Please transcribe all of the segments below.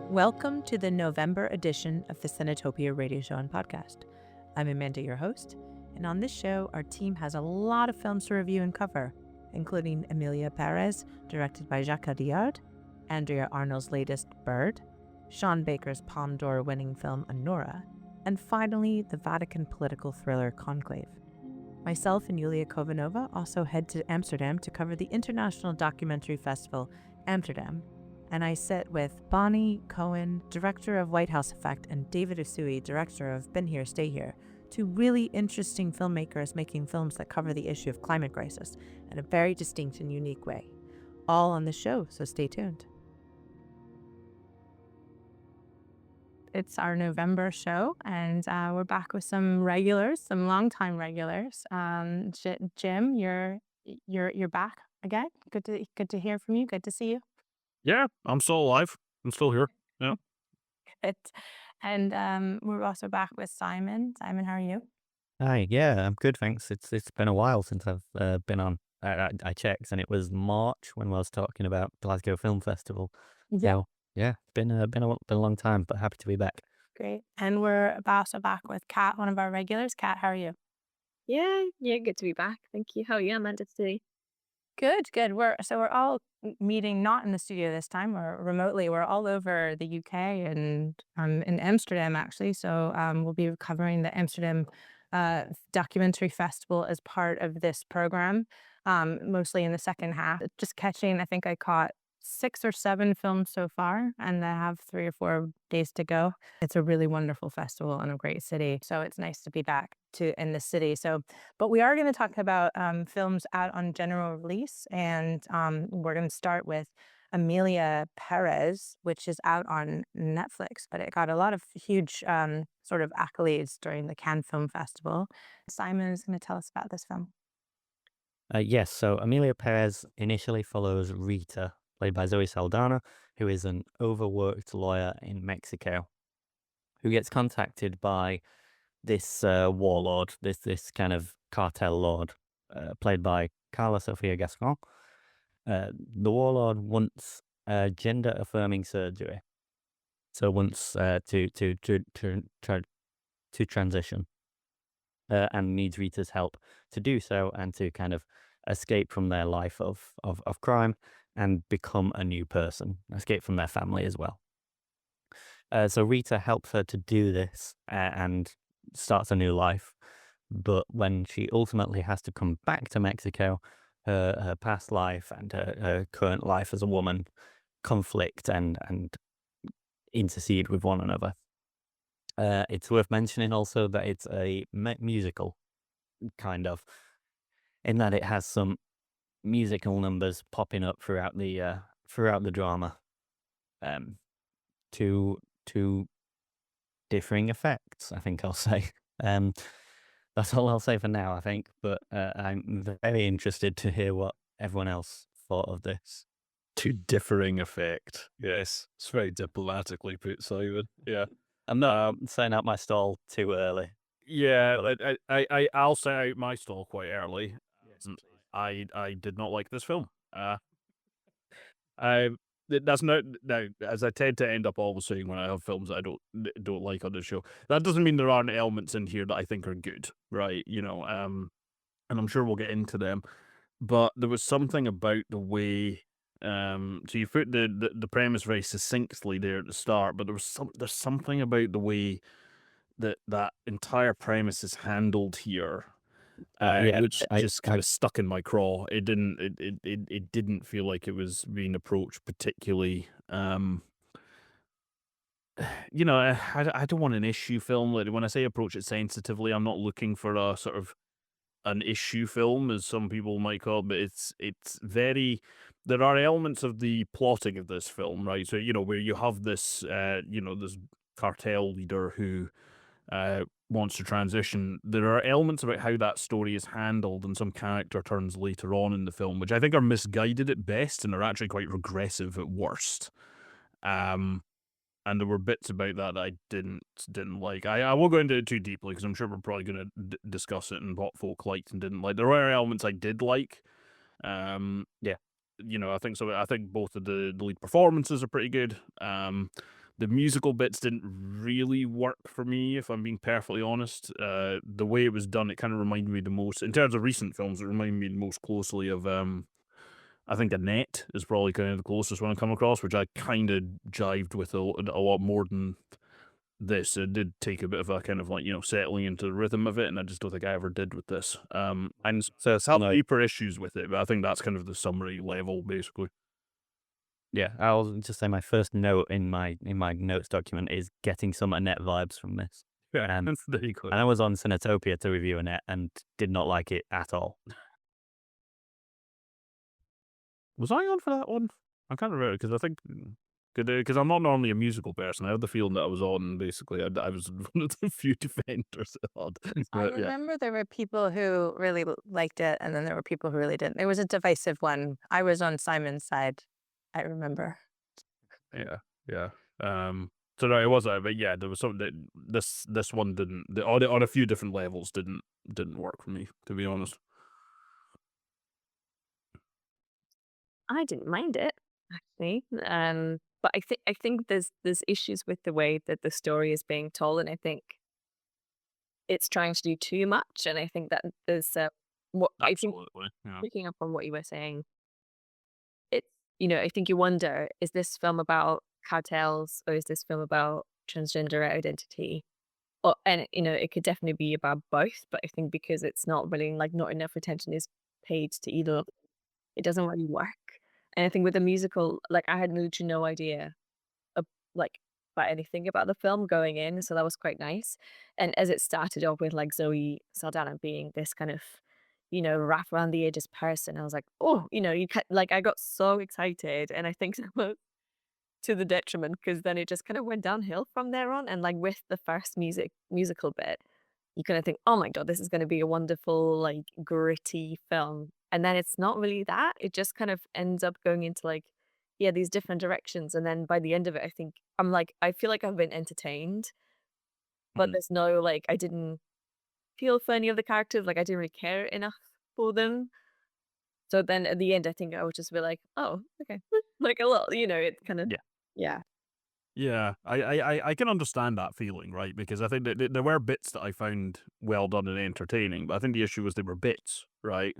Welcome to the November edition of the Cinetopia Radio Show and Podcast. I'm Amanda, your host, and on this show, our team has a lot of films to review and cover, including Emilia Pérez, directed by Jacques Audiard, Andrea Arnold's latest Bird, Sean Baker's Palme d'Or winning film Anora, and finally, the Vatican political thriller Conclave. Myself and Yulia Kovanova also head to Amsterdam to cover the International Documentary Festival Amsterdam, and I sit with Bonnie Cohen, director of White House Effect, and David Usui, director of Been Here, Stay Here, two really interesting filmmakers making films that cover the issue of climate crisis in a very distinct and unique way. All on the show, so stay tuned. It's our November show, and we're back with some regulars, some longtime regulars. Jim, you're back again. Good to hear from you. Good to see you. Yeah, I'm still alive. I'm still here. Yeah. Good. And we're also back with Simon. Simon, how are you? Hi, yeah, I'm good, thanks. It's been a while since I've been on. I checked, and it was March when I was talking about Glasgow Film Festival. Yeah. So yeah, been a long time, but happy to be back. Great. And we're also back with Kat, one of our regulars. Kat, how are you? Yeah, good to be back. Thank you. How are you, Amanda, today? Good. We're all meeting not in the studio this time, or remotely. We're all over the UK and in Amsterdam, actually. So we'll be covering the Amsterdam Documentary Festival as part of this program, mostly in the second half. Just catching, I think I caught 6 or 7 films so far, and I have 3 or 4 days to go. It's a really wonderful festival in a great city, so it's nice to be back in the city. But we are going to talk about films out on general release, and we're going to start with Emilia Pérez, which is out on Netflix, but it got a lot of huge sort of accolades during the Cannes Film Festival. Simon is going to tell us about this film. Yes, so Emilia Pérez initially follows Rita, played by Zoe Saldana, who is an overworked lawyer in Mexico, who gets contacted by this warlord, this kind of cartel lord, played by Carla Sofia Gascon. The warlord wants gender-affirming surgery, so wants to transition, and needs Rita's help to do so and to kind of escape from their life of crime and become a new person, escape from their family as well. So Rita helps her to do this and starts a new life. But when she ultimately has to come back to Mexico, her past life and her current life as a woman conflict and intercede with one another. It's worth mentioning also that it's a musical, kind of, in that it has some musical numbers popping up throughout the drama, to differing effects, I think I'll say. That's all I'll say for now, I think, but I'm very interested to hear what everyone else thought of this. To differing effect. Yes, it's very diplomatically put, Simon. Yeah. I'm not setting out my stall too early. Yeah, I'll set out my stall quite early. I did not like this film. That's not now, as I tend to end up always saying when I have films that I don't like on the show. That doesn't mean there aren't elements in here that I think are good, right? And I'm sure we'll get into them. But there was something about the way. So you put the premise very succinctly there at the start, but there's something about the way that entire premise is handled here. Which just kind of stuck in my craw. It didn't feel like it was being approached particularly. I don't want an issue film. Like, when I say approach it sensitively, I'm not looking for a sort of an issue film, as some people might call it, but it's very. There are elements of the plotting of this film, right? So where you have this this cartel leader who wants to transition. There are elements about how that story is handled and some character turns later on in the film, which I think are misguided at best and are actually quite regressive at worst. And there were bits about that I didn't like. I won't go into it too deeply because I'm sure we're probably going to discuss it and what folk liked and didn't like. There were elements I did like. I think so. I think both of the lead performances are pretty good. The musical bits didn't really work for me, if I'm being perfectly honest. The way it was done, it kind of reminded me the most, in terms of recent films, it reminded me the most closely of, I think Annette is probably kind of the closest one I come across, which I kind of jived with a lot more than this. It did take a bit of a kind of like, settling into the rhythm of it, and I just don't think I ever did with this. And So some no, deeper issues with it, but I think that's kind of the summary level, basically. yeah, I'll just say my first note in my notes document is getting some Annette vibes from this. Yeah, Um, there you go. And I was on Cinetopia to review Annette and did not like it at all. Was I on for that one? I can't remember, because I think, because I'm not normally a musical person. I have the feeling that I was on, basically. I was one of the few defenders of it. I But yeah. remember there were people who really liked it, and then there were people who really didn't. There was a divisive one. I was on Simon's side, I remember. Yeah. So no, it was, but yeah, there was something that this one didn't, on a few different levels didn't work for me, to be honest. I didn't mind it actually, but I think there's issues with the way that the story is being told, and I think it's trying to do too much. And I think that there's what I think, Absolutely. Yeah. picking up on what you were saying, it's I think you wonder, is this film about cartels or is this film about transgender identity? Or and it could definitely be about both, but I think because it's not really like not enough attention is paid to either of them, it doesn't really work. And I think with the musical, like I had literally no idea of, like about anything about the film going in, so that was quite nice. And as it started off with like Zoe Saldana being this kind of, rough around the edges person, I was like, oh, like I got so excited, and I think to the detriment because then it just kind of went downhill from there on. And like with the first musical bit, you kind of think, oh my God, this is going to be a wonderful, like gritty film. And then it's not really that. It just kind of ends up going into like, yeah, these different directions. And then by the end of it, I think I feel like I've been entertained, but Mhm. there's no, like, I didn't feel for any of the characters. Like, I didn't really care enough for them. So then at the end, I think I would just be like, oh, okay. Like a little, it kind of, Yeah. yeah. Yeah, I can understand that feeling, right? Because I think that there were bits that I found well done and entertaining, but I think the issue was they were bits, right?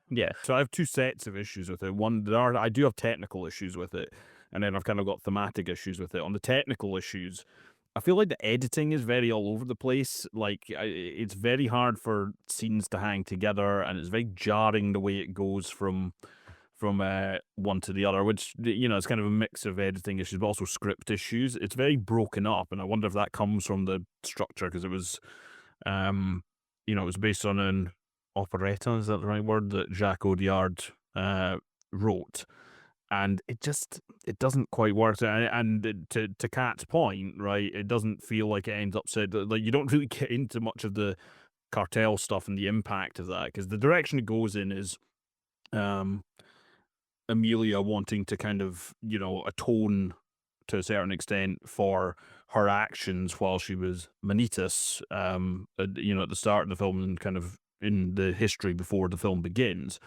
Yeah, So I have two sets of issues with it. One, I do have technical issues with it, and then I've kind of got thematic issues with it. On the technical issues, I feel like the editing is very all over the place. Like it's very hard for scenes to hang together, and it's very jarring the way it goes from one to the other, which it's kind of a mix of editing issues, but also script issues. It's very broken up, and I wonder if that comes from the structure, because it was, it was based on an operetta, is that the right word, that Jacques Audiard wrote, and it doesn't quite work. And to Kat's point, right, it doesn't feel like it ends up said, like you don't really get into much of the cartel stuff and the impact of that, because the direction it goes in is, Emilia wanting to kind of, atone to a certain extent for her actions while she was Manitas, at the start of the film and kind of in the history before the film begins.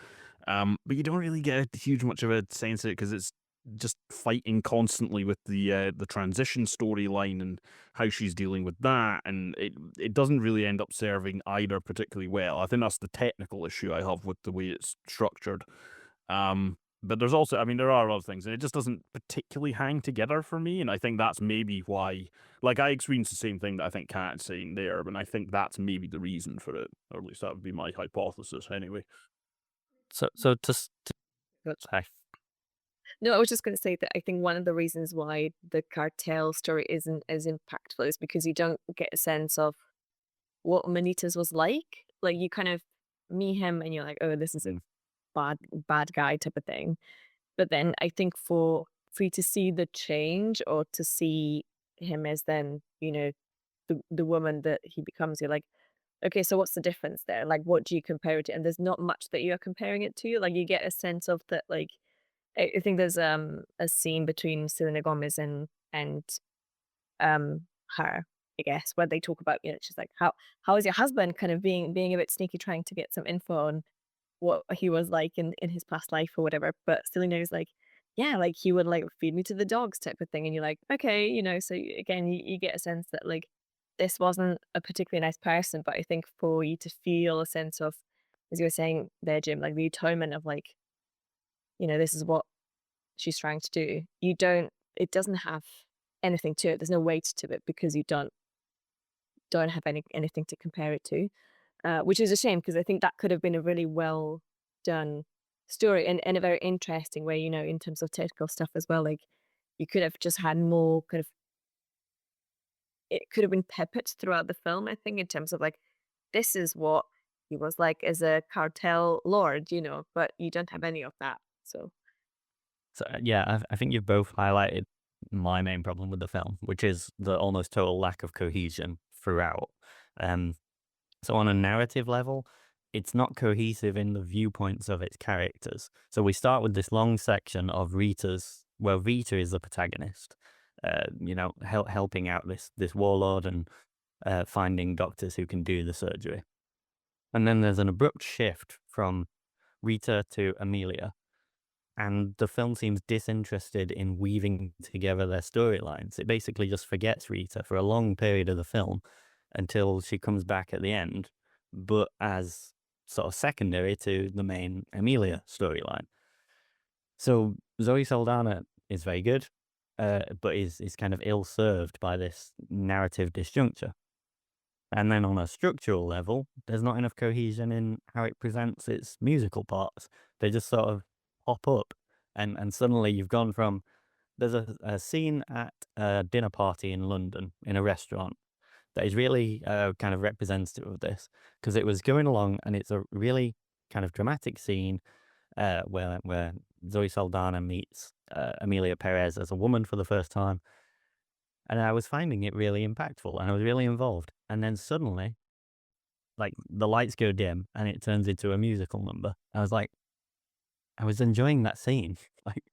But you don't really get a huge much of a sense of it, because it's just fighting constantly with the transition storyline and how she's dealing with that, and it doesn't really end up serving either particularly well. I think that's the technical issue I have with the way it's structured. But there's also, I mean, there are other things, and it just doesn't particularly hang together for me. And I think that's maybe why, like, I experienced the same thing that I think Kat's saying there, but I think that's maybe the reason for it, or at least that would be my hypothesis anyway. so sorry. No, I was just going to say that I think one of the reasons why the cartel story isn't as impactful is because you don't get a sense of what Manitas was like. Like you kind of meet him and you're like, oh, this is a bad guy type of thing. But then I think for you to see the change, or to see him as then, the woman that he becomes, you're like, okay, so what's the difference there? Like, what do you compare it to? And there's not much that you're comparing it to. Like, you get a sense of that, like, I think there's a scene between Selena Gomez and her, I guess, where they talk about, she's like, how is your husband, kind of being a bit sneaky, trying to get some info on what he was like in his past life or whatever. But Selena is like, yeah, like he would like feed me to the dogs type of thing. And you're like, okay, so again, you get a sense that like this wasn't a particularly nice person, but I think for you to feel a sense of, as you were saying there, Jim, like the atonement of like, this is what she's trying to do. It doesn't have anything to it. There's no weight to it because you don't have anything to compare it to, which is a shame because I think that could have been a really well done story and a very interesting way, in terms of technical stuff as well. Like you could have just had more kind of, it could have been peppered throughout the film, I think, in terms of like, this is what he was like as a cartel lord, but you don't have any of that. So So yeah, I think you've both highlighted my main problem with the film, which is the almost total lack of cohesion throughout. Um, so on a narrative level, it's not cohesive in the viewpoints of its characters. So we start with this long section of Rita is the protagonist, helping out this warlord and finding doctors who can do the surgery. And then there's an abrupt shift from Rita to Emilia. And the film seems disinterested in weaving together their storylines. It basically just forgets Rita for a long period of the film until she comes back at the end, but as sort of secondary to the main Emilia storyline. So Zoe Saldana is very good, but is kind of ill-served by this narrative disjuncture. And then on a structural level, there's not enough cohesion in how it presents its musical parts. They just sort of pop up, and suddenly you've gone from, there's a scene at a dinner party in London in a restaurant that is really kind of representative of this, because it was going along and it's a really kind of dramatic scene where Zoe Saldana meets Emilia Pérez as a woman for the first time, and I was finding it really impactful and I was really involved. And then suddenly, like, the lights go dim and it turns into a musical number. I was like, I was enjoying that scene. Like,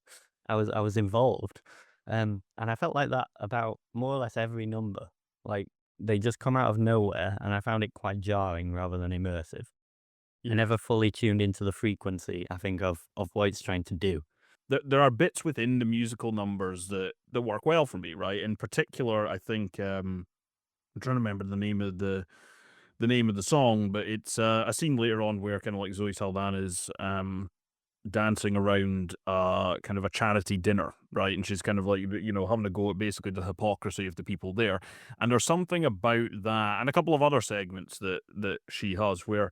I was involved. And I felt like that about more or less every number. Like, they just come out of nowhere, and I found it quite jarring rather than immersive. I never fully tuned into the frequency, I think, of what it's trying to do. There are bits within the musical numbers that work well for me, right? In particular, I think I'm trying to remember the name of the song, but it's a scene later on where kind of like Zoe Saldana's dancing around kind of a charity dinner, right? And she's kind of like, having to go at basically the hypocrisy of the people there. And there's something about that, and a couple of other segments that she has where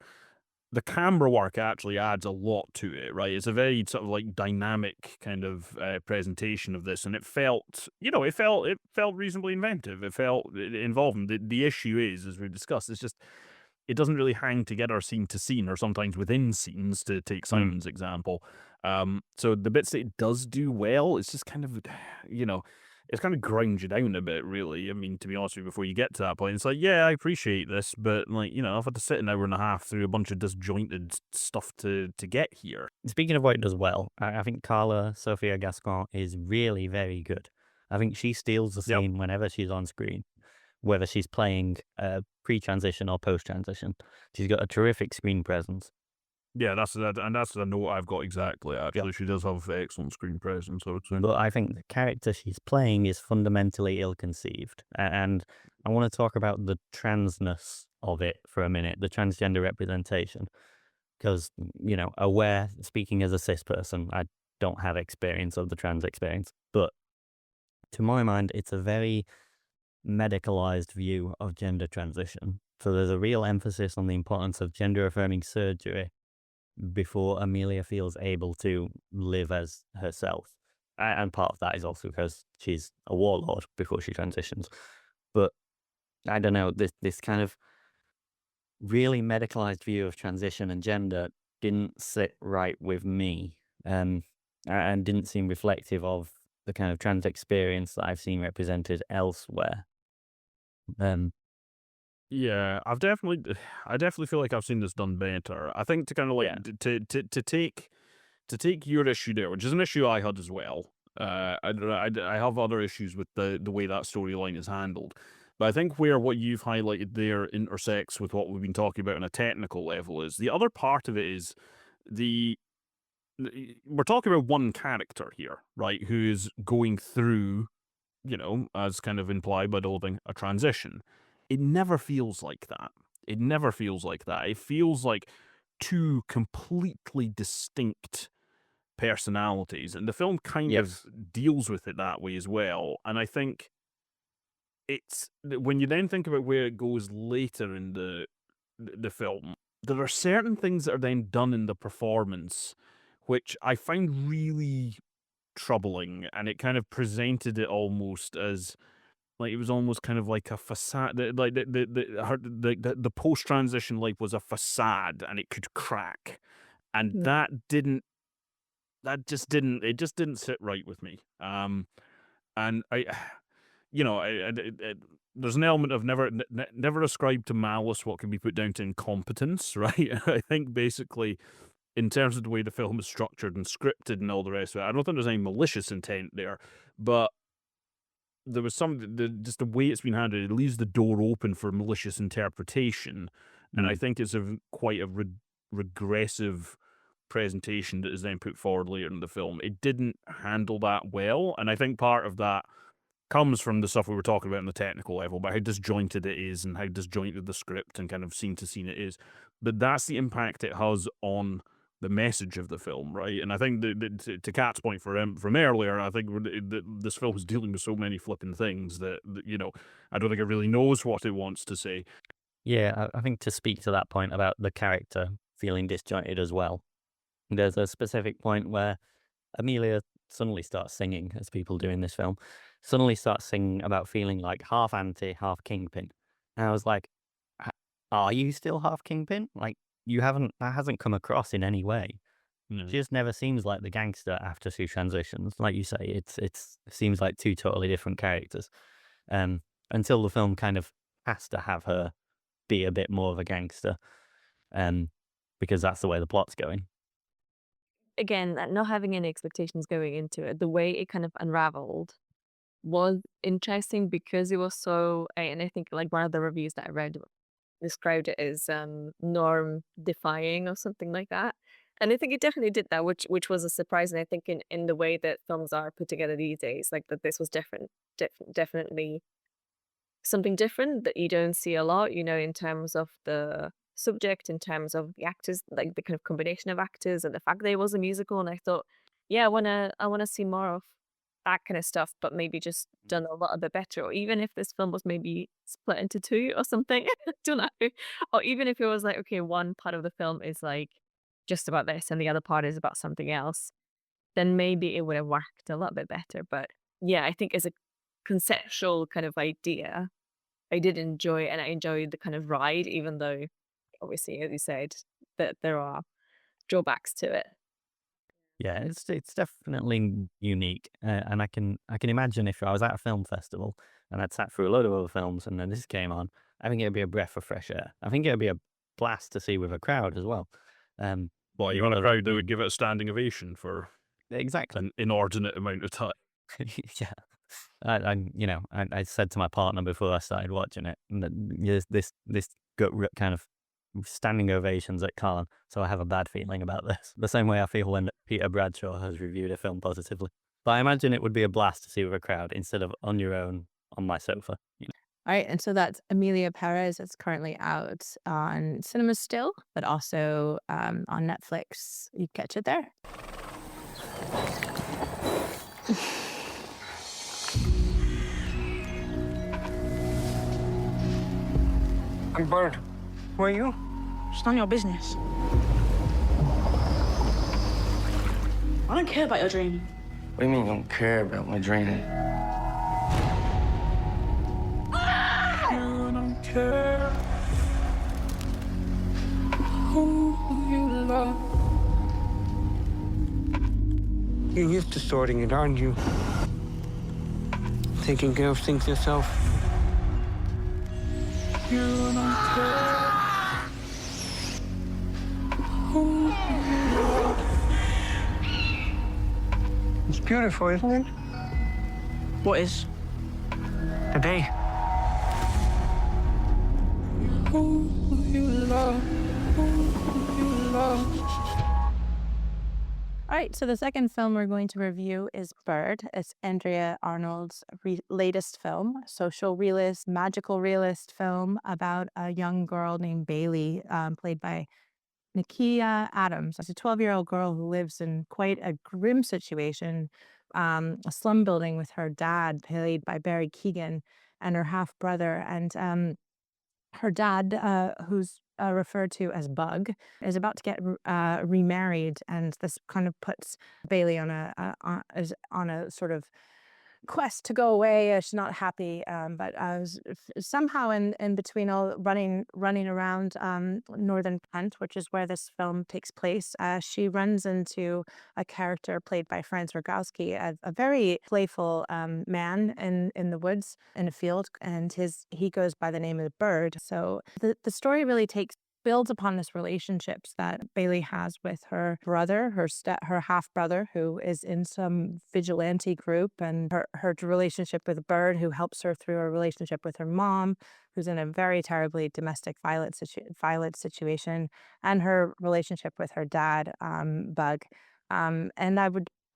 the camera work actually adds a lot to it, right? It's a very sort of like dynamic kind of presentation of this, and it felt reasonably inventive. It felt involving. The issue is, as we discussed, it's just, it doesn't really hang together scene to scene, or sometimes within scenes, to take Simon's example. So the bits that it does do well, it's just kind of, it's kind of grinds you down a bit, really. I mean, to be honest with you, before you get to that point, it's like, yeah, I appreciate this, but like, I've had to sit an hour and a half through a bunch of disjointed stuff to get here. Speaking of what it does well, I think Carla Sofia Gascon is really very good. I think she steals the scene whenever she's on screen, whether she's playing pre-transition or post-transition. She's got a terrific screen presence. Yeah, that's the note I've got exactly, actually. She does have excellent screen presence, I would say. But I think the character she's playing is fundamentally ill-conceived. And I want to talk about the transness of it for a minute, the transgender representation. Because, speaking as a cis person, I don't have experience of the trans experience. But to my mind, it's a very medicalized view of gender transition. So there's a real emphasis on the importance of gender-affirming surgery before Emilia feels able to live as herself. And part of that is also because she's a warlord before she transitions. But I don't know, this kind of really medicalized view of transition and gender didn't sit right with me, and didn't seem reflective of the kind of trans experience that I've seen represented elsewhere. Yeah, I definitely feel like I've seen this done better. I think to kind of like to take your issue there, which is an issue I had as well. I have other issues with the way that storyline is handled, but I think where what you've highlighted there intersects with what we've been talking about on a technical level is the other part of it is the we're talking about one character here, right, who is going through, as kind of implied by the whole thing, a transition. It never feels like that. It never feels like that. It feels like two completely distinct personalities, and the film kind of deals with it that way as well. And I think it's when you then think about where it goes later in the film, there are certain things that are then done in the performance which I find really troubling, and it kind of presented it almost as like it was almost kind of like a facade, like the post transition life was a facade and it could crack, and it just didn't sit right with me. And I there's an element of never ascribe to malice what can be put down to incompetence, right? I think basically, in terms of the way the film is structured and scripted and all the rest of it, I don't think there's any malicious intent there, but there was just the way it's been handled, it leaves the door open for malicious interpretation, and I think it's quite a regressive presentation that is then put forward later in the film. It didn't handle that well, and I think part of that comes from the stuff we were talking about on the technical level, about how disjointed it is and how disjointed the script and kind of scene to scene it is. But that's the impact it has on the message of the film, right? And I think to Kat's point from earlier, I think this film is dealing with so many flipping things that I don't think it really knows what it wants to say. Yeah, I think to speak to that point about the character feeling disjointed as well, there's a specific point where Emilia suddenly starts singing, as people do in this film, suddenly starts singing about feeling like half anti, half kingpin. And I was like, are you still half kingpin? Like, that hasn't come across in any way. No. She just never seems like the gangster after she transitions. Like you say, it seems like two totally different characters. Until the film kind of has to have her be a bit more of a gangster, because that's the way the plot's going. Again, not having any expectations going into it, the way it kind of unraveled was interesting because it was so, and I think like one of the reviews that I read described it as norm defying or something like that. And I think it definitely did that, which was a surprise. And I think in the way that films are put together these days, like that this was definitely something different that you don't see a lot, in terms of the subject, in terms of the actors, like the kind of combination of actors and the fact that it was a musical. And I thought, yeah, I wanna see more of that kind of stuff, but maybe just done a little bit better. Or even if this film was maybe split into two or something, I don't know. Or even if it was like, okay, one part of the film is like just about this and the other part is about something else, then maybe it would have worked a little bit better. But yeah, I think as a conceptual kind of idea, I did enjoy it, and I enjoyed the kind of ride, even though obviously, as you said, that there are drawbacks to it. Yeah, it's definitely unique, and I can imagine if I was at a film festival and I'd sat through a load of other films and then this came on, I think it'd be a breath of fresh air. I think it'd be a blast to see with a crowd as well. Well, you want a crowd that would give it a standing ovation for exactly an inordinate amount of time. Yeah. I said to my partner before I started watching it that this gut kind of standing ovations at Cannes, so I have a bad feeling about this. The same way I feel when Peter Bradshaw has reviewed a film positively. But I imagine it would be a blast to see with a crowd instead of on your own on my sofa. All right, and so that's Emilia Pérez. It's currently out on cinemas still, but also on Netflix. You catch it there. I'm burned. Who are you? It's none of your business. I don't care about your dream. What do you mean you don't care about my dream? You don't care who you love. You're used to sorting it, aren't you? Taking care of things yourself. You don't care who you love. It's beautiful, isn't it? What is? The day. Who you love, who you love. All All right, so the second film we're going to review is Bird. It's Andrea Arnold's latest film, social realist, magical realist film about a young girl named Bailey, played by Nakia Adams. She's a 12-year-old girl who lives in quite a grim situation, a slum building with her dad, played by Barry Keoghan, and her half brother. And her dad, who's referred to as Bug, is about to get remarried, and this kind of puts Bailey on a sort of quest to go away. She's not happy, but somehow in between all running around northern Kent, which is where this film takes place, she runs into a character played by Franz Rogowski, a very playful man in the woods in a field, and he goes by the name of Bird. So the story really builds upon this relationships that Bailey has with her brother, her half brother, who is in some vigilante group, and her relationship with Bird, who helps her through a relationship with her mom, who's in a very terribly domestic violence situation, and her relationship with her dad, Bug. And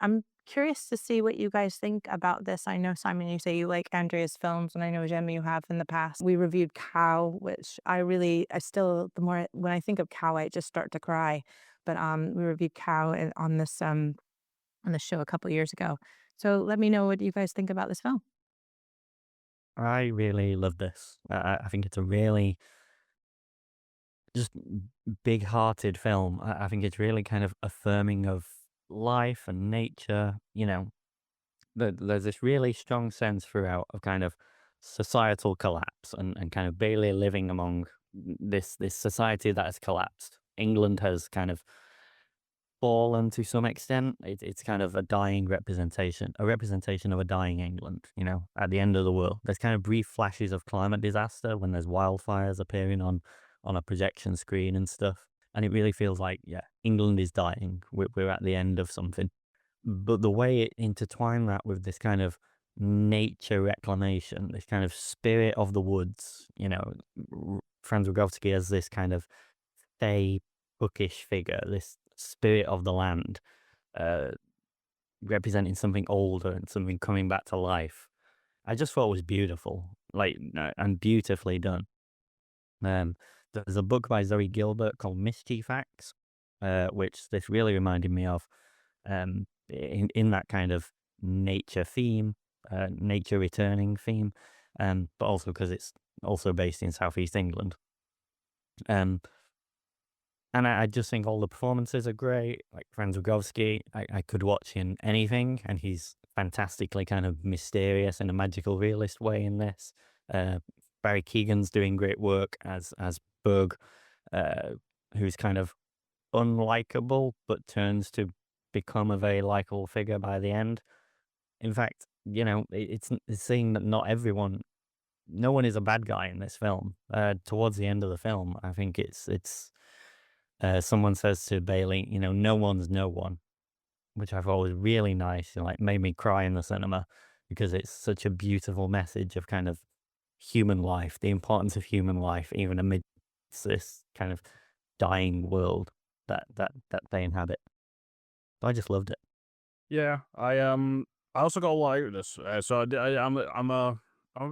I'm curious to see what you guys think about this. I know, Simon, you say you like Andrea's films, and I know, Jem, you have in the past. We reviewed Cow, which the more when I think of Cow, I just start to cry. But we reviewed Cow on the show a couple years ago. So let me know what you guys think about this film. I really love this. I think it's a really just big-hearted film. I think it's really kind of affirming of life and nature. There's this really strong sense throughout of kind of societal collapse and kind of Bailey living among this society that has collapsed. England has kind of fallen to some extent. It's kind of a representation of a dying England, at the end of the world. There's kind of brief flashes of climate disaster when there's wildfires appearing on a projection screen and stuff. And it really feels like, England is dying. We're at the end of something. But the way it intertwined that with this kind of nature reclamation, this kind of spirit of the woods, Franz Rogowski has this kind of fey, bookish figure, this spirit of the land, representing something older and something coming back to life. I just thought it was beautiful, and beautifully done. There's a book by Zoe Gilbert called Mischief Acts, which this really reminded me of, in that kind of nature theme, nature returning theme, but also because it's also based in Southeast England. And I just think all the performances are great. Like Franz Rogowski, I could watch in anything, and he's fantastically kind of mysterious in a magical realist way in this. Barry Keoghan's doing great work as Bug, who's kind of unlikable but turns to become a very likable figure by the end. In fact, it's saying that no one is a bad guy in this film. Towards the end of the film, I think it's someone says to Bailey, no one's no one, which I thought was really nice. Made me cry in the cinema because it's such a beautiful message of kind of human life, the importance of human life, even amidst this kind of dying world that they inhabit. So I just loved it. Yeah, I also got a lot out of this. So I'm a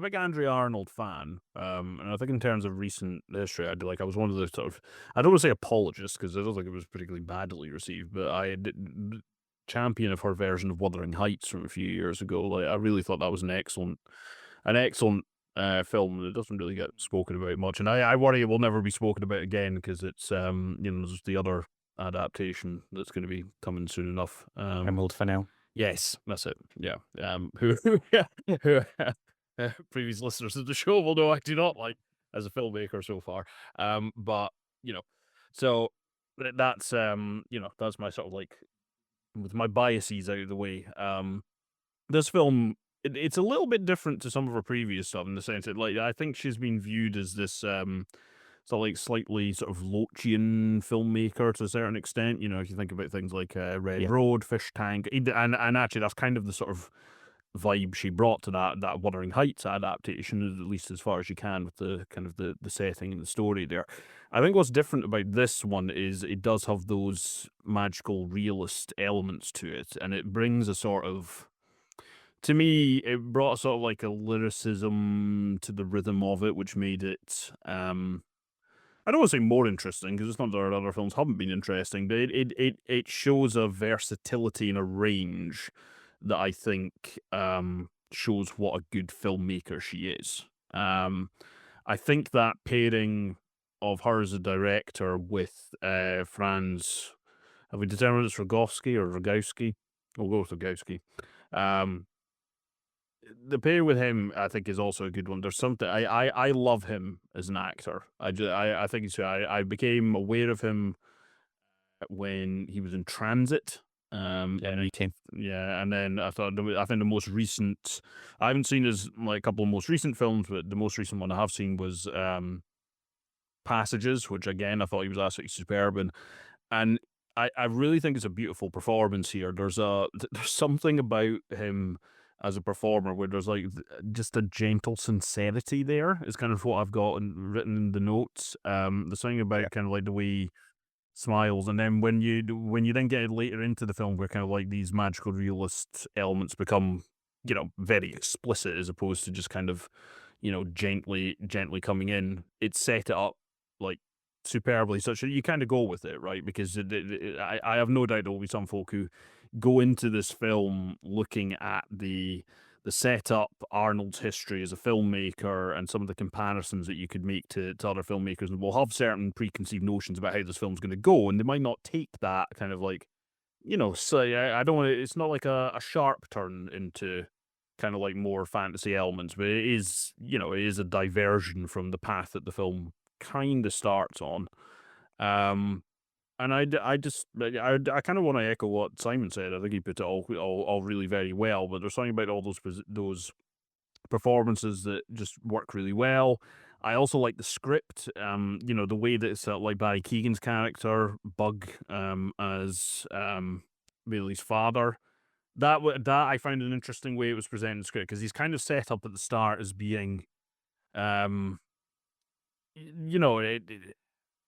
big Andrea Arnold fan, and I think in terms of recent history, I was one of the sort of, I don't want to say apologists because I don't think it was particularly badly received, but I did champion of her version of Wuthering Heights from a few years ago. I really thought that was an excellent film that doesn't really get spoken about much, and I worry it will never be spoken about again because it's there's the other adaptation that's going to be coming soon enough. Emerald Fennell. Yes, that's it. Yeah. Who previous listeners of the show will know I do not like as a filmmaker so far. But so that's that's my sort of with my biases out of the way. This film, it's a little bit different to some of her previous stuff in the sense that I think she's been viewed as this slightly sort of Lochian filmmaker to a certain extent. If you think about things like Red Road, Fish Tank, and actually that's kind of the sort of vibe she brought to that Wuthering Heights adaptation, at least as far as you can with the kind of the setting and the story there. I think what's different about this one is it does have those magical realist elements to it, and it brings a sort of, to me, it brought sort of like a lyricism to the rhythm of it, which made it, I don't want to say more interesting, because it's not that our other films haven't been interesting, but it shows a versatility and a range that I think shows what a good filmmaker she is. I think that pairing of her as a director with Franz, have we determined it's Rogowski or Rogowski? We'll go with Rogowski. The pair with him, I think, is also a good one. There's something I love him as an actor. I think he's. I became aware of him when he was in Transit. And then I think the most recent. I haven't seen his like a couple of most recent films, but the most recent one I have seen was Passages, which again I thought he was absolutely superb and I really think it's a beautiful performance here. There's something about him as a performer where there's like just a gentle sincerity there is kind of what I've got written in the notes. There's something about kind of like the way he smiles, and then when you then get later into the film where kind of like these magical realist elements become, very explicit as opposed to just kind of, gently coming in, it's set it up like superbly such that you kind of go with it, right? Because I have no doubt there will be some folk who go into this film looking at the setup, Arnold's history as a filmmaker, and some of the comparisons that you could make to other filmmakers, and will have certain preconceived notions about how this film's going to go, and they might not take that kind of like, so I don't want to, it's not like a sharp turn into kind of like more fantasy elements, but it is, it is a diversion from the path that the film kind of starts on. And I kind of want to echo what Simon said. I think he put it all really very well. But there's something about all those performances that just work really well. I also like the script. The way that it's like Barry Keoghan's character Bug, as Bailey's father. That I found an interesting way it was presented in the script, because he's kind of set up at the start as being,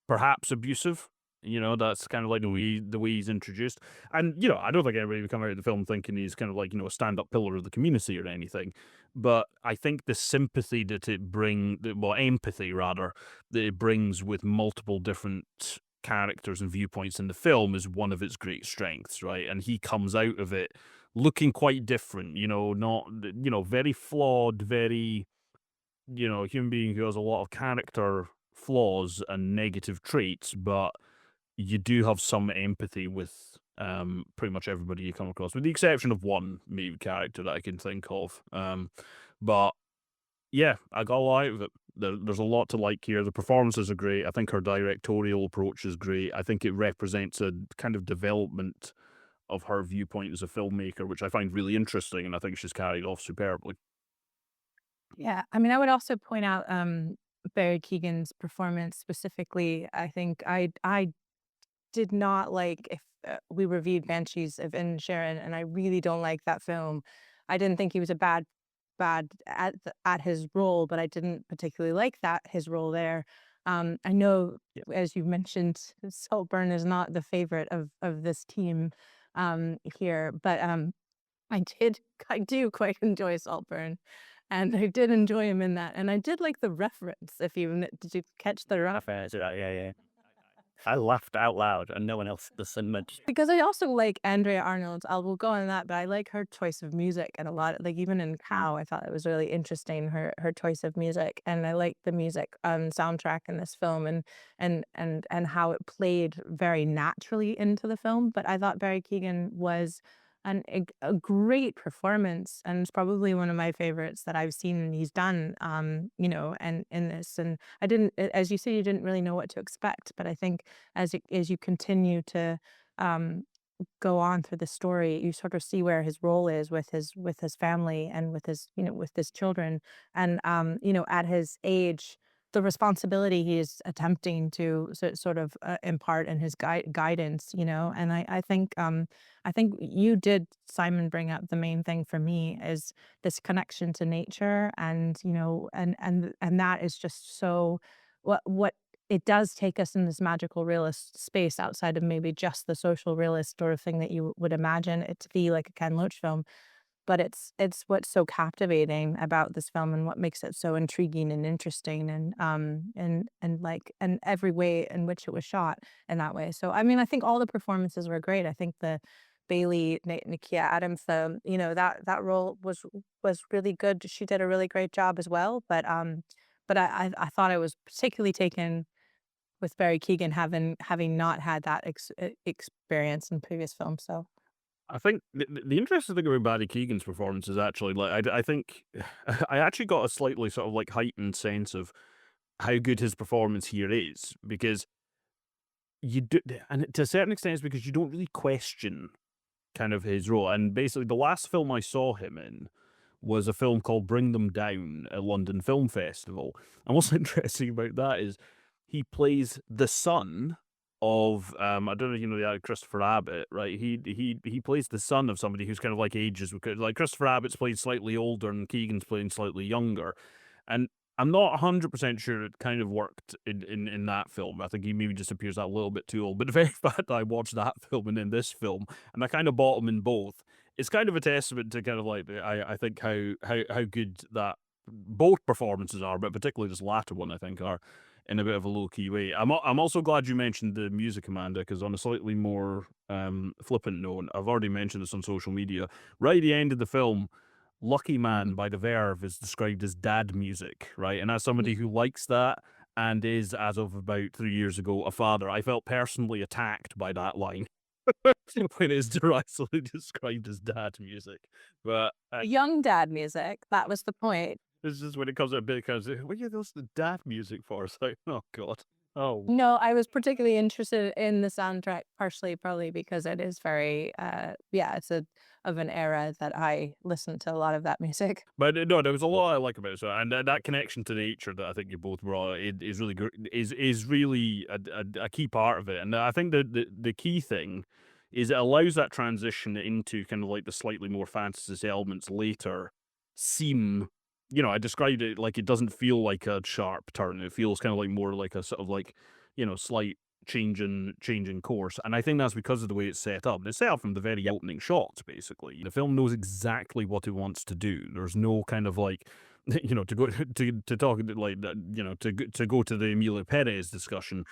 perhaps abusive. That's kind of like the way he's introduced. And, I don't think anybody would come out of the film thinking he's kind of like, a stand-up pillar of the community or anything. But I think the sympathy that empathy rather, that it brings with multiple different characters and viewpoints in the film is one of its great strengths, right? And he comes out of it looking quite different, not, very flawed, very, human being who has a lot of character flaws and negative traits, but you do have some empathy with pretty much everybody you come across, with the exception of one main character that I can think of. But yeah, I got a lot out of it. There's a lot to like here. The performances are great. I think her directorial approach is great. I think it represents a kind of development of her viewpoint as a filmmaker, which I find really interesting, and I think she's carried off superbly. Yeah, I mean, I would also point out Barry Keoghan's performance specifically. I think I did not like, if we reviewed Banshees of Inisherin, and I really don't like that film. I didn't think he was a bad at his role, but I didn't particularly like his role there. I know, as you mentioned, Saltburn is not the favorite of this team here, but I do quite enjoy Saltburn, and I did enjoy him in that, and I did like the reference. Did you catch the reference? Yeah. I laughed out loud, and no one else listened much. Because I also like Andrea Arnold. We'll go on that, but I like her choice of music, and a lot, like even in Cow, I thought it was really interesting, her choice of music, and I like the music soundtrack in this film, and how it played very naturally into the film. But I thought Barry Keoghan was a great performance, and it's probably one of my favorites that I've seen he's done, and in this. And I didn't, as you say, you didn't really know what to expect, but I think as you continue to go on through the story, you sort of see where his role is with his family and with his children, and at his age, the responsibility he is attempting to sort of impart in his guidance, and I think you did, Simon, bring up the main thing for me is this connection to nature, and and that is just so what it does take us in this magical realist space outside of maybe just the social realist sort of thing that you would imagine it to be, like a Ken Loach film. But it's what's so captivating about this film and what makes it so intriguing and interesting and every way in which it was shot in that way. So I mean, I think all the performances were great. I think the Bailey Nakia Adams, that role was really good. She did a really great job as well. But I thought I was particularly taken with Barry Keoghan having not had that experience in previous films. So I think the interesting thing about Barry Keoghan's performance is actually, like, I think I actually got a slightly sort of like heightened sense of how good his performance here is, because you do, and to a certain extent, it's because you don't really question kind of his role. And basically, the last film I saw him in was a film called Bring Them Down at London Film Festival. And what's interesting about that is he plays the son of I don't know if you know the actor Christopher Abbott, right? He plays the son of somebody who's kind of like ages, like Christopher Abbott's played slightly older and Keegan's playing slightly younger, and I'm not 100% sure it kind of worked in that film. I think he maybe just appears that little bit too old. But the very fact that I watched that film and then this film, and I kind of bought him in both, it's kind of a testament to kind of like I think how good that both performances are, but particularly this latter one I think are in a bit of a low key way. I'm also glad you mentioned the music, Amanda, because on a slightly more flippant note, I've already mentioned this on social media. Right at the end of the film, Lucky Man by The Verve is described as dad music, right? And as somebody who likes that and is, as of about 3 years ago, a father, I felt personally attacked by that line when it's derisively described as dad music. But young dad music, that was the point. it's just when it comes to a bit, because what are you listening to dad music for? It's like, oh God. Oh, No, I was particularly interested in the soundtrack, partially probably because it is very, it's of an era that I listened to a lot of that music. but no, there was a lot I like about it. So, and that connection to nature that I think you both brought is really good. Is really a key part of it. And I think the key thing is it allows that transition into kind of like the slightly more fantasist elements later seem. I described it like it doesn't feel like a sharp turn. It feels kind of like more like a sort of like, slight change in course. And I think that's because of the way it's set up. It's set up from the very opening shots, basically. The film knows exactly what it wants to do. There's no kind of like, to go to talk like that, to go to the Emilia Pérez discussion,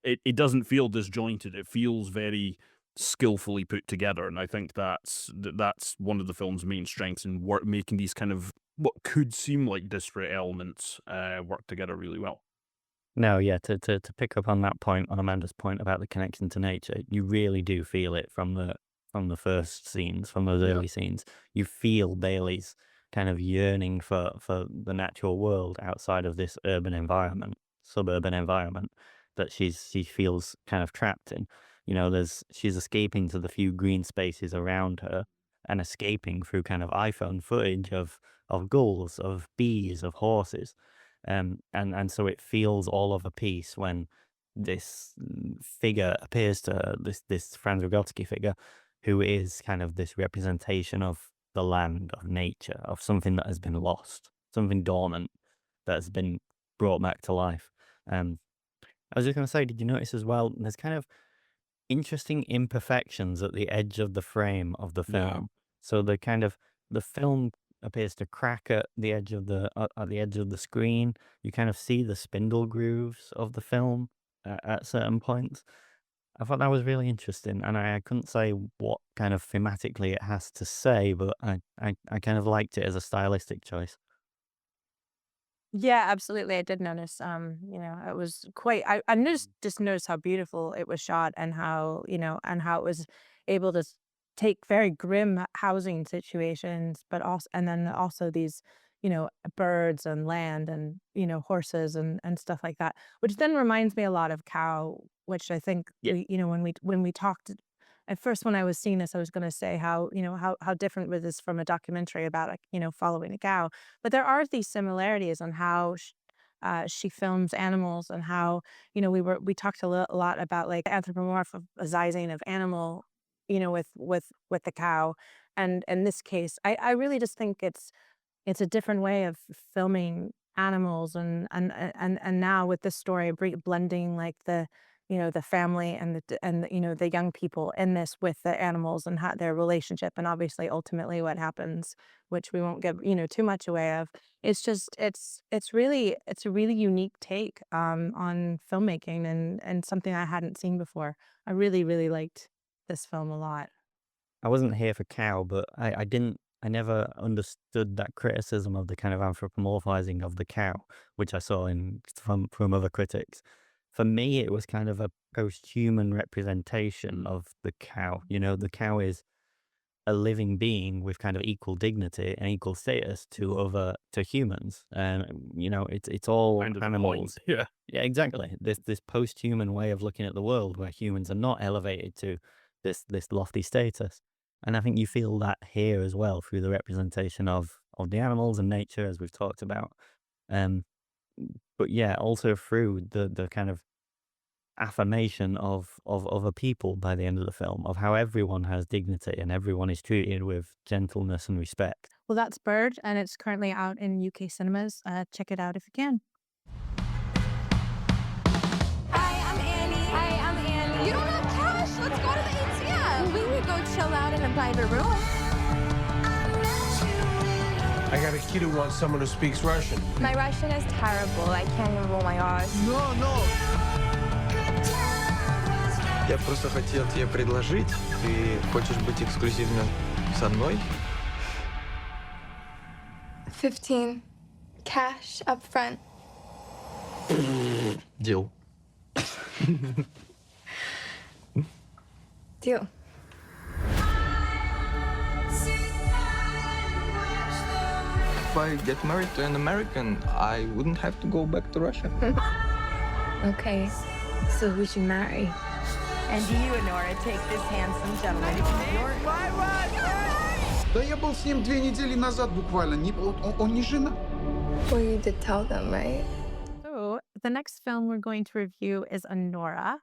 it doesn't feel disjointed. It feels very skillfully put together. And I think that's one of the film's main strengths in making these kind of what could seem like disparate elements work together really well. No, yeah, to pick up on that point, on Amanda's point about the connection to nature, you really do feel it from the first scenes, from those early scenes. You feel Bailey's kind of yearning for the natural world outside of this urban environment, suburban environment that she feels kind of trapped in. She's escaping to the few green spaces around her and escaping through kind of iPhone footage of gulls, of bees, of horses. And so it feels all of a piece when this figure appears to her, this Franz Rogowski figure, who is kind of this representation of the land, of nature, of something that has been lost, something dormant that has been brought back to life. I was just going to say, did you notice as well, there's kind of interesting imperfections at the edge of the frame of the film. Yeah. So the film appears to crack at the edge of the screen. You kind of see the spindle grooves of the film at certain points. I thought that was really interesting, and I couldn't say what kind of thematically it has to say, but I kind of liked it as a stylistic choice. Yeah, absolutely. I did notice, it was quite, I just noticed how beautiful it was shot and how it was able to take very grim housing situations, but also these, birds and land and, horses and stuff like that, which then reminds me a lot of Cow, which I think, when we talked at first, when I was seeing this, I was going to say how, how different was this from a documentary about, following a cow. But there are these similarities on how she films animals and how, we talked a lot about like anthropomorphizing of animal, with the cow. And in this case, I really just think it's a different way of filming animals and now with this story blending like the the family and the young people in this with the animals and their relationship, and obviously ultimately what happens, which we won't give too much away of. It's just it's a really unique take on filmmaking and something I hadn't seen before. I really liked this film a lot. I wasn't here for cow, but I never understood that criticism of the kind of anthropomorphizing of the cow, which I saw from other critics. For me, it was kind of a post-human representation of the cow. The cow is a living being with kind of equal dignity and equal status to humans. And it's all Kind of the animals. point. Yeah. Yeah, exactly. This post-human way of looking at the world where humans are not elevated to this lofty status. And I think you feel that here as well through the representation of the animals and nature, as we've talked about. But yeah, also through the kind of affirmation of other people by the end of the film, of how everyone has dignity and everyone is treated with gentleness and respect. Well, that's Bird, and it's currently out in UK cinemas. Check it out if you can. Hi, I'm Annie. Hi, I'm Annie. You don't have cash? Let's go to the ATM. We would go chill out in a private room. I got a kid who wants someone who speaks Russian. My Russian is terrible. I can't even roll my R's. No. Я просто хотел тебе предложить. Ты хочешь быть эксклюзивно со мной? 15. Cash up front. Deal. Deal. If I get married to an American, I wouldn't have to go back to Russia. Okay. So who should marry? And do you, Anora, take this handsome gentleman to New York? Да я был с ним 2 недели назад буквально. Он не женат. Well, you did tell them, right? So the next film we're going to review is Anora.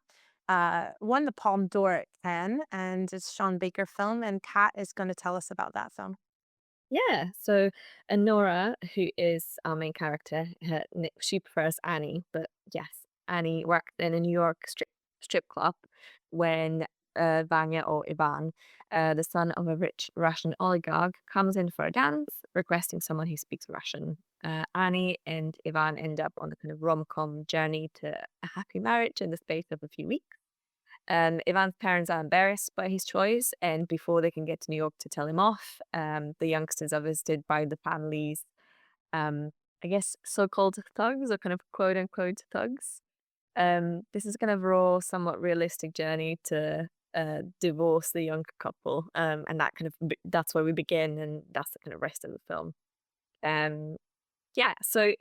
Won the Palme d'Or at Cannes, and it's a Sean Baker film, and Kat is going to tell us about that film. Yeah, so Anora, who is our main character, she prefers Annie, but yes, Annie worked in a New York strip club when Vanya or Ivan, the son of a rich Russian oligarch, comes in for a dance, requesting someone who speaks Russian. Annie and Ivan end up on a kind of rom-com journey to a happy marriage in the space of a few weeks. Ivan's parents are embarrassed by his choice, and before they can get to New York to tell him off, the youngsters are visited by the family's, I guess, so-called thugs, or kind of quote-unquote thugs. This is kind of raw, somewhat realistic journey to divorce the young couple, and that's where we begin, and that's the kind of rest of the film. So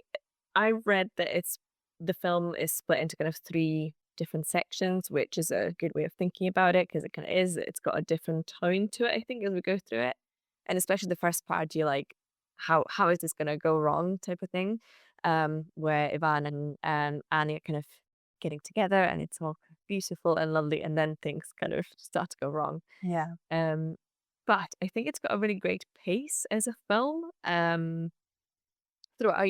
I read that the film is split into kind of 3 different sections, which is a good way of thinking about it, because it kind of is. It's got a different tone to it, I think, as we go through it, and especially the first part, you're like, how is this going to go wrong, type of thing, where Ivan and Annie are kind of getting together, and it's all beautiful and lovely, and then things kind of start to go wrong. Yeah. But I think it's got a really great pace as a film. Throughout,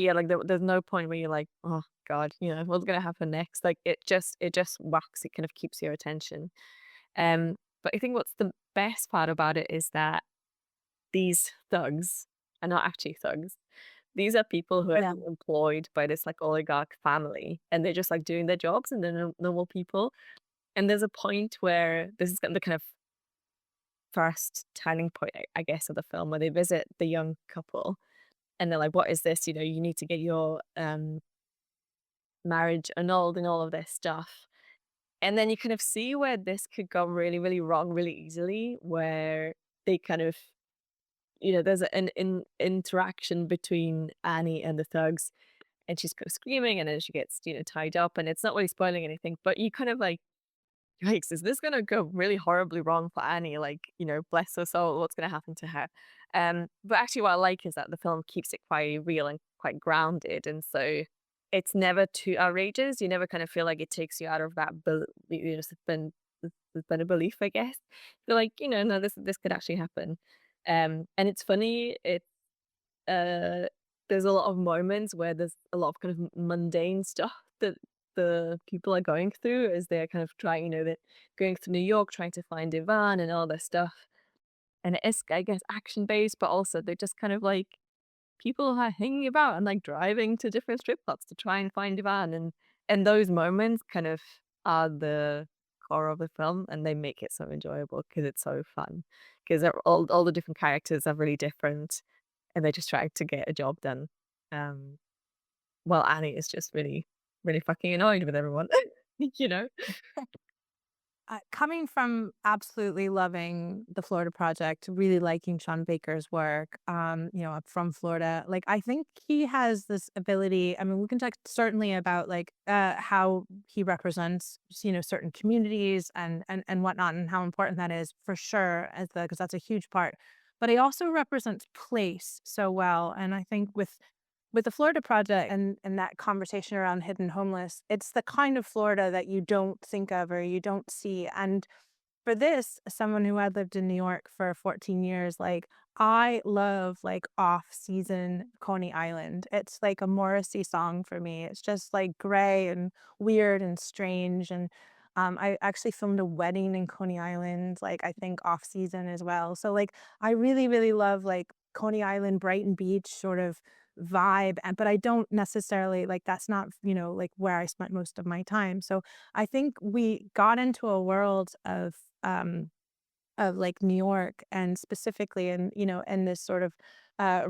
there's no point where you're like, oh God, what's gonna happen next? Like it just whacks. It kind of keeps your attention. But I think what's the best part about it is that these thugs are not actually thugs. These are people who are employed by this like oligarch family, and they're just like doing their jobs, and they're normal people. And there's a point where this is the kind of first turning point, I guess, of the film, where they visit the young couple, and they're like, "What is this? You need to get your marriage annulled and all of this stuff." And then you kind of see where this could go really, really wrong really easily, where they kind of, there's an interaction between Annie and the thugs, and she's kind of screaming, and then she gets, tied up, and it's not really spoiling anything, but you kind of like, yikes, is this going to go really horribly wrong for Annie? Like, bless her soul, what's going to happen to her? But actually what I like is that the film keeps it quite real and quite grounded, and so it's never too outrageous. You never kind of feel like it takes you out of that suspended belief, I guess. You're like, no, this could actually happen. And it's funny. It's there's a lot of moments where there's a lot of kind of mundane stuff that the people are going through as they're kind of trying, they're going through New York, trying to find Ivan and all this stuff. And it is, I guess, action based, but also they're just kind of like people are hanging about and like driving to different strip clubs to try and find Ivan. And those moments kind of are the core of the film, and they make it so enjoyable because it's so fun. Because all the different characters are really different, and they're just trying to get a job done. While Annie is just really, really fucking annoyed with everyone, you know? Coming from absolutely loving the Florida Project, really liking Sean Baker's work, I'm from Florida. Like, I think he has this ability. I mean, we can talk certainly about like how he represents, certain communities and whatnot, and how important that is for sure, because that's a huge part. But he also represents place so well, and I think with the Florida Project and that conversation around hidden homeless, it's the kind of Florida that you don't think of or you don't see. And for this, someone who had lived in New York for 14 years, like I love like off-season Coney Island. It's like a Morrissey song for me. It's just like gray and weird and strange. And I actually filmed a wedding in Coney Island, like I think off-season as well. So like I really, really love like Coney Island, Brighton Beach sort of vibe, but I don't necessarily like that's not like where I spent most of my time. So I think we got into a world of like New York, and specifically in this sort of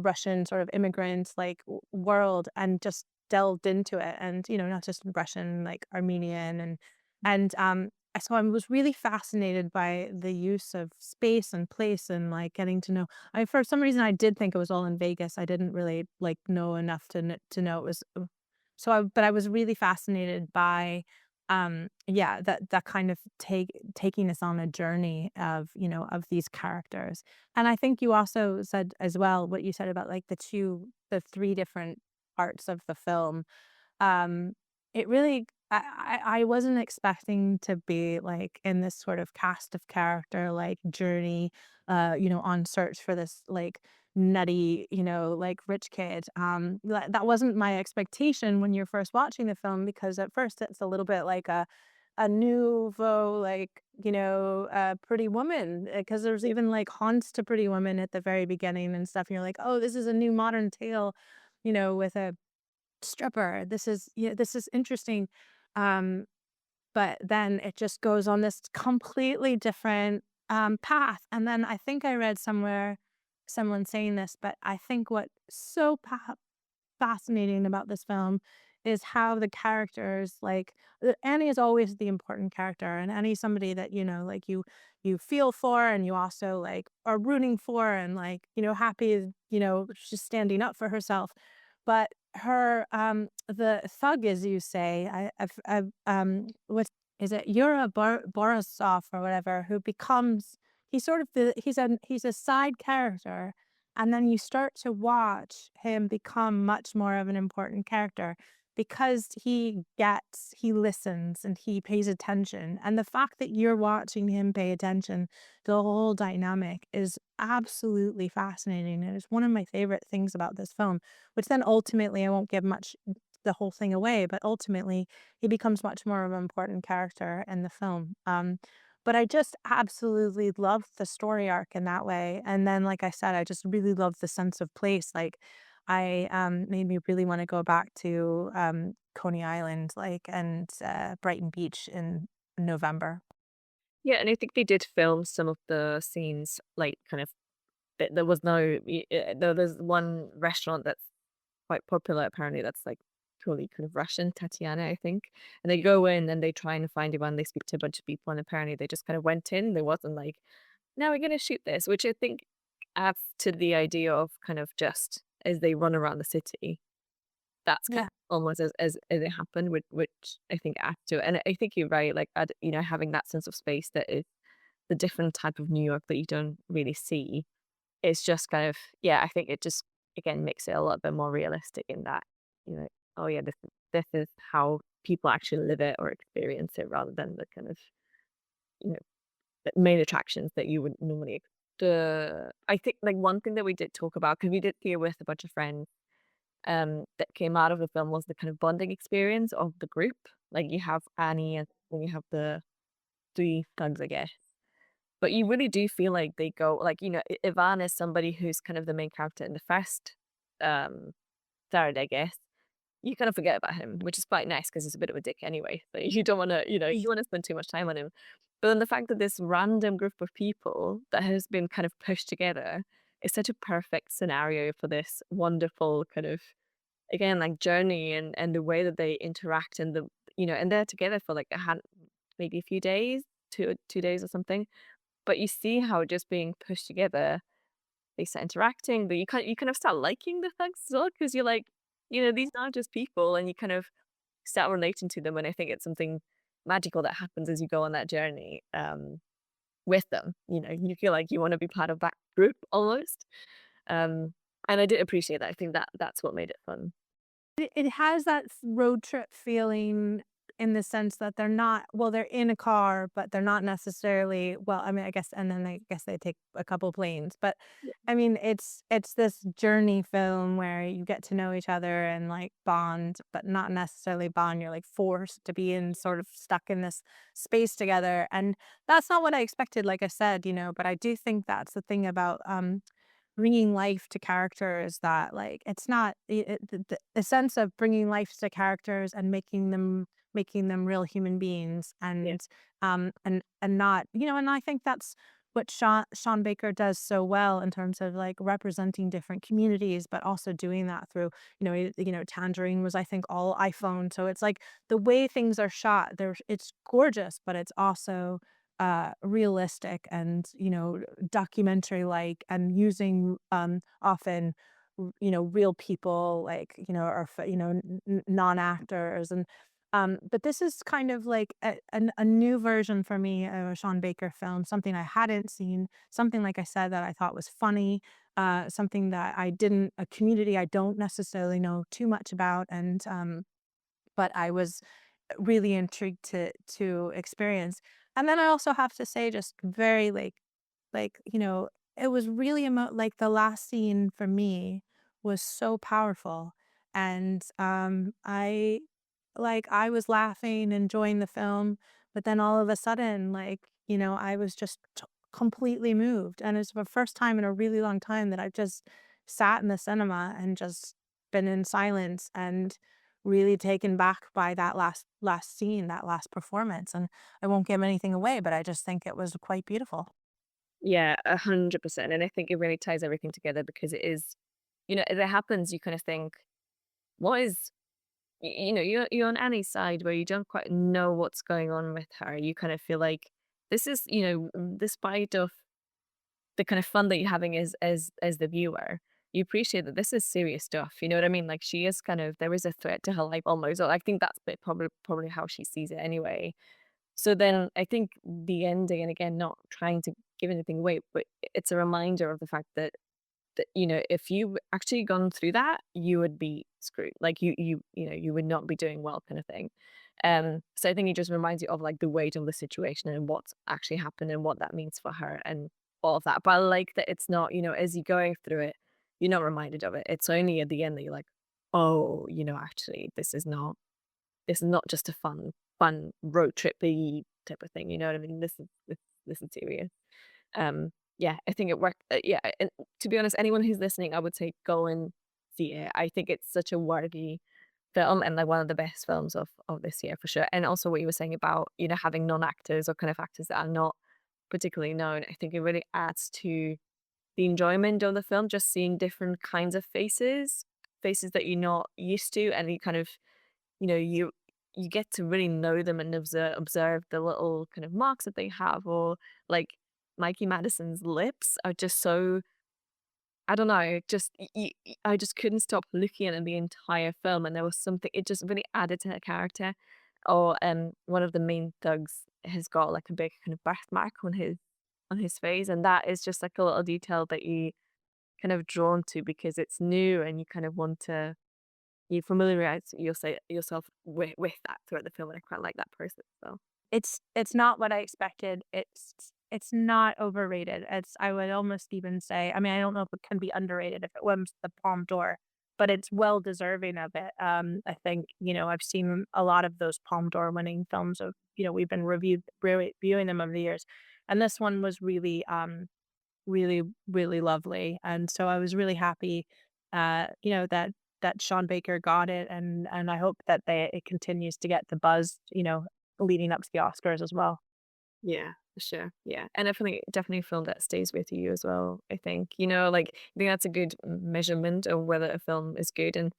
Russian sort of immigrant like world, and just delved into it, and not just Russian, like Armenian, and so I was really fascinated by the use of space and place, and like getting to know. For some reason, I did think it was all in Vegas. I didn't really like know enough to know it was. But I was really fascinated by, that kind of taking us on a journey of these characters. And I think you also said as well what you said about like the three different parts of the film. It really, I wasn't expecting to be like in this sort of cast of character like journey, on search for this like nutty, like rich kid. That wasn't my expectation when you're first watching the film, because at first it's a little bit like a nouveau, like, Pretty Woman, because there's even like haunts to Pretty Woman at the very beginning and stuff. And you're like, oh, this is a new modern tale, with a stripper. This is interesting. Um, but then it just goes on this completely different path. And then I think I read somewhere someone saying this, but I think what's so fascinating about this film is how the characters, like Annie is always the important character, and Annie's somebody that like you feel for, and you also like are rooting for, and like happy, she's standing up for herself. But her the thug, as you say, what is it, Yura Borisov or whatever, who becomes, he's a side character, and then you start to watch him become much more of an important character, because he listens and he pays attention. And the fact that you're watching him pay attention, the whole dynamic is absolutely fascinating. And it's one of my favorite things about this film, which then ultimately, I won't give the whole thing away, but ultimately he becomes much more of an important character in the film. But I just absolutely loved the story arc in that way. And then, like I said, I just really loved the sense of place. Like I made me really want to go back to Coney Island, like, and Brighton Beach in November. Yeah, and I think they did film some of the scenes, like, kind of, there was there's one restaurant that's quite popular, apparently, that's like totally kind of Russian, Tatiana, I think. And they go in and they try and find Ivan, they speak to a bunch of people, and apparently they just kind of went in. There wasn't like, now we're going to shoot this, which I think adds to the idea of kind of just as they run around the city. That's kind Yeah. of almost as it happened, which I think adds to it. And I think you're right, like, having that sense of space that is the different type of New York that you don't really see. It's just kind of, yeah, I think it just, again, makes it a lot bit more realistic in that, oh yeah, this is how people actually live it or experience it, rather than the kind of, the main attractions that you would normally. I think like one thing that we did talk about, because we did see it with a bunch of friends, that came out of the film was the kind of bonding experience of the group. Like you have Annie and then you have the three thugs, I guess. But you really do feel like they go, like, Ivan is somebody who's kind of the main character in the first third, I guess. You kind of forget about him, which is quite nice because he's a bit of a dick anyway. So you don't want to, you want to spend too much time on him. But then the fact that this random group of people that has been kind of pushed together is such a perfect scenario for this wonderful kind of, again, like journey and the way that they interact and and they're together for like maybe a few days, two days or something. But you see how just being pushed together, they start interacting, but you kind of start liking the thugs as well because you're like, these aren't just people, and you kind of start relating to them. And I think it's something magical that happens as you go on that journey with them. You feel like you want to be part of that group almost. And I did appreciate that. I think that's what made it fun. It has that road trip feeling in the sense that they're in a car, but they're not necessarily, well, I mean, I guess, and then I guess they take a couple planes, but I mean, it's this journey film where you get to know each other and like bond, but not necessarily bond. You're like forced to be sort of stuck in this space together. And that's not what I expected, like I said, but I do think that's the thing about, bringing life to characters, that like it's not the sense of bringing life to characters and making them real human beings, and and not, and I think that's what Sean Baker does so well in terms of like representing different communities, but also doing that through, Tangerine was, I think, all iPhone, so it's like the way things are shot, it's gorgeous, but it's also realistic and documentary like, and using often real people, like or non-actors, and but this is kind of like a new version for me of a Sean Baker film, something I hadn't seen, something, like I said, that I thought was funny, something that a community I don't necessarily know too much about, and but I was really intrigued to experience. And then I also have to say, just very it was really like the last scene for me was so powerful, and I was laughing, enjoying the film, but then all of a sudden, I was just completely moved, and it's the first time in a really long time that I've just sat in the cinema and just been in silence and really taken back by that last scene, that last performance. And I won't give anything away, but I just think it was quite beautiful. Yeah, 100%. And I think it really ties everything together because it is, as it happens, you kind of think, what is, you're on Annie's side where you don't quite know what's going on with her. You kind of feel like this is, despite of the kind of fun that you're having as the viewer, you appreciate that this is serious stuff. You know what I mean? Like she is there is a threat to her life almost. Or I think that's probably how she sees it anyway. So then I think the ending, and again, not trying to give anything away, but it's a reminder of the fact that if you actually gone through that, you would be screwed. Like you would not be doing well, kind of thing. So I think it just reminds you of like the weight of the situation and what's actually happened and what that means for her and all of that. But I like that it's not, as you're going through it, you're not reminded of it. It's only at the end that you're like, oh, actually, this is not just a fun road trippy type of thing. You know what I mean? This is serious. Yeah, I think it worked. Yeah, and to be honest, anyone who's listening, I would say go and see it. I think it's such a worthy film and like one of the best films of this year for sure. And also what you were saying about having non-actors or kind of actors that are not particularly known, I think it really adds to the enjoyment of the film, just seeing different kinds of faces that you're not used to, and you kind of you get to really know them and observe the little kind of marks that they have, or like Mikey Madison's lips are just so, I don't know, just I just couldn't stop looking at the entire film, and there was something, it just really added to her character. Or one of the main thugs has got like a big kind of birthmark on his face, and that is just like a little detail that you kind of drawn to because it's new and you kind of want to familiarize yourself with that throughout the film, and I quite like that process. So it's not what I expected. It's not overrated. I would almost even say, I mean, I don't know if it can be underrated if it wins the Palme d'Or but it's well deserving of it. I think, I've seen a lot of those Palme d'Or winning films of, we've been reviewing them over the years. And this one was really, really, really lovely. And so I was really happy, that Sean Baker got it. And I hope that it continues to get the buzz, leading up to the Oscars as well. Yeah, for sure. Yeah. And definitely a film that stays with you as well, I think. I think that's a good measurement of whether a film is good. And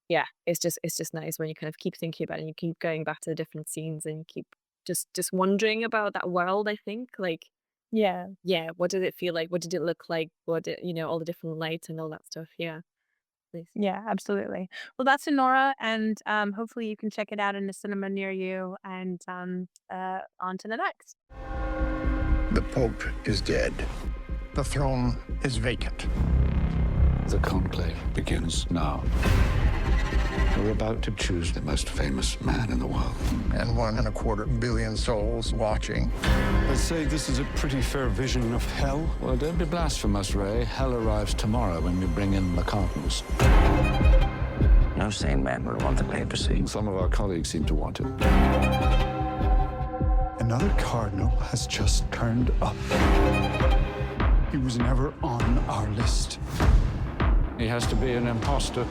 yeah, it's just nice when you kind of keep thinking about it and you keep going back to the different scenes and you keep just wondering about that world, I think. Yeah. What did it feel like? What did it look like? What did, all the different lights and all that stuff. Yeah. Please. Yeah, absolutely. Well, that's Anora, and hopefully you can check it out in a cinema near you. And on to the next. The Pope is dead. The throne is vacant. The conclave begins now. We're about to choose the most famous man in the world. And 1.25 billion souls watching. Let's say this is a pretty fair vision of hell. Well, don't be blasphemous, Ray. Hell arrives tomorrow when we bring in the cardinals. No sane man would want the papacy. Some of our colleagues seem to want it. Another cardinal has just turned up. He was never on our list. He has to be an imposter.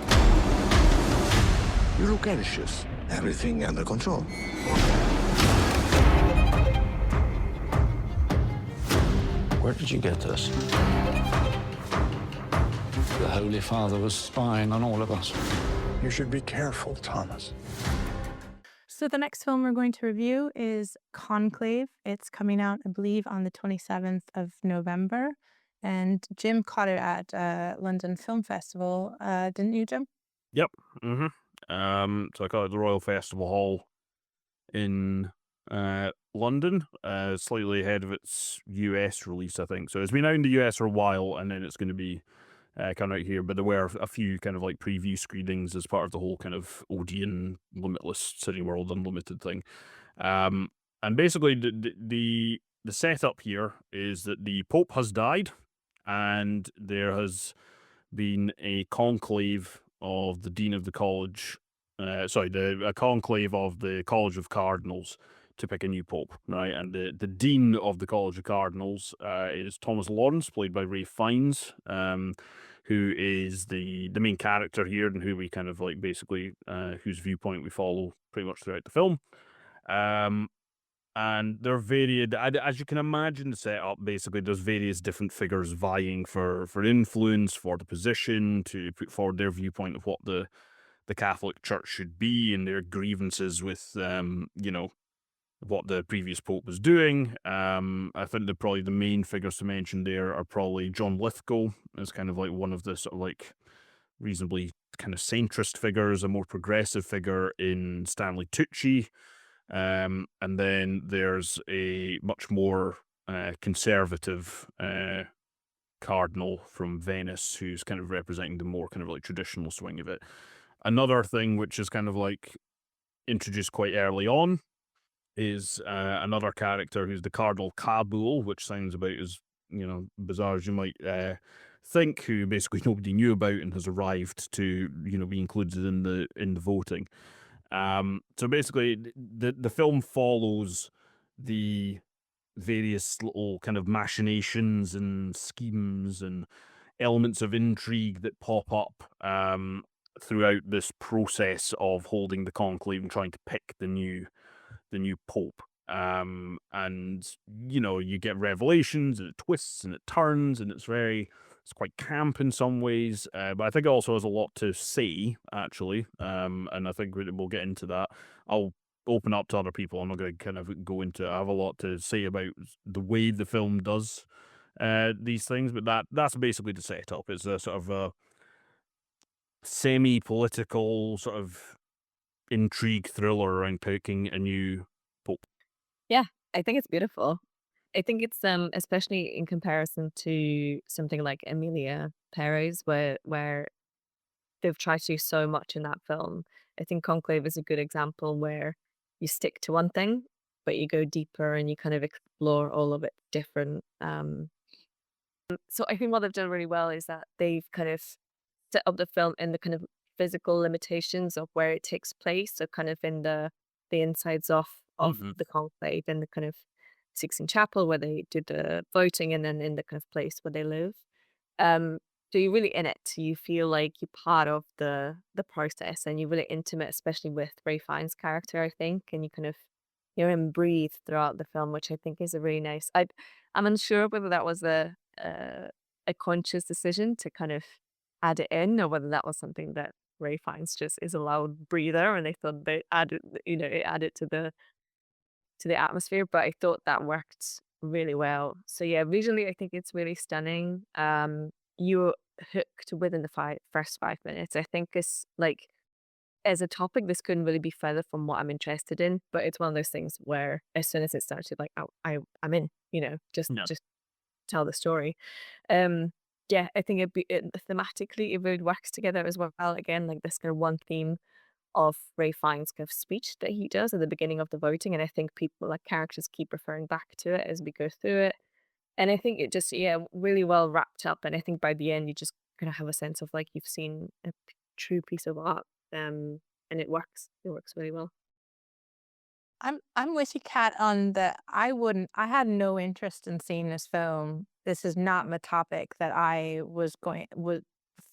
You look anxious. Everything under control. Where did you get this? The Holy Father was spying on all of us. You should be careful, Thomas. So the next film we're going to review is Conclave. It's coming out, I believe, on the 27th of November. And Jim caught it at London Film Festival, didn't you, Jim? Yep. Mm-hmm. So I caught it at the Royal Festival Hall in London, slightly ahead of its US release, I think. So it's been out in the US for a while, and then it's going to be coming out here. But there were a few kind of like preview screenings as part of the whole kind of Odeon Limitless Cineworld Unlimited thing. And basically, the setup here is that the Pope has died, and there has been a conclave of the Dean of the College, a conclave of the College of Cardinals to pick a new Pope, right? And the Dean of the College of Cardinals is Thomas Lawrence, played by Ralph Fiennes, who is the main character here and who we kind of like basically, whose viewpoint we follow pretty much throughout the film. And they're varied, as you can imagine the setup, basically there's various different figures vying for influence, for the position, to put forward their viewpoint of what the Catholic Church should be and their grievances with, what the previous Pope was doing. I think that probably the main figures to mention there are probably John Lithgow as kind of like one of the sort of like reasonably kind of centrist figures, a more progressive figure in Stanley Tucci. And then there's a much more conservative cardinal from Venice who's kind of representing the more kind of like traditional swing of it. Another thing which is kind of like introduced quite early on is another character who's the Cardinal Kabul, which sounds about as bizarre as you might think, who basically nobody knew about and has arrived to be included in the voting. So basically, the film follows the various little kind of machinations and schemes and elements of intrigue that pop up throughout this process of holding the conclave and trying to pick the new Pope. And you get revelations and it twists and it turns and it's quite camp in some ways, but I think it also has a lot to say, actually, and I think we'll get into that. I'll open up to other people. I'm not going to kind of go into it. I have a lot to say about the way the film does these things, but that's basically the setup. It's a sort of a semi-political sort of intrigue thriller around picking a new Pope. Yeah, I think it's beautiful. I think it's especially in comparison to something like Emilia Pérez, where they've tried to do so much in that film. I think Conclave is a good example where you stick to one thing, but you go deeper and you kind of explore all of it different. So I think what they've done really well is that they've kind of set up the film in the kind of physical limitations of where it takes place. So kind of in the insides of the conclave and the kind of Sixteen Chapel where they do the voting, and then in the kind of place where they live. So you're really in it. You feel like you're part of the process, and you're really intimate, especially with Ray Fiennes' character, I think, and you kind of hear him breathe throughout the film, which I think is a really nice. I'm unsure whether that was a conscious decision to kind of add it in, or whether that was something that Ray Fiennes just is a loud breather, and they thought they added, it added to the atmosphere. But I thought that worked really well. So yeah, visually, I think it's really stunning. You're hooked within the first 5 minutes. I think it's like, as a topic, this couldn't really be further from what I'm interested in. But it's one of those things where as soon as it started, like I'm in. Just tell the story. Yeah, I think thematically it really works together as well. Again, like this kind of one theme of Ray Fiennes' kind of speech that he does at the beginning of the voting, and I think people, like characters, keep referring back to it as we go through it. And I think it just, really well wrapped up. And I think by the end, you just kind of have a sense of like you've seen a true piece of art. And it works. It works really well. I'm with you, Kat, on the I had no interest in seeing this film. This is not my topic that I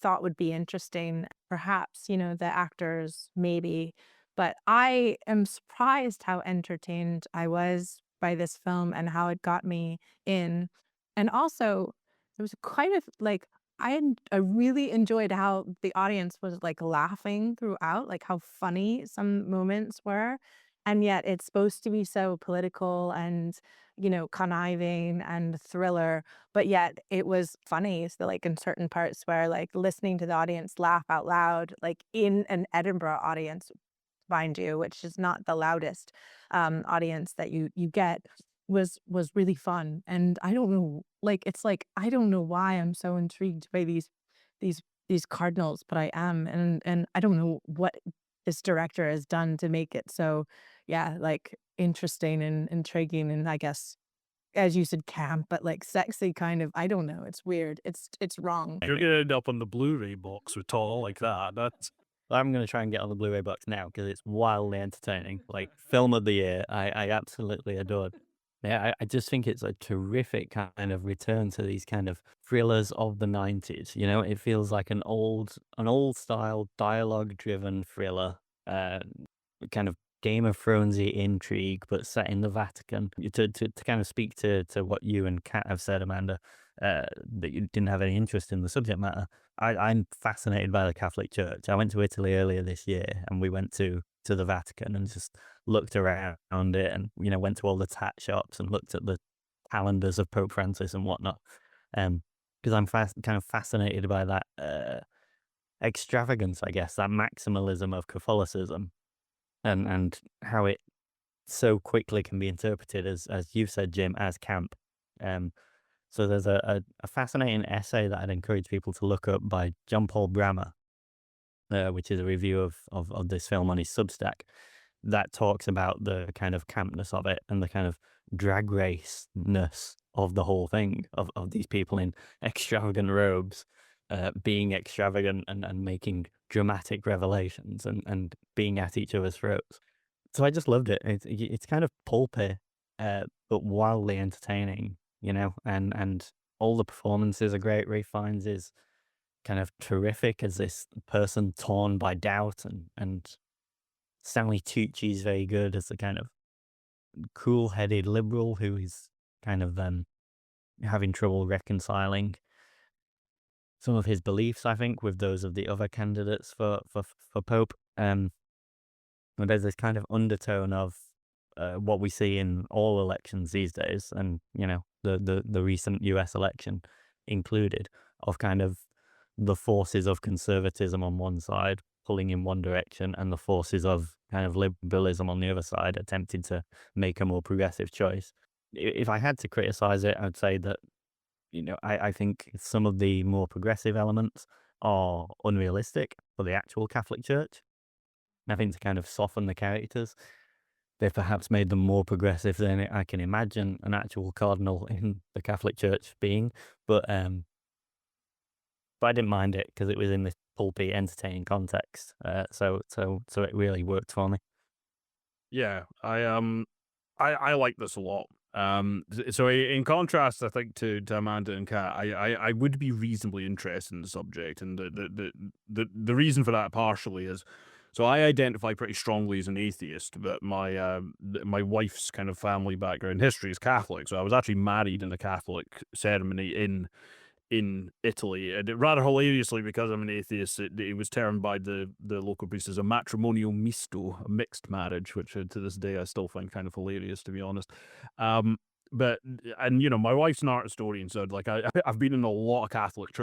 thought would be interesting. Perhaps, the actors, maybe. But I am surprised how entertained I was by this film and how it got me in. And also, there was quite I really enjoyed how the audience was like laughing throughout, like how funny some moments were. And yet it's supposed to be so political and, conniving and thriller, but yet it was funny. So like in certain parts where like listening to the audience laugh out loud, like in an Edinburgh audience, mind you, which is not the loudest audience that you get, was really fun. And I don't know, I don't know why I'm so intrigued by these cardinals, but I am, and I don't know what this director has done to make it so, like interesting and intriguing, and I guess, as you said, camp, but like sexy kind of. I don't know. It's weird. It's wrong. You're gonna end up on the Blu-ray box with all like that. That's. I'm going to try and get on the Blu-ray box now because it's wildly entertaining. Like, film of the year, I absolutely adored. Yeah, I just think it's a terrific kind of return to these kind of thrillers of the 90s. It feels like an old style dialogue-driven thriller, kind of Game of Thronesy intrigue, but set in the Vatican. To kind of speak to what you and Kat have said, Amanda, that you didn't have any interest in the subject matter. I'm fascinated by the Catholic Church. I went to Italy earlier this year, and we went to the Vatican and just looked around it, and went to all the tat shops and looked at the calendars of Pope Francis and whatnot. Because I'm kind of fascinated by that extravagance, I guess, that maximalism of Catholicism, and how it so quickly can be interpreted as you said, Jim, as camp. So there's a fascinating essay that I'd encourage people to look up by John Paul Brammer, which is a review of this film on his Substack, that talks about the kind of campness of it and the kind of drag race-ness of the whole thing, of these people in extravagant robes, being extravagant and making dramatic revelations and being at each other's throats. So I just loved it. It's kind of pulpy, but wildly entertaining. And all the performances are great. Ray Fiennes is kind of terrific as this person torn by doubt, and Stanley Tucci is very good as the kind of cool-headed liberal who is kind of having trouble reconciling some of his beliefs, I think, with those of the other candidates for Pope. But there's this kind of undertone of what we see in all elections these days, and the recent US election included, of kind of the forces of conservatism on one side pulling in one direction, and the forces of kind of liberalism on the other side attempting to make a more progressive choice. If I had to criticize it, I'd say that I think some of the more progressive elements are unrealistic for the actual Catholic Church. I think to kind of soften the characters, they've perhaps made them more progressive than I can imagine an actual cardinal in the Catholic Church being. But I didn't mind it because it was in this pulpy, entertaining context. So it really worked for me. Yeah, I like this a lot. So in contrast, I think to Amanda and Kat, I would be reasonably interested in the subject, and the reason for that partially is, so I identify pretty strongly as an atheist, but my wife's kind of family background history is Catholic, so I was actually married in a Catholic ceremony in Italy, and rather hilariously, because I'm an atheist, it was termed by the local priest as a matrimonio misto, a mixed marriage, which to this day I still find kind of hilarious, to be honest. But my wife's an art historian, so like I've been in a lot of Catholic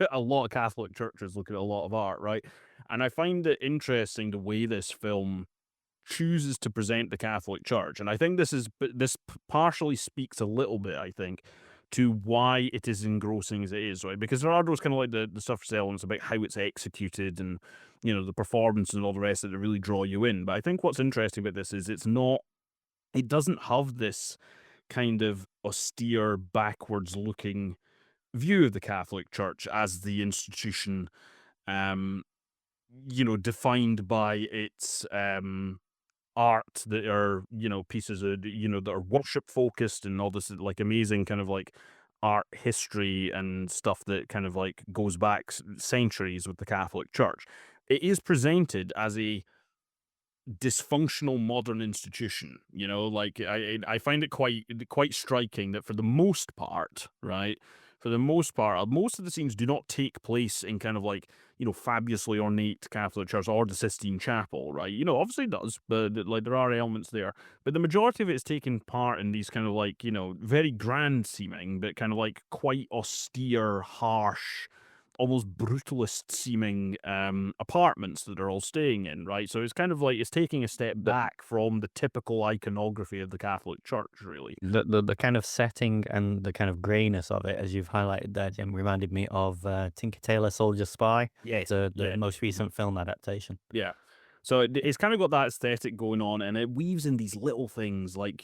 a lot of Catholic churches looking at a lot of art, right? And I find it interesting the way this film chooses to present the Catholic Church, and I think this partially speaks a little bit, I think, to why it is engrossing as it is, right? Because there are those kind of like the surface elements about how it's executed and, the performance and all the rest that really draw you in. But I think what's interesting about this is it doesn't have this kind of austere, backwards looking view of the Catholic Church as the institution, defined by its, art that are pieces of that are worship focused and all this like amazing kind of like art history and stuff that kind of like goes back centuries with the Catholic Church. It is presented as a dysfunctional modern institution. Like I find it quite striking that for the most part, right, most of the scenes do not take place in kind of like fabulously ornate Catholic church or the Sistine Chapel, right? Obviously it does, but like there are elements there, but the majority of it is taking part in these kind of like very grand seeming but kind of like quite austere, harsh, almost brutalist seeming apartments that they're all staying in, right? So it's kind of like it's taking a step back from the typical iconography of the Catholic Church, really. The kind of setting and the kind of greyness of it, as you've highlighted there, Jim, reminded me of Tinker Tailor Soldier Spy. Yes, the most recent film adaptation. Yeah. So it's kind of got that aesthetic going on, and it weaves in these little things like,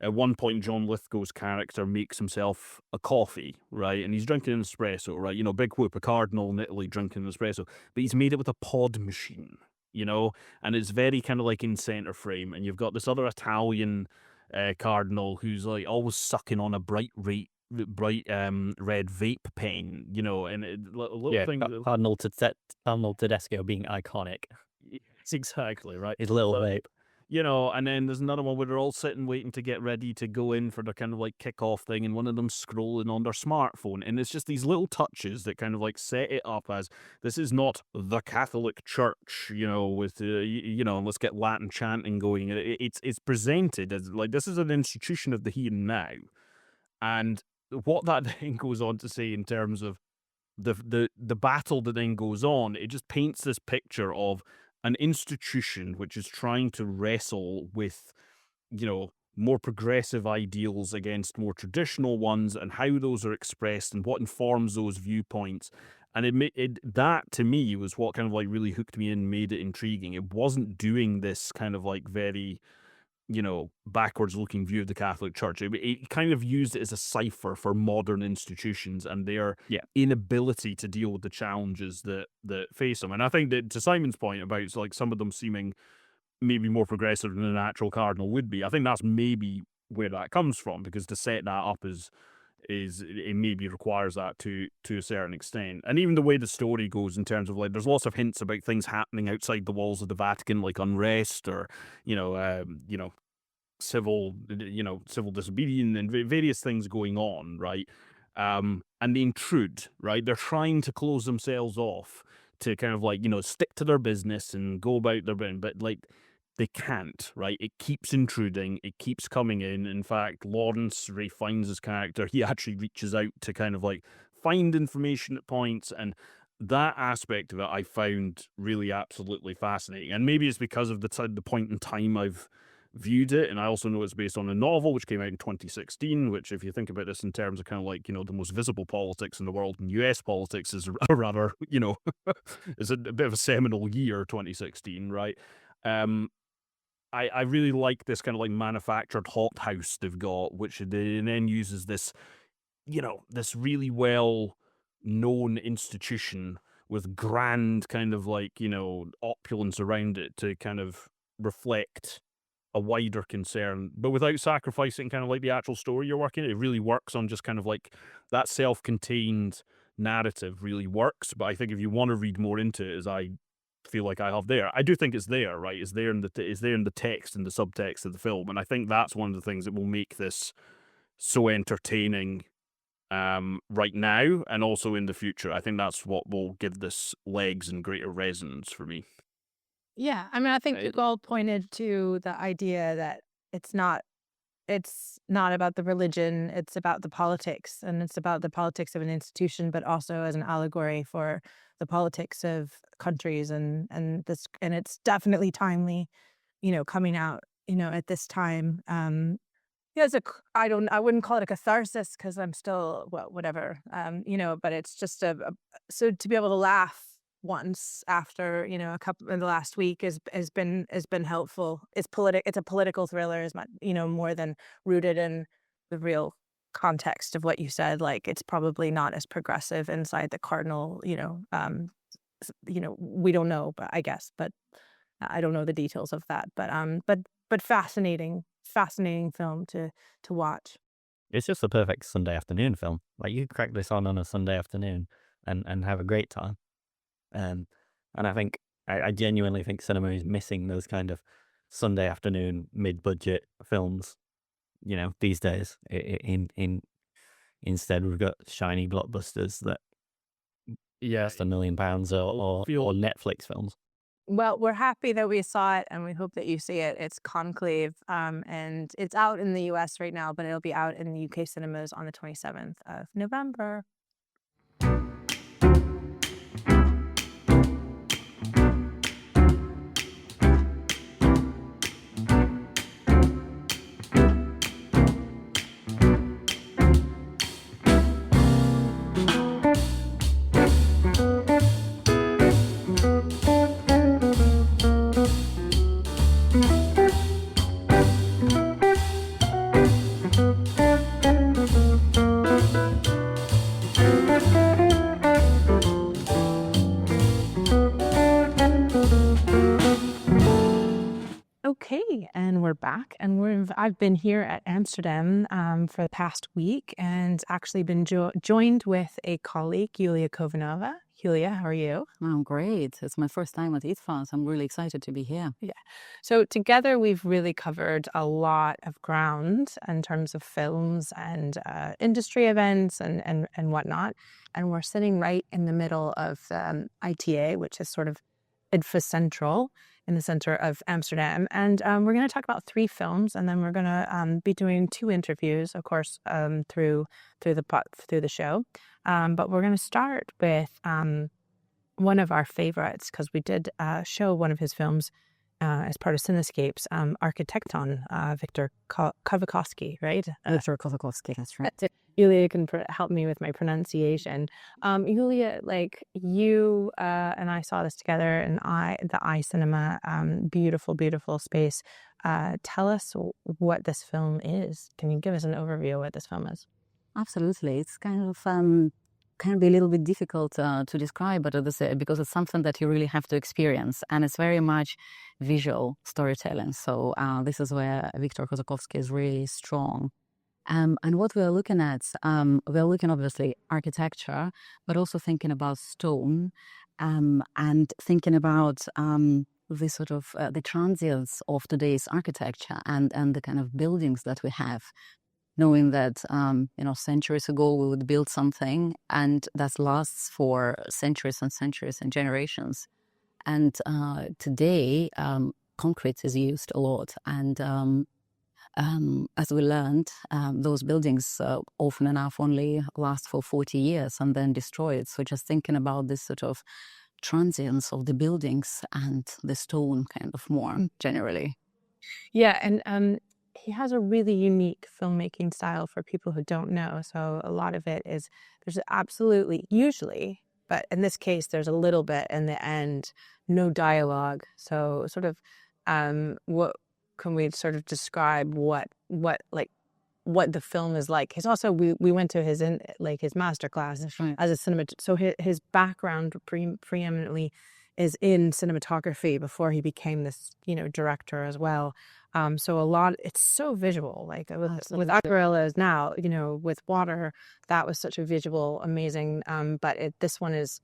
at one point, John Lithgow's character makes himself a coffee, right? And he's drinking an espresso, right? Big whoop, a cardinal in Italy drinking an espresso. But he's made it with a pod machine, and it's very kind of like in center frame. And you've got this other Italian cardinal who's like always sucking on a bright red vape pen, and little thing. Cardinal Tedesco being iconic. It's exactly right. His little vape. And then there's another one where they're all sitting waiting to get ready to go in for their kind of like kickoff thing, and one of them scrolling on their smartphone. And it's just these little touches that kind of like set it up as this is not the Catholic Church, with let's get Latin chanting going. It's presented as like this is an institution of the here and now. And what that then goes on to say in terms of the battle that then goes on, it just paints this picture of an institution which is trying to wrestle with, more progressive ideals against more traditional ones, and how those are expressed and what informs those viewpoints. And that to me was what kind of like really hooked me in, made it intriguing. It wasn't doing this kind of like very, backwards looking view of the Catholic Church. It kind of used it as a cipher for modern institutions and their inability to deal with the challenges that face them. And I think that to Simon's point about like some of them seeming maybe more progressive than an actual cardinal would be, I think that's maybe where that comes from, because to set that up is it maybe requires that to a certain extent. And even the way the story goes in terms of like there's lots of hints about things happening outside the walls of the Vatican, like unrest or civil disobedience and various things going on, right? And they intrude, right? They're trying to close themselves off to kind of like stick to their business and go about their business, but like they can't, right? It keeps intruding. It keeps coming in. In fact, Lawrence, Ray Fiennes' character, he actually reaches out to kind of like find information at points. And that aspect of it I found really absolutely fascinating. And maybe it's because of the point in time I've viewed it. And I also know it's based on a novel which came out in 2016, which if you think about this in terms of kind of like, the most visible politics in the world, and US politics is a rather, it's a bit of a seminal year, 2016, right? I really like this kind of like manufactured hothouse they've got, which then uses this, this really well known institution with grand kind of like, you know, opulence around it to kind of reflect a wider concern, but without sacrificing kind of like the actual story you're working. It really works on just kind of like that self-contained narrative really works. But I think if you want to read more into it, as I feel like I have there, I do think it's there, right? It's there in the text and the subtext of the film, and I think that's one of the things that will make this so entertaining right now and also in the future. I think that's what will give this legs and greater resonance for me. Yeah, I mean, I think you all pointed to the idea that it's not about the religion, it's about the politics, and it's about the politics of an institution, but also as an allegory for the politics of countries, and it's definitely timely, you know, coming out, you know, at this time. Yeah, I wouldn't call it a catharsis because I'm still, well, whatever, you know, but it's just so to be able to laugh once after, you know, a couple in the last week has been helpful. It's a political thriller, is much, you know, more than rooted in the real context of what you said. Like, it's probably not as progressive inside the cardinal, you know, we don't know, but I guess, but I don't know the details of that, but fascinating film to watch. It's just a perfect Sunday afternoon film. Like, you could crack this on a Sunday afternoon and have a great time. And I think I genuinely think cinema is missing those kind of Sunday afternoon mid-budget films, you know, these days. Instead, we've got shiny blockbusters that cost £1 million or Netflix films. Well, we're happy that we saw it, and we hope that you see it. It's Conclave, and it's out in the US right now, but it'll be out in the UK cinemas on the 27th of November. Okay, and we're back, and I've been here at Amsterdam for the past week, and actually been joined with a colleague, Yulia Kovanova. Yulia, how are you? I'm great. It's my first time at IDFA, so I'm really excited to be here. Yeah. So together we've really covered a lot of ground in terms of films and industry events and whatnot, and we're sitting right in the middle of ITA, which is sort of IDFA Central, in the center of Amsterdam. And we're going to talk about 3 films, and then we're going to be doing 2 interviews, of course, through the show. But we're going to start with one of our favorites, because we did show one of his films as part of Cinescapes, Architecton, Victor Kavakovsky, right? Victor Kavakovsky, that's right. Yulia can help me with my pronunciation. Yulia, like, you and I saw this together in the iCinema, beautiful, beautiful space. Tell us what this film is. Can you give us an overview of what this film is? Absolutely. It's kind of can be a little bit difficult to describe, but because it's something that you really have to experience, and it's very much visual storytelling. So this is where Victor Kavakovsky is really strong. And what we're looking at, we're looking obviously architecture, but also thinking about stone, and thinking about the sort of the transience of today's architecture and the kind of buildings that we have. Knowing that, centuries ago we would build something and that lasts for centuries and centuries and generations. And today, concrete is used a lot. And as we learned, those buildings often enough only last for 40 years and then destroyed. So just thinking about this sort of transience of the buildings and the stone kind of more generally. Yeah, and he has a really unique filmmaking style for people who don't know. So a lot of it is, there's absolutely, usually, but in this case, there's a little bit in the end, no dialogue. So sort of, what can we sort of describe what like what the film is like. He's also we went to his master class as a so his background preeminently is in cinematography before he became this director as well. So it's so visual, like with aquarellas now, with water, that was such a visual, amazing. But this one is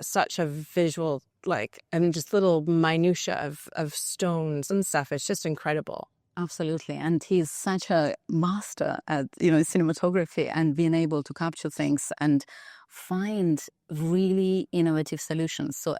such a visual, and just little minutia of stones and stuff. It's just incredible. Absolutely. And he's such a master at, cinematography and being able to capture things and find really innovative solutions. So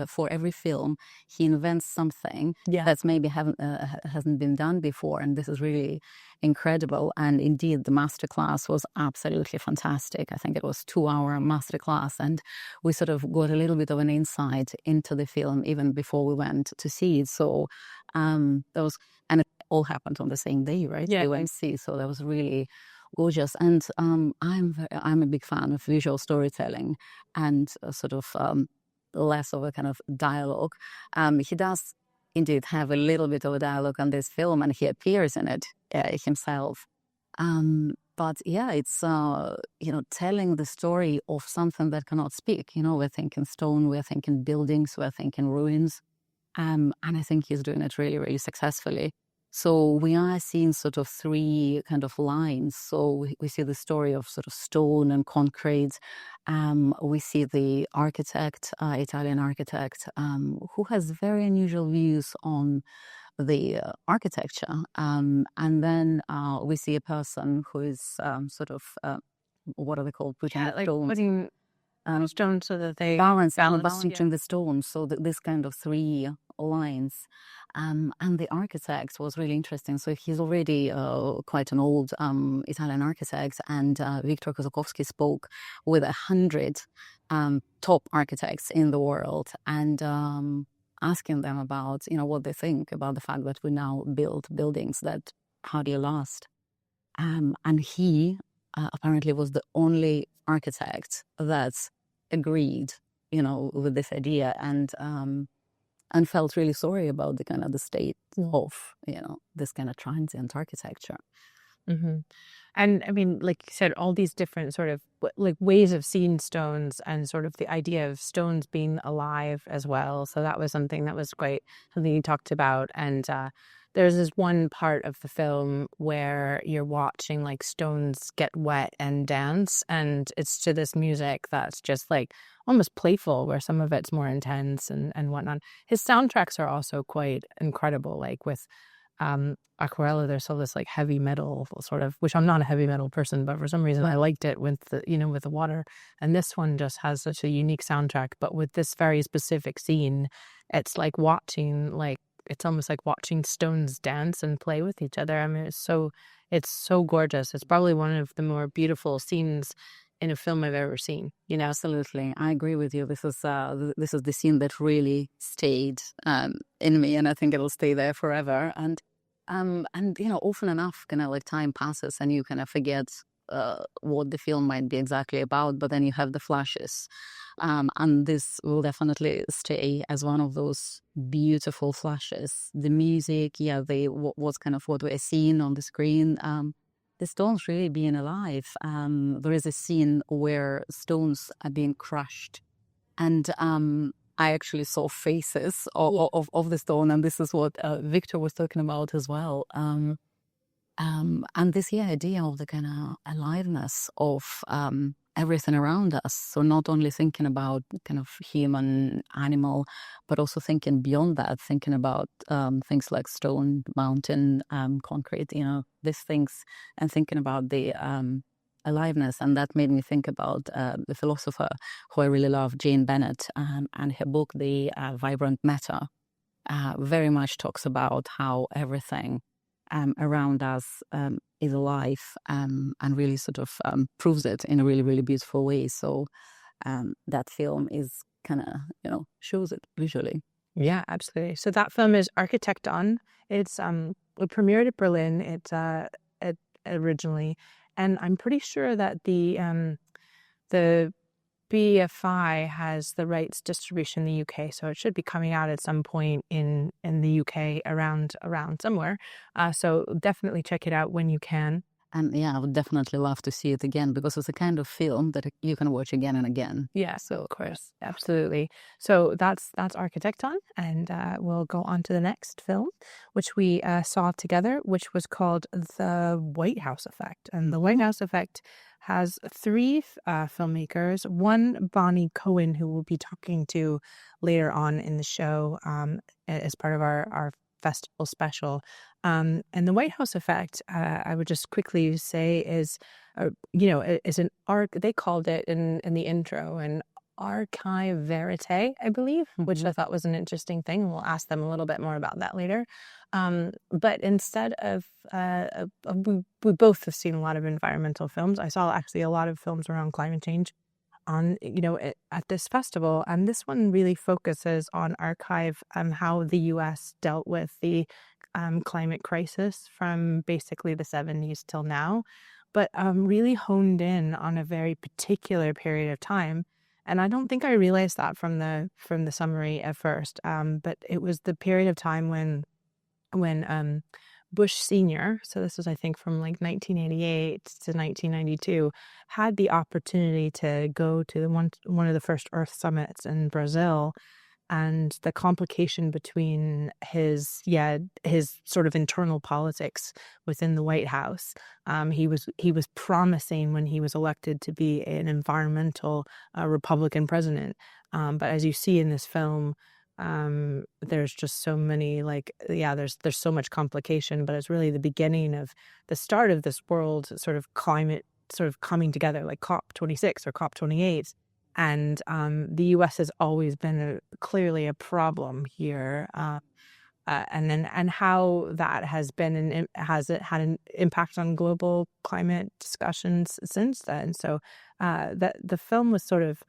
for every film, he invents something that's maybe hasn't been done before. And this is really incredible. And indeed, the masterclass was absolutely fantastic. I think it was 2-hour masterclass. And we sort of got a little bit of an insight into the film even before we went to see it. So and it all happened on the same day, right? Yeah. We went to see, so that was really gorgeous. And I'm a big fan of visual storytelling and sort of less of a kind of dialogue. He does indeed have a little bit of a dialogue on this film, and he appears in it himself. But yeah, it's telling the story of something that cannot speak. We're thinking stone, we're thinking buildings, we're thinking ruins. And I think he's doing it really, really successfully. So we are seeing sort of 3 kind of lines. So we see the story of sort of stone and concrete. We see the architect, Italian architect, who has very unusual views on the architecture. And then we see a person who is sort of, what are they called? Putting stones so that they balancing the stones. So this kind of 3 lines. And the architect was really interesting. So he's already quite an old Italian architect, and Victor Kosakowski spoke with 100 top architects in the world, and asking them about what they think about the fact that we now build buildings that hardly last. And he apparently was the only architect that agreed, with this idea, and felt really sorry about the state of, this kind of transient architecture. Mm-hmm. And I mean, like you said, all these different sort of ways of seeing stones, and sort of the idea of stones being alive as well. So that was something that was something you talked about. And there's this one part of the film where you're watching stones get wet and dance, and it's to this music that's just almost playful, where some of it's more intense and whatnot. His soundtracks are also quite incredible, with Aquarella, there's all this heavy metal sort of, which I'm not a heavy metal person, but for some reason I liked it with the with the water. And this one just has such a unique soundtrack, but with this very specific scene, it's it's almost like watching stones dance and play with each other. I mean, it's so gorgeous. It's probably one of the more beautiful scenes in a film I've ever seen. Absolutely, I agree with you. This is the scene that really stayed in me, and I think it'll stay there forever. And often enough, time passes and you forget what the film might be exactly about, but then you have the flashes, and this will definitely stay as one of those beautiful flashes. The music, what's what we're seeing on the screen. The stones really being alive. There is a scene where stones are being crushed, and I actually saw faces of the stone, and this is what Victor was talking about as well. And this idea of the kind of aliveness of everything around us. So not only thinking about kind of human, animal, but also thinking beyond that, thinking about things like stone, mountain, concrete, these things, and thinking about the aliveness. And that made me think about the philosopher who I really love, Jane Bennett, and her book, The Vibrant Matter, very much talks about how everything around us is alive, and really sort of proves it in a really, really beautiful way. So that film is kind of, shows it visually. Yeah, absolutely. So that film is Architect On. It's it premiered at Berlin. It's originally, and I'm pretty sure that the BFI has the rights distribution in the UK, so it should be coming out at some point in the UK around somewhere. So definitely check it out when you can. And yeah, I would definitely love to see it again because it's a kind of film that you can watch again and again. Yeah, so of course, absolutely. So that's Architecton, and we'll go on to the next film, which we saw together, which was called The White House Effect. And The White House Effect has three filmmakers. One, Bonnie Cohen, who we'll be talking to later on in the show as part of our festival special. And The White House Effect, I would just quickly say is an arc. They called it in the intro an archive verite, I believe, which I thought was an interesting thing. We'll ask them a little bit more about that later. But instead of, we both have seen a lot of environmental films. I saw actually a lot of films around climate change at this festival, and this one really focuses on archive how the U.S. dealt with the climate crisis from basically the 70s till now, but really honed in on a very particular period of time. And I don't think I realized that from the summary at first, but it was the period of time when Bush Sr., so this was, I think, from like 1988 to 1992, had the opportunity to go to one of the first Earth summits in Brazil, and the complication between his sort of internal politics within the White House. He was promising when he was elected to be an environmental Republican president, but as you see in this film, there's just so many there's so much complication, but it's really the beginning of the start of this world sort of climate sort of coming together, like COP26 or COP28. And the U.S. has always been clearly a problem here, and how that has been has it had an impact on global climate discussions since then. So that the film was sort of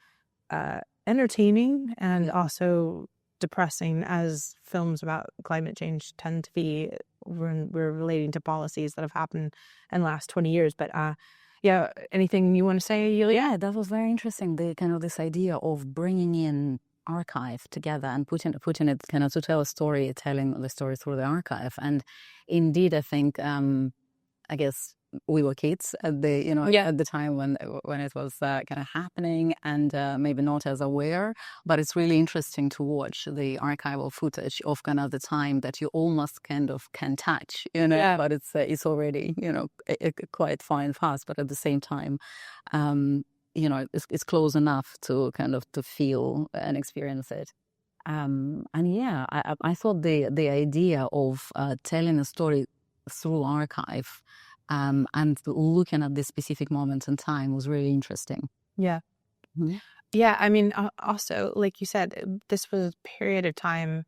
entertaining and also depressing, as films about climate change tend to be when we're relating to policies that have happened in the last 20 years. But yeah, anything you want to say, Yulia? Yeah, that was very interesting. The kind of this idea of bringing in archive together and putting it kind of to tell a story, telling the story through the archive. And indeed, I think, I guess we were kids at the at the time when it was kind of happening, and maybe not as aware. But it's really interesting to watch the archival footage of kind of the time that you almost kind of can touch, but it's already quite far and fast. But at the same time, it's close enough to kind of to feel and experience it. And yeah, I thought the idea of telling a story through archive. And looking at this specific moment in time was really interesting. Yeah. Mm-hmm. Yeah, I mean, also, like you said, this was a period of time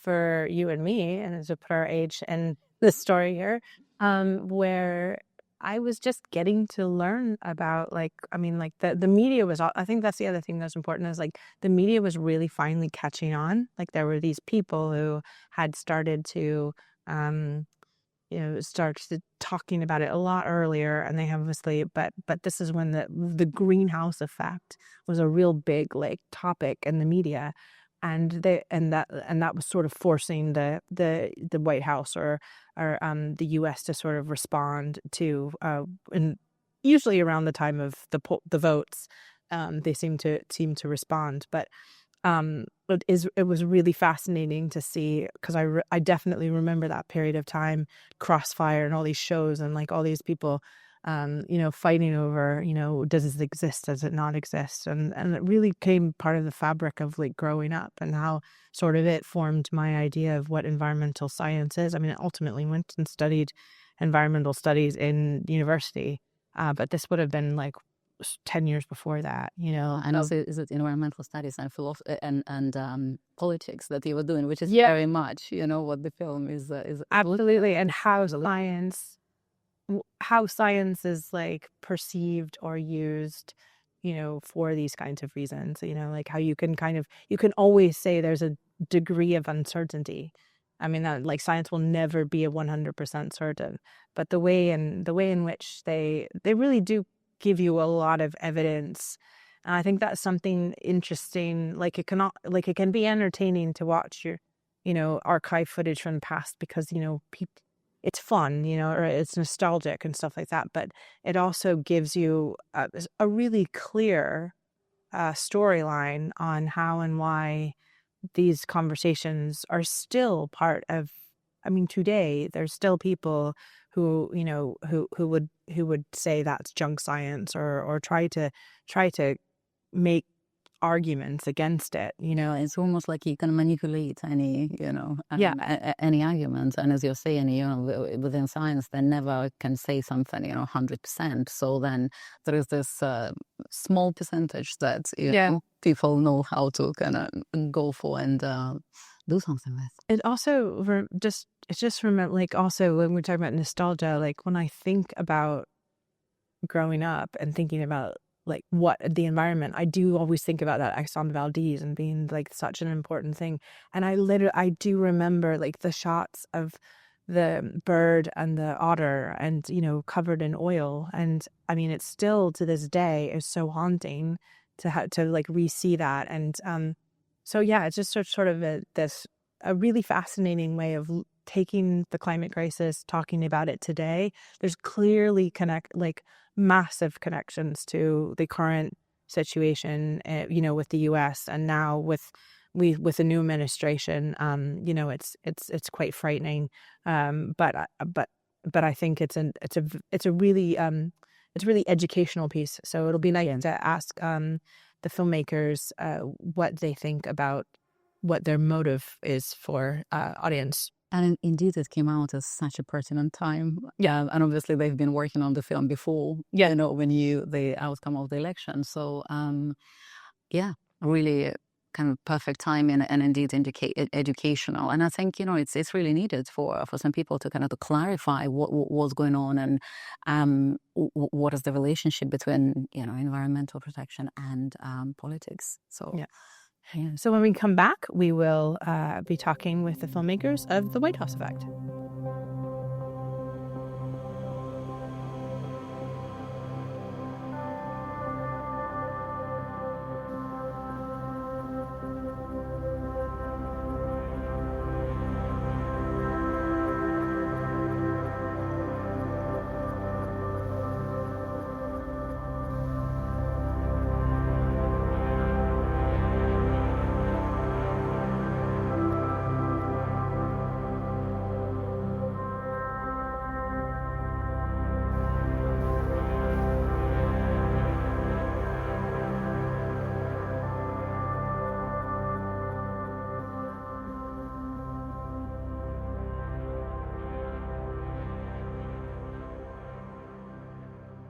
for you and me, and to put our age in the story here, where I was just getting to learn about, the media was, I think that's the other thing that's important, is the media was really finally catching on. There were these people who had started to, started talking about it a lot earlier, and they have obviously, but this is when the greenhouse effect was a real big topic in the media, and that was sort of forcing the White House or the U.S. to sort of respond to, and usually around the time of the votes, they seem to respond, but. It was really fascinating to see, because I definitely remember that period of time, Crossfire and all these shows, and all these people, fighting over, does this exist, does it not exist, and it really became part of the fabric of growing up, and how sort of it formed my idea of what environmental science is. I mean, I ultimately went and studied environmental studies in university, but this would have been 10 years before that, And also, is it environmental studies and philosophy and politics that you were doing, which is very much, what the film is. Absolutely, and how science is perceived or used, for these kinds of reasons. How you can always say there's a degree of uncertainty. I mean, that science will never be a 100% certain, but the way in which they really do give you a lot of evidence And I think that's something interesting. Like it can be entertaining to watch your, archive footage from the past because, it's fun, or it's nostalgic and stuff like that. But it also gives you a really clear storyline on how and why these conversations are still part of. I mean, today there's still people who who would say that's junk science or try to make arguments against it. It's almost like you can manipulate any, any argument. And as you're saying, within science, they never can say something, 100%. So then there is this small percentage that people know how to kind of go for and do something with. It also also when we're talking about nostalgia, like when I think about growing up and thinking about like what the environment, I do always think about that Exxon Valdez and being like such an important thing. And I do remember like the shots of the bird and the otter and, covered in oil. And I mean, it's still to this day is so haunting to have to like re-see that. And so, yeah, it's just sort of a really fascinating way of taking the climate crisis, talking about it today. There's clearly massive connections to the current situation, with the U.S. and now with the new administration. It's quite frightening. But I think it's a really educational piece. So it'll be nice to ask the filmmakers what they think about what their motive is for audience. And indeed, it came out at such a pertinent time. Yeah, and obviously they've been working on the film before. Yeah, we knew the outcome of the election. So, really kind of perfect time and indeed educational. And I think it's really needed for some people to kind of to clarify what's going on and what is the relationship between environmental protection and politics. So yeah. So when we come back, we will be talking with the filmmakers of The White House Effect.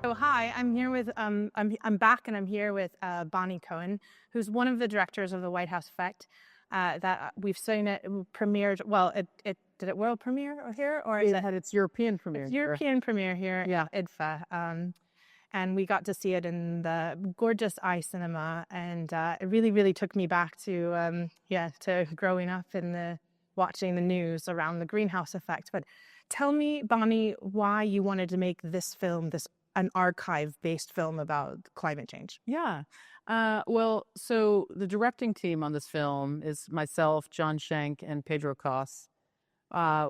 So hi, I'm here with I'm back and I'm here with Bonnie Cohen, who's one of the directors of The White House Effect. That we've seen it premiered. Well, it did it world premiere here or it had its European premiere. It's European premiere here at IDFA. And we got to see it in the gorgeous iCinema, and it really took me back to growing up in watching the news around the greenhouse effect. But tell me, Bonnie, why you wanted to make this film, an archive-based film about climate change. Yeah. So the directing team on this film is myself, John Schenk, and Pedro Cos.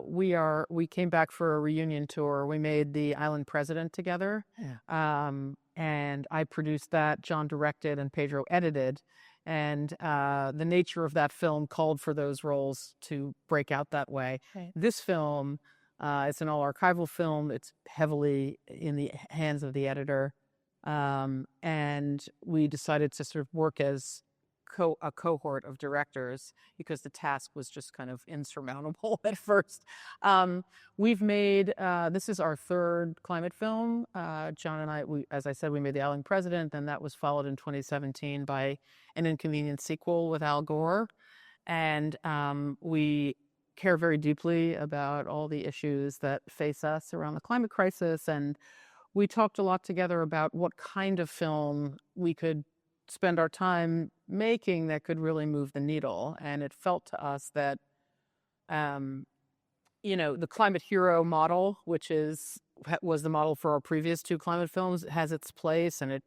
We came back for a reunion tour. We made The Island President together. Yeah. And I produced that. John directed and Pedro edited. And the nature of that film called for those roles to break out that way. Right. This film, it's an all-archival film. It's heavily in the hands of the editor. And we decided to sort of work as a cohort of directors because the task was just kind of insurmountable at first. We've made, this is our third climate film. John and I, as I said, we made The Island President, and that was followed in 2017 by an inconvenient sequel with Al Gore. And we care very deeply about all the issues that face us around the climate crisis. And we talked a lot together about what kind of film we could spend our time making that could really move the needle. And it felt to us that, the climate hero model, which was the model for our previous two climate films, has its place, and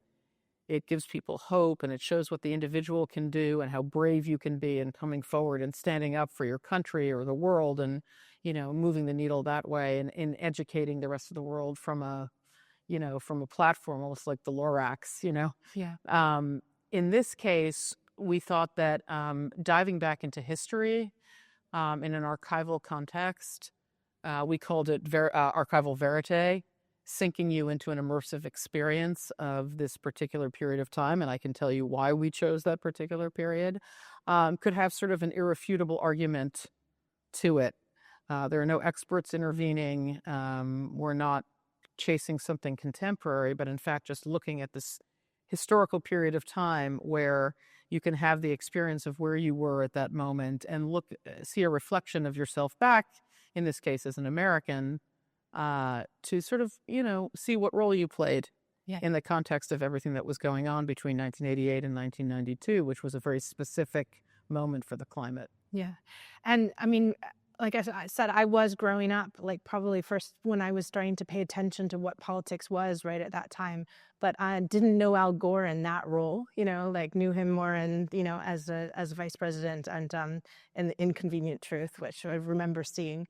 it gives people hope, and it shows what the individual can do and how brave you can be in coming forward and standing up for your country or the world, and moving the needle that way, and in educating the rest of the world from a platform, almost like the Lorax. Yeah. In this case, we thought that diving back into history in an archival context, we called it archival verite, sinking you into an immersive experience of this particular period of time, and I can tell you why we chose that particular period, could have sort of an irrefutable argument to it. There are no experts intervening. We're not chasing something contemporary, but in fact just looking at this historical period of time where you can have the experience of where you were at that moment and see a reflection of yourself back, in this case as an American, to sort of, see what role you played in the context of everything that was going on between 1988 and 1992, which was a very specific moment for the climate. Yeah. And I mean, like I said, I was growing up, like probably first when I was starting to pay attention to what politics was right at that time, but I didn't know Al Gore in that role, like knew him more in, as a vice president and in The Inconvenient Truth, which I remember seeing.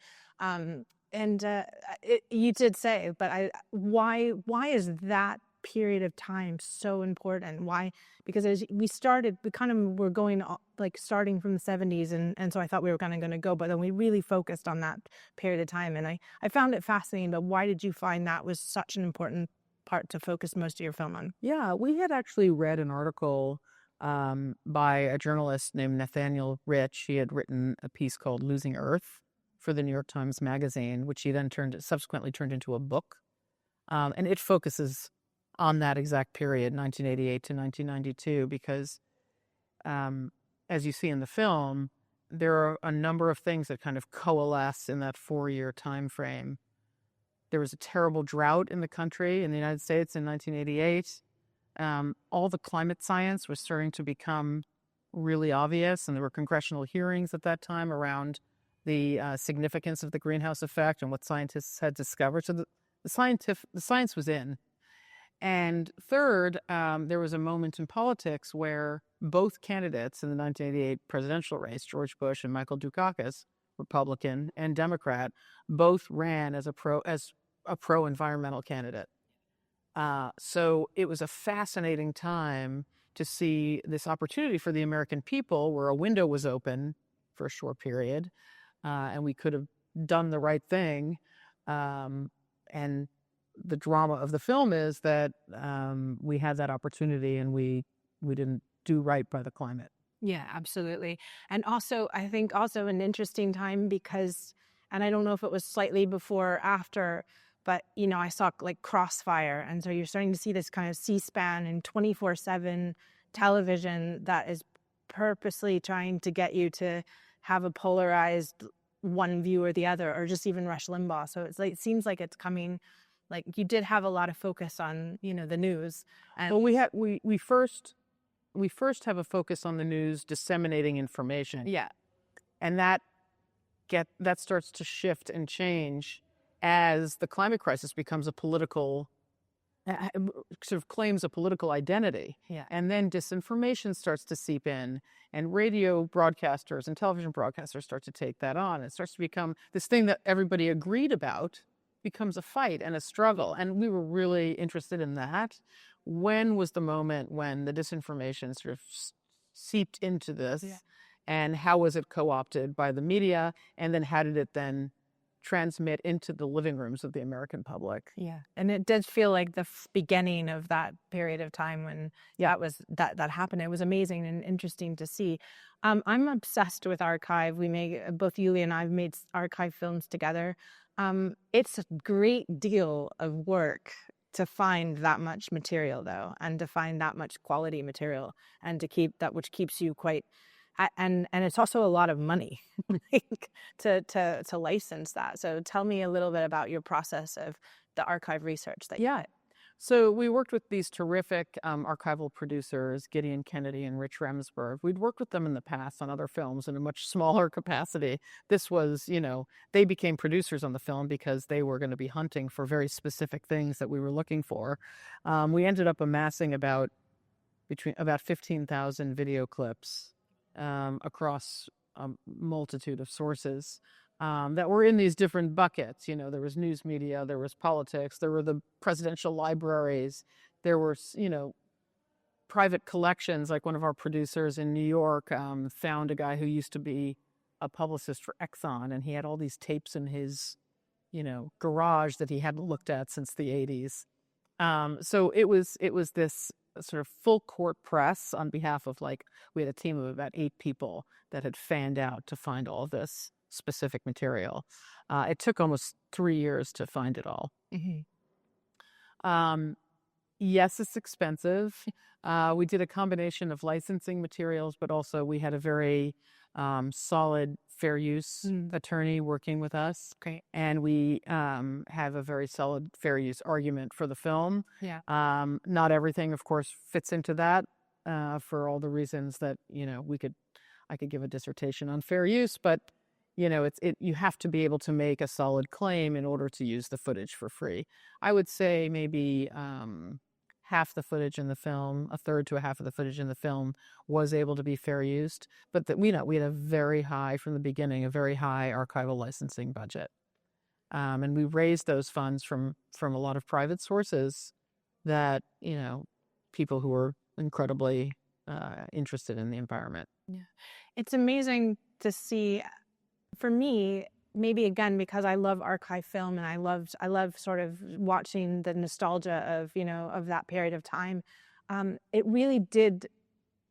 You did say, but why is that period of time so important? Why? Because as we were going like starting from the 70s, and so I thought we were kind of going to go, but then we really focused on that period of time, and I found it fascinating. But why did you find that was such an important part to focus most of your film on? Yeah, we had actually read an article by a journalist named Nathaniel Rich. He had written a piece called Losing Earth for the New York Times Magazine, which he then subsequently turned into a book. And it focuses on that exact period, 1988 to 1992, because as you see in the film, there are a number of things that kind of coalesce in that 4-year time frame. There was a terrible drought in the country, in the United States, in 1988. All the climate science was starting to become really obvious, and there were congressional hearings at that time around the significance of the greenhouse effect and what scientists had discovered. So the science was in. And third, there was a moment in politics where both candidates in the 1988 presidential race, George Bush and Michael Dukakis, Republican and Democrat, both ran as a pro-environmental candidate. So it was a fascinating time to see this opportunity for the American people, where a window was open for a short period, and we could have done the right thing. And the drama of the film is that we had that opportunity, and we didn't do right by the climate. Yeah, absolutely. And also, I think also an interesting time because, and I don't know if it was slightly before or after, but, I saw like Crossfire. And so you're starting to see this kind of C-SPAN and 24/7 television that is purposely trying to get you to have a polarized one view or the other, or just even Rush Limbaugh. So it's like, it seems like it's coming, like you did have a lot of focus on, the news. And well, we first have a focus on the news disseminating information. Yeah. And that starts to shift and change as the climate crisis becomes a political, sort of claims a political identity. Yeah. And then disinformation starts to seep in, and radio broadcasters and television broadcasters start to take that on. It starts to become this thing that everybody agreed about becomes a fight and a struggle. And we were really interested in that. When was the moment when the disinformation sort of seeped into this? Yeah. And how was it co-opted by the media? And then how did it then transmit into the living rooms of the American public? Yeah. And it did feel like the beginning of that period of time when that happened. It was amazing and interesting to see. I'm obsessed with archive. Both Yulia and I have made archive films together. It's a great deal of work to find that much material, though, and to find that much quality material, and to keep that, which keeps you quite, and it's also a lot of money to license that. So tell me a little bit about your process of the archive research that you did. So we worked with these terrific archival producers, Gideon Kennedy and Rich Remsburg. We'd worked with them in the past on other films in a much smaller capacity. This was, they became producers on the film because they were going to be hunting for very specific things that we were looking for. We ended up amassing about between about 15,000 video clips across a multitude of sources that were in these different buckets. There was news media, there was politics, there were the presidential libraries, there were, private collections. Like one of our producers in New York found a guy who used to be a publicist for Exxon, and he had all these tapes in his, garage that he hadn't looked at since the 80s. So it was this sort of full court press on behalf of, we had a team of about 8 people that had fanned out to find all this specific material. It took almost 3 years to find it all. Yes, it's expensive. We did a combination of licensing materials, but also we had a very solid fair use attorney working with us. Okay. And we have a very solid fair use argument for the film. Yeah. Not everything, of course, fits into that for all the reasons that, I could give a dissertation on fair use, but you have to be able to make a solid claim in order to use the footage for free. I would say maybe half the footage in the film, a third to a half of the footage in the film was able to be fair used, but that we had a very high, from the beginning, a very high archival licensing budget. And we raised those funds from a lot of private sources that, people who were incredibly interested in the environment. Yeah. It's amazing to see. For me, maybe again, because I love archive film and I love sort of watching the nostalgia of that period of time. It really did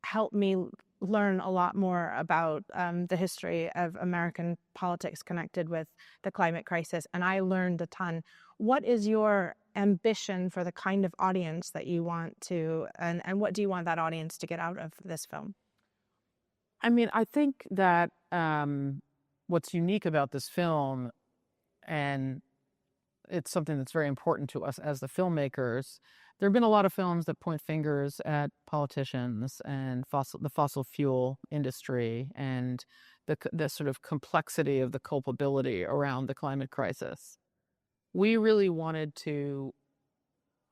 help me learn a lot more about the history of American politics connected with the climate crisis. And I learned a ton. What is your ambition for the kind of audience that you want to, and what do you want that audience to get out of this film? I think that what's unique about this film, and it's something that's very important to us as the filmmakers, there have been a lot of films that point fingers at politicians and the fossil fuel industry and the sort of complexity of the culpability around the climate crisis. We really wanted to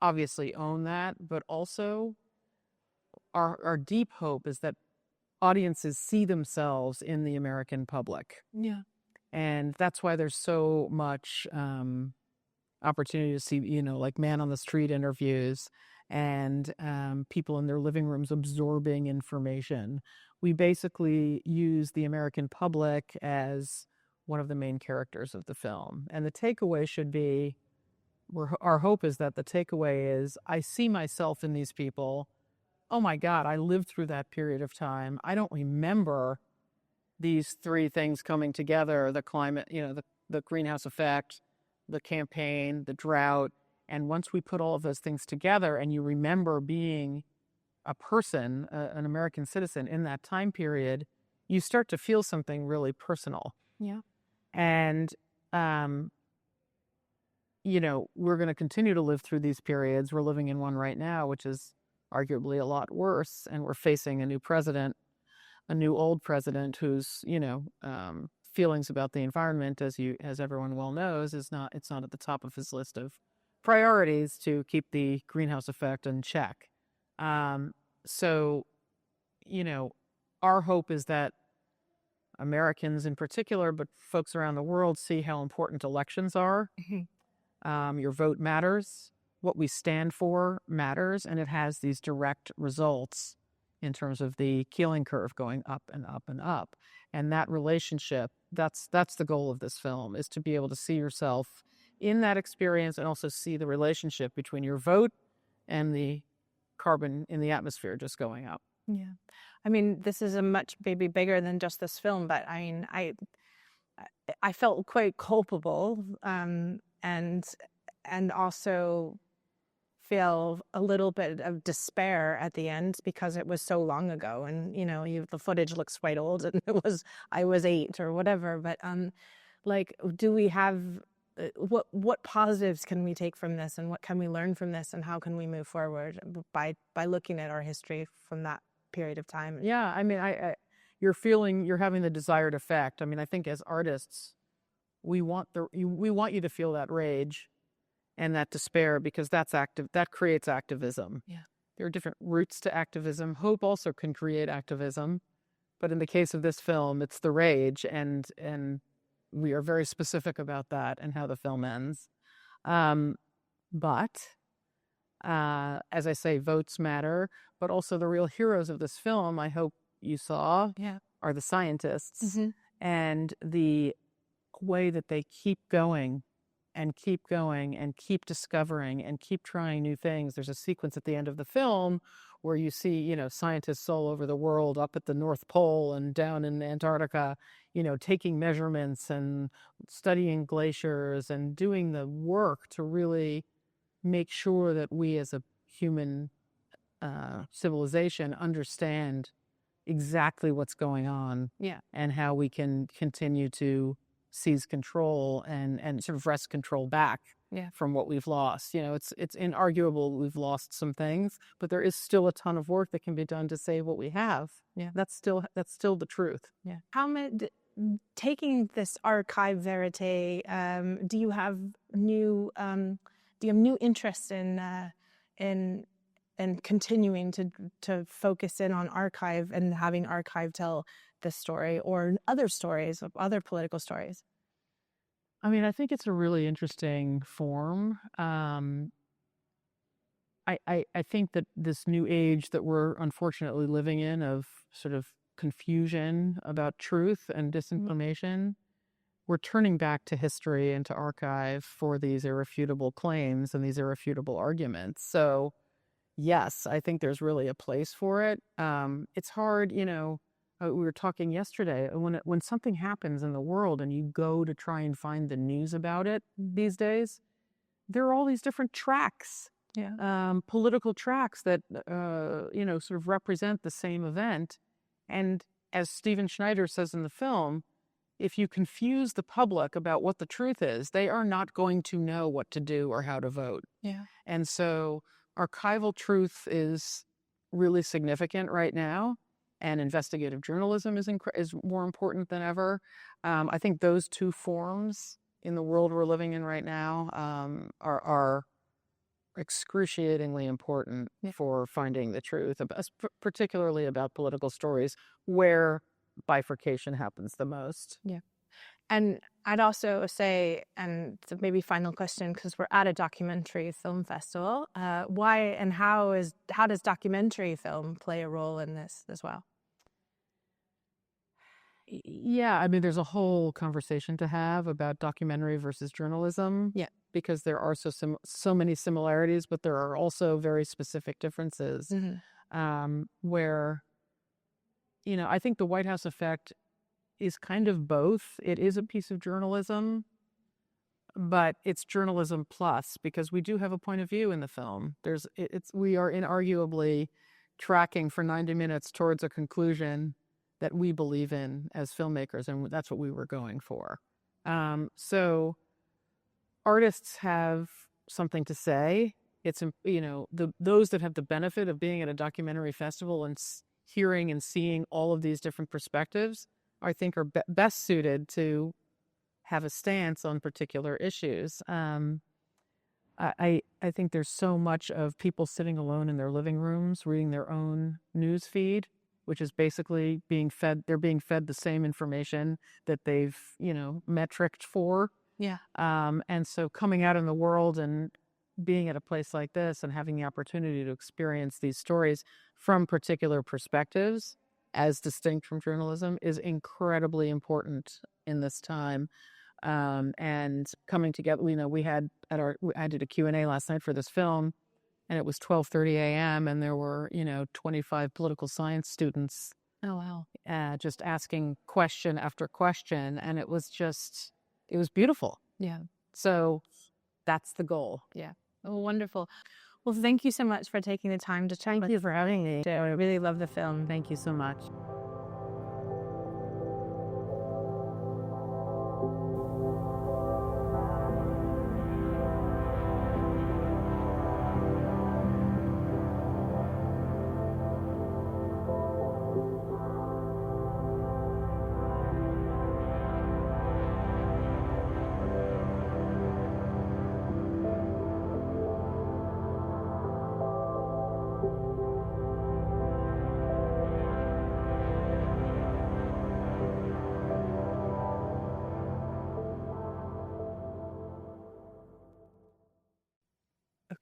obviously own that, but also our deep hope is that audiences see themselves in the American public. Yeah. And that's why there's so much opportunity to see, man on the street interviews and people in their living rooms absorbing information. We basically use the American public as one of the main characters of the film. And the takeaway should be, our hope is that the takeaway is, I see myself in these people. Oh my God, I lived through that period of time. I don't remember these 3 things coming together: the climate, the greenhouse effect, the campaign, the drought. And once we put all of those things together and you remember being a person, an American citizen in that time period, you start to feel something really personal. Yeah. And, we're going to continue to live through these periods. We're living in one right now, which is arguably a lot worse, and we're facing a new president, a new old president whose feelings about the environment, as everyone well knows, it's not at the top of his list of priorities to keep the greenhouse effect in check. So our hope is that Americans in particular, but folks around the world, see how important elections are. Your vote matters. What we stand for matters, and it has these direct results in terms of the Keeling curve going up and up and up. And that relationship, that's the goal of this film, is to be able to see yourself in that experience and also see the relationship between your vote and the carbon in the atmosphere just going up. Yeah. This is a much maybe bigger than just this film, but I felt quite culpable and also feel a little bit of despair at the end because it was so long ago, and the footage looks quite old, and I was 8 or whatever. But do we have what positives can we take from this, and what can we learn from this, and how can we move forward by looking at our history from that period of time? Yeah, you're having the desired effect. I think as artists, we want you to feel that rage and that despair, because that creates activism. Yeah. there are different routes to activism. Hope also can create activism, but in the case of this film, it's the rage, and we are very specific about that and how the film ends. But as I say, votes matter, but also the real heroes of this film, I hope you saw, are the scientists, and the way that they keep going and keep going and keep discovering and keep trying new things. There's a sequence at the end of the film where you see, scientists all over the world, up at the North Pole and down in Antarctica, taking measurements and studying glaciers and doing the work to really make sure that we as a human civilization understand exactly what's going on, and how we can continue to seize control and sort of wrest control back from what we've lost. It's inarguable we've lost some things, but there is still a ton of work that can be done to save what we have. That's still the truth. How taking this archive verite, do you have new interest in continuing to focus in on archive and having archive tell this story or other stories, other political stories? I mean, I think it's a really interesting form. I think that this new age that we're unfortunately living in, of sort of confusion about truth and disinformation, we're turning back to history and to archive for these irrefutable claims and these irrefutable arguments. So yes, I think there's really a place for it. It's hard, we were talking yesterday, when something happens in the world and you go to try and find the news about it these days, there are all these different tracks, political tracks that, sort of represent the same event. And as Stephen Schneider says in the film, if you confuse the public about what the truth is, they are not going to know what to do or how to vote. And so archival truth is really significant right now, and investigative journalism is more important than ever. I think those two forms in the world we're living in right now are excruciatingly important for finding the truth, particularly about political stories where bifurcation happens the most. And I'd also say, and so maybe final question, because we're at a documentary film festival, why and how does documentary film play a role in this as well? Yeah, I mean, there's a whole conversation to have about documentary versus journalism. Because there are so many similarities, but there are also very specific differences. Where, I think the White House Effect is kind of both. It is a piece of journalism, but it's journalism plus, because we do have a point of view in the film. We are inarguably tracking for 90 minutes towards a conclusion that we believe in as filmmakers, and that's what we were going for. So artists have something to say. It's, those that have the benefit of being at a documentary festival and hearing and seeing all of these different perspectives, I think are best suited to have a stance on particular issues. I think there's so much of people sitting alone in their living rooms, reading their own news feed, which is basically they're being fed the same information that they've, metriced for. And so coming out in the world and being at a place like this and having the opportunity to experience these stories from particular perspectives, as distinct from journalism, is incredibly important in this time. And coming together, I did a Q&A last night for this film, and it was 12:30 a.m. and there were, 25 political science students. Oh, wow. Just asking question after question. And it was beautiful. So that's the goal. Oh, wonderful. Well, thank you so much for taking the time to chat. Thank you for having me. I really love the film. Thank you so much.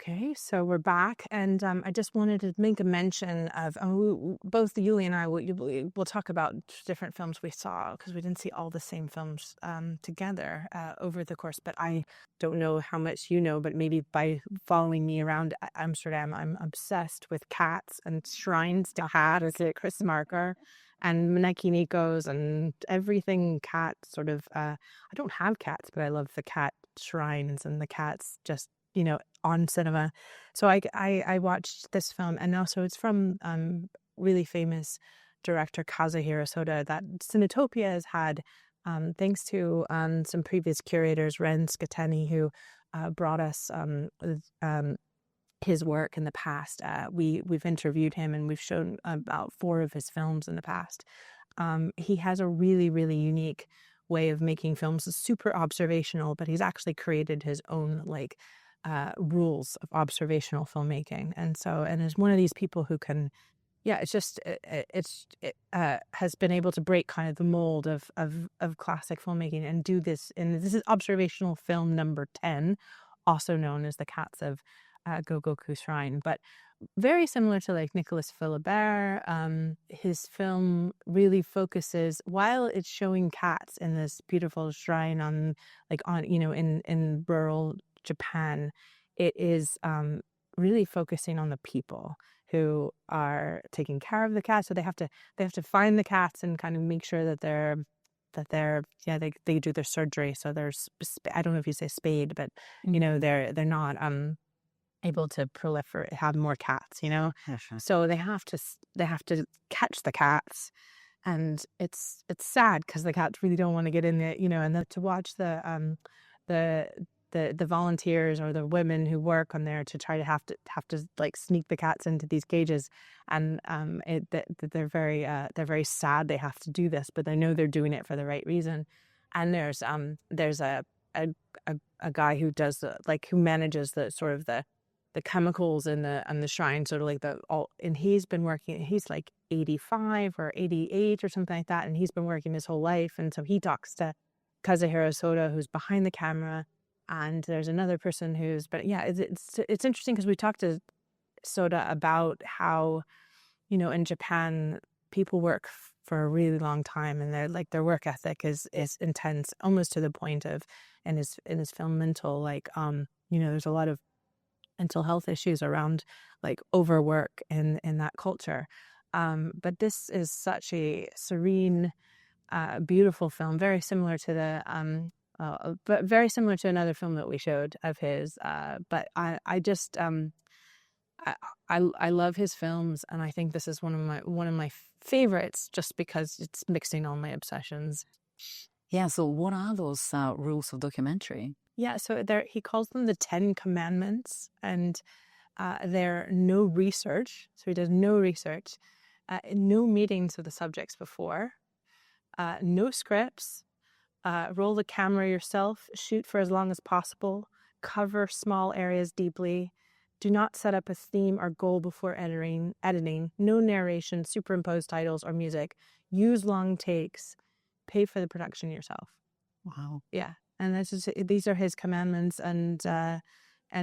Okay, so we're back, and I just wanted to make a mention of both Yulia and I we'll talk about different films we saw because we didn't see all the same films together over the course. But I don't know how much you know, but maybe by following me around Amsterdam, I'm obsessed with cats and shrines to cat as a Chris Marker and Maneki Nikos and everything cat sort of. I don't have cats, but I love the cat shrines and the cats just on cinema. So I watched this film, and also it's from really famous director Kazuhiro Soda that Cinetopia has had, thanks to some previous curators, Ren Skateni, who brought us his work in the past. We've interviewed him, and we've shown about 4 of his films in the past. He has a really, really unique way of making films. It's super observational, but he's actually created his own rules of observational filmmaking, and is one of these people who can, has been able to break kind of the mold of classic filmmaking and do this. And this is observational film number 10, also known as The Cats of Gogoku Shrine, but very similar to Nicolas Philibert. His film really focuses, while it's showing cats in this beautiful shrine in rural Japan, it is really focusing on the people who are taking care of the cats. So they have to find the cats and kind of make sure that they do their surgery. So there's, I don't know if you say spayed, but they're not able to have more cats. Yeah, sure. So they have to catch the cats. And it's sad because the cats really don't want to get in there, and then to watch the volunteers or the women who work on there to try to have to sneak the cats into these cages, and they're very sad they have to do this, but they know they're doing it for the right reason. And there's a guy who does who manages the sort of the chemicals in the shrine, sort of and he's been working. He's 85 or 88 or something like that, and he's been working his whole life. And so he talks to Kazuhiro Soda, who's behind the camera. And there's another person it's interesting because we talked to Soda about how, in Japan, people work for a really long time, and their work ethic is intense, almost to the point of, in his film Mental, there's a lot of mental health issues around overwork in that culture. But this is such a serene, beautiful film, very similar to but very similar to another film that we showed of his. But I just I love his films, and I think this is one of my favorites, just because it's mixing all my obsessions. Yeah. So what are those rules of documentary? Yeah. So he calls them the 10 Commandments, and they're no research. So he does no research, no meetings with the subjects before, no scripts. Roll the camera yourself, shoot for as long as possible, cover small areas deeply, do not set up a theme or goal before editing, no narration, superimpose titles or music, use long takes, pay for the production yourself. Wow. Yeah. And these are his commandments, and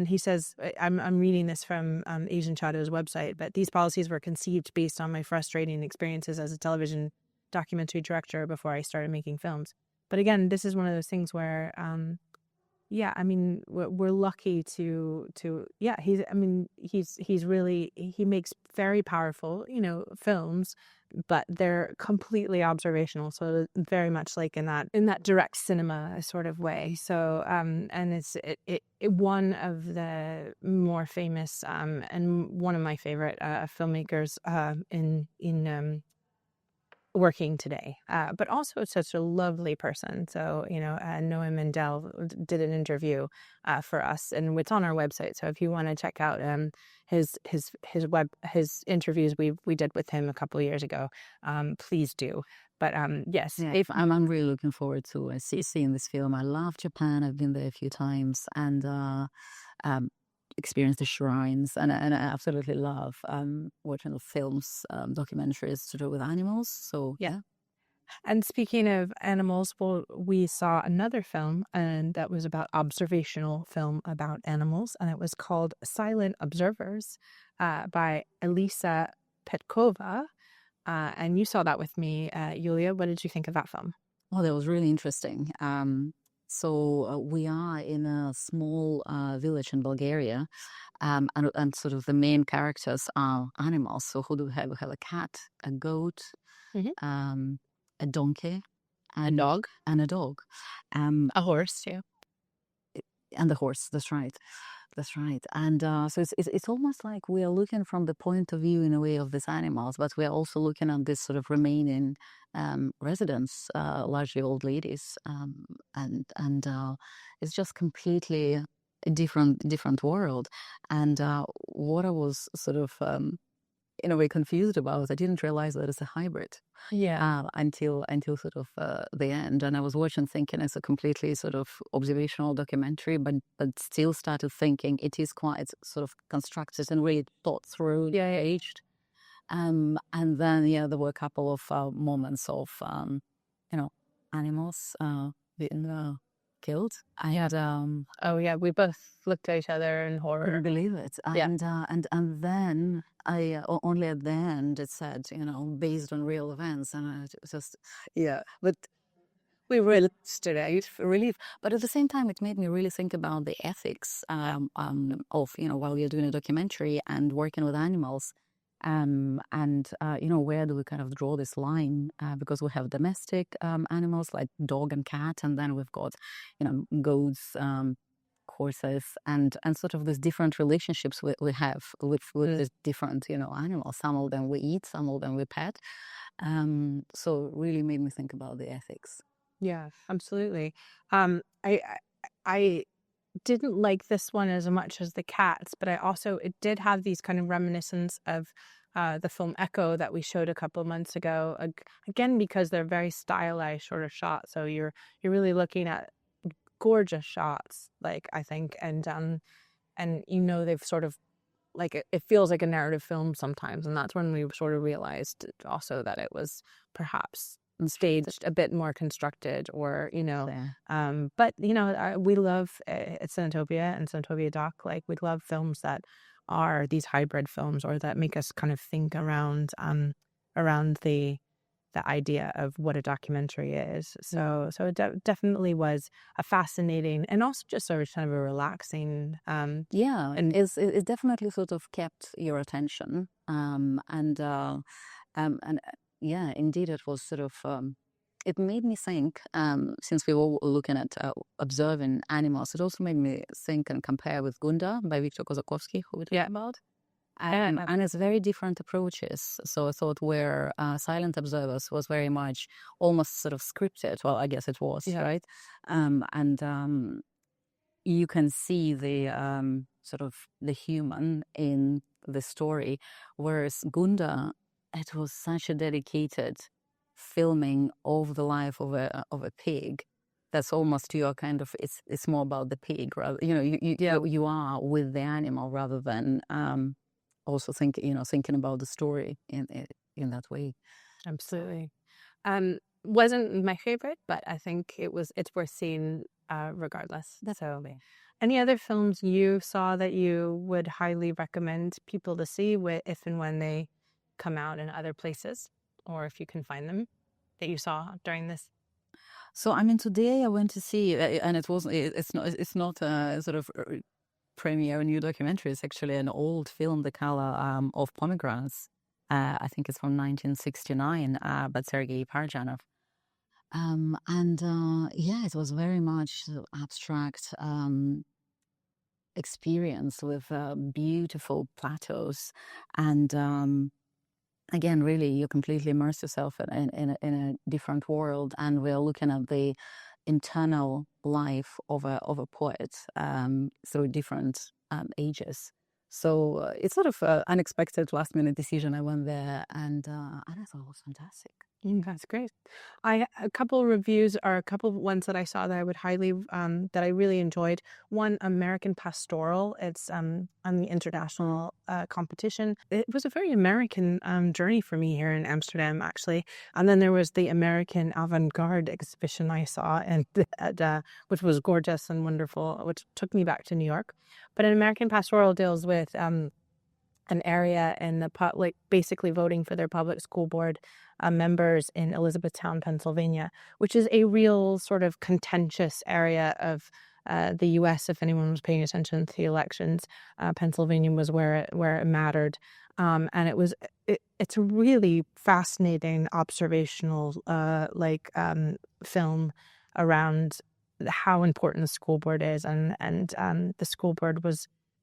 he says, I'm reading this from Asian Shadow's website, but these policies were conceived based on my frustrating experiences as a television documentary director before I started making films. But again, this is one of those things where, we're lucky he makes very powerful, films, but they're completely observational. So very much in that direct cinema sort of way. So, and it's one of the more famous, and one of my favorite, filmmakers, in working today, but also such a lovely person. So, Noah Mendel did an interview for us, and it's on our website. So if you want to check out his interviews we did with him a couple of years ago, please do. But yes, yeah, I'm really looking forward to seeing this film. I love Japan. I've been there a few times, and experience the shrines, and I absolutely love watching the films, documentaries to do with animals. So yeah. And speaking of animals, well, we saw another film, and that was about observational film about animals, and it was called Silent Observers by Elisa Petkova. And you saw that with me, Yulia. What did you think of that film? Oh, that was really interesting. We are in a small village in Bulgaria, and sort of the main characters are animals. So who do we have? We have a cat, a goat, a donkey, A dog, and a dog, a horse too. and the horse. That's right. That's right. And so it's almost like we are looking from the point of view in a way of these animals, but we are also looking at this sort of remaining residents, largely old ladies, and it's just completely a different world. And what I was sort of in a way confused about, I didn't realize that it's a hybrid. Yeah. Until sort of the end, and I was watching thinking it's a completely sort of observational documentary, but still started thinking it is quite sort of constructed and really thought through, aged. And then there were a couple of moments of animals being killed. I had Oh yeah, we both looked at each other in horror. couldn't believe it, and then I only at the end it said based on real events, and I just but We really stood out. relief. But at the same time, it made me really think about the ethics of while you're doing a documentary and working with animals, and where do we kind of draw this line? Because we have domestic animals like dog and cat, and then we've got goats, horses, and sort of these different relationships we have with these different animals. Some of them we eat, some of them we pet. So it really made me think about the ethics. Yeah, absolutely. I didn't like this one as much as the cats, but it did have these kind of reminiscence of the film Echo that we showed a couple of months ago. Again, because they're very stylized sort of shots, so you're really looking at gorgeous shots, like I think, and they've sort of like it feels like a narrative film sometimes, and that's when we sort of realized also that it was perhaps staged a bit more constructed, or but we love at Cinetopia and Cinetopia Doc, like we love films that are these hybrid films, or that make us kind of think around the idea of what a documentary is. So it definitely was a fascinating and also just sort of kind of a relaxing and it definitely sort of kept your attention, indeed it was sort of it made me think, since we were looking at observing animals, it also made me think and compare with Gunda by Victor Kozakovsky, who we talked about. And it's very different approaches. So I thought where Silent Observers was very much almost sort of scripted. Well, I guess it was, right? You can see the sort of the human in the story, whereas Gunda, it was such a dedicated filming of the life of a pig. That's almost your kind of it's more about the pig, rather you are with the animal rather than also thinking about the story in that way. Absolutely. Wasn't my favorite, but I think it's worth seeing regardless. So any other films you saw that you would highly recommend people to see if and when they come out in other places, or if you can find them, that you saw during this? So today I went to see, and it's not a sort of premiere new documentary. It's actually an old film, The Color of Pomegranates. I think it's from 1969, by Sergei Parjanov. It was very much abstract experience with beautiful plateaus, and again, really, you completely immerse yourself in a different world, and we're looking at the internal life of a poet through different ages. So it's sort of an unexpected last-minute decision. I went there, and I thought it was fantastic. That's great. A couple of reviews or a couple of ones that I saw that I would highly that I really enjoyed. One, American Pastoral. It's on the international competition. It was a very American journey for me here in Amsterdam, actually. And then there was the American Avant-Garde exhibition I saw, and which was gorgeous and wonderful, which took me back to New York. But an American Pastoral deals with an area in the like basically voting for their public school board members in Elizabethtown, Pennsylvania, which is a real sort of contentious area of the U.S. If anyone was paying attention to the elections, Pennsylvania was where it mattered, and it's a really fascinating observational film around how important the school board is, and the school board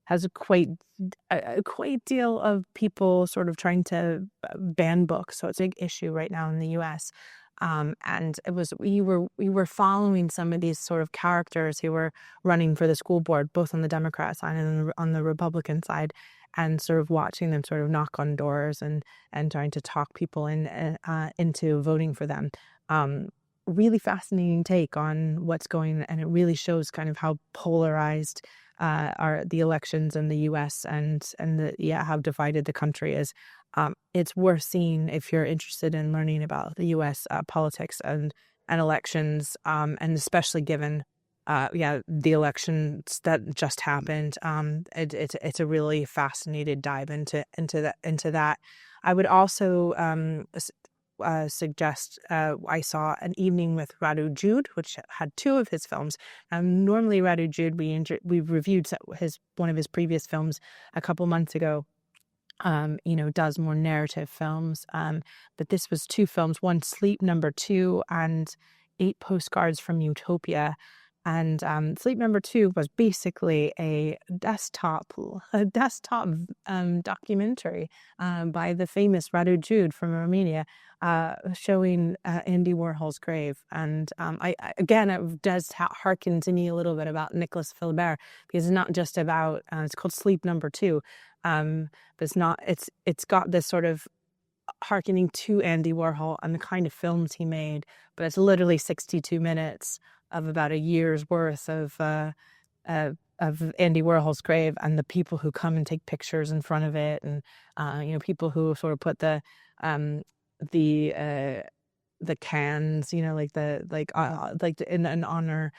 has a quite deal of people sort of trying to ban books. So it's a big issue right now in the U.S. And we were following some of these sort of characters who were running for the school board, both on the Democrat side and on the Republican side, and sort of watching them sort of knock on doors and trying to talk people into voting for them. Really fascinating take on what's going, and it really shows kind of how polarized are the elections in the U.S. and how divided the country is. It's worth seeing if you're interested in learning about the U.S. Politics and elections, and especially given the elections that just happened. It's a really fascinating dive into that. I would also suggest I saw An Evening with Radu Jude, which had two of his films. Normally Radu Jude, we reviewed one of his previous films a couple months ago. Does more narrative films, but this was two films: one, Sleep Number 2, and 8 Postcards from Utopia. And Sleep Number 2 was basically a desktop documentary by the famous Radu Jude from Romania, showing Andy Warhol's grave. And it does harken to me a little bit about Nicholas Philibert, because it's not just about it's called Sleep Number 2, but it's got this sort of harkening to Andy Warhol and the kind of films he made, but it's literally 62 minutes of about a year's worth of Andy Warhol's grave, and the people who come and take pictures in front of it, and people who sort of put the cans, in honor.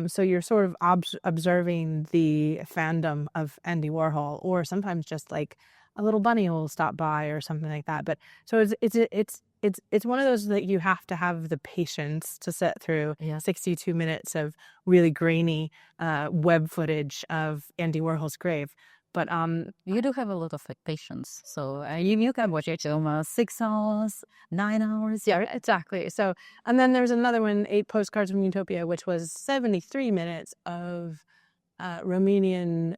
So you're sort of observing the fandom of Andy Warhol, or sometimes just like a little bunny will stop by or something like that. But so it's one of those that you have to have the patience to sit through 62 minutes of really grainy web footage of Andy Warhol's grave. But you do have a lot of patience, so you can watch it 6 hours, 9 hours. Yeah, exactly. So, and then there's another one, 8 Postcards from Utopia, which was 73 minutes of Romanian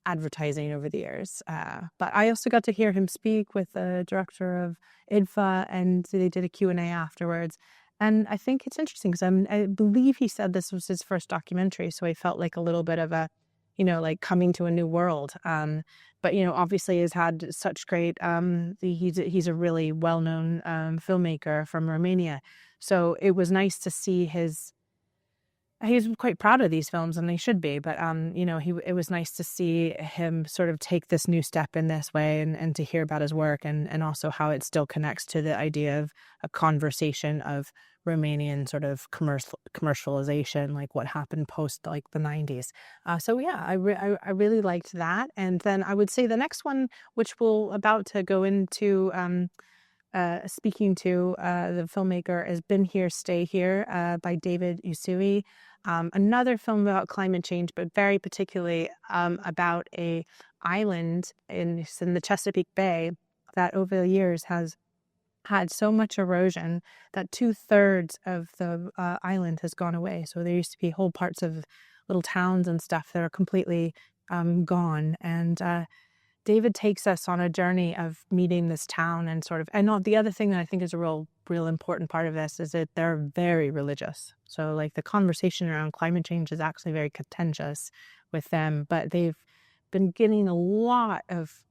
advertising over the years. But I also got to hear him speak with the director of IDFA, and they did a Q&A afterwards. And I think it's interesting because I believe he said this was his first documentary, so he felt like a little bit of a, like coming to a new world. But obviously has had such great. He's a really well-known filmmaker from Romania, so it was nice to see his. He's quite proud of these films, and they should be. But it was nice to see him sort of take this new step in this way, and to hear about his work, and also how it still connects to the idea of a conversation of Romanian sort of commercialization, like what happened post like the 90s. So yeah, I really liked that. And then I would say the next one, which we'll about to go into speaking to the filmmaker, is Been Here, Stay Here by David Usui. Another film about climate change, but very particularly about a island in the Chesapeake Bay that over the years has had so much erosion that 2/3 of the island has gone away. So there used to be whole parts of little towns and stuff that are completely gone. And David takes us on a journey of meeting this town, and the other thing that I think is a real important part of this is that they're very religious. So like the conversation around climate change is actually very contentious with them, but they've been getting a lot of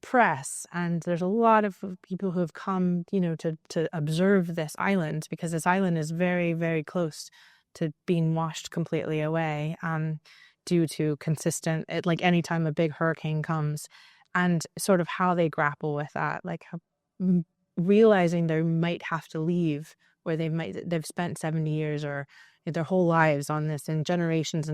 press, and there's a lot of people who have come, to observe this island, because this island is very, very close to being washed completely away due to like anytime a big hurricane comes, and sort of how they grapple with that, like realizing they might have to leave where they've spent 70 years or their whole lives on this, and generations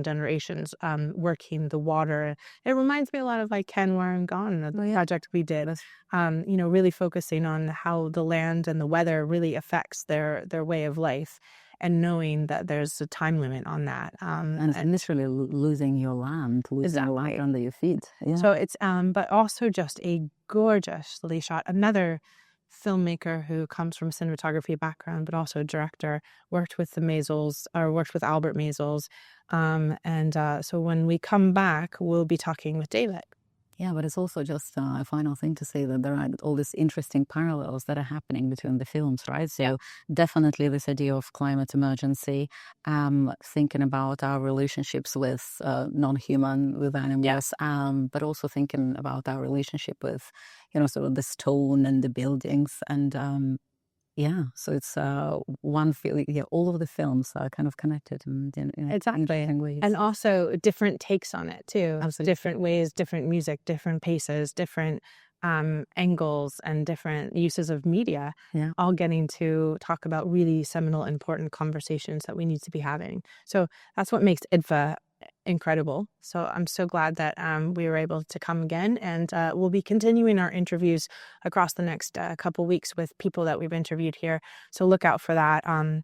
working the water. It reminds me a lot of like Ken Where I'm Gone, the project we did, really focusing on how the land and the weather really affects their way of life, and knowing that there's a time limit on that. And literally losing your land, losing light under your feet. Yeah. So it's, but also just a gorgeously shot. Another filmmaker who comes from a cinematography background, but also a director, worked with Albert Maysles. So when we come back, we'll be talking with David. Yeah, but it's also just a final thing to say that there are all these interesting parallels that are happening between the films, right? So definitely this idea of climate emergency, thinking about our relationships with non-human, with animals, but also thinking about our relationship with, sort of the stone and the buildings. And so it's one feeling. Yeah, all of the films are kind of connected in interesting ways. And also different takes on it too. Absolutely. Different ways, different music, different paces, different angles, and different uses of media. Yeah. All getting to talk about really seminal, important conversations that we need to be having. So that's what makes IDFA incredible. So I'm so glad that we were able to come again, and we'll be continuing our interviews across the next couple weeks with people that we've interviewed here. So look out for that on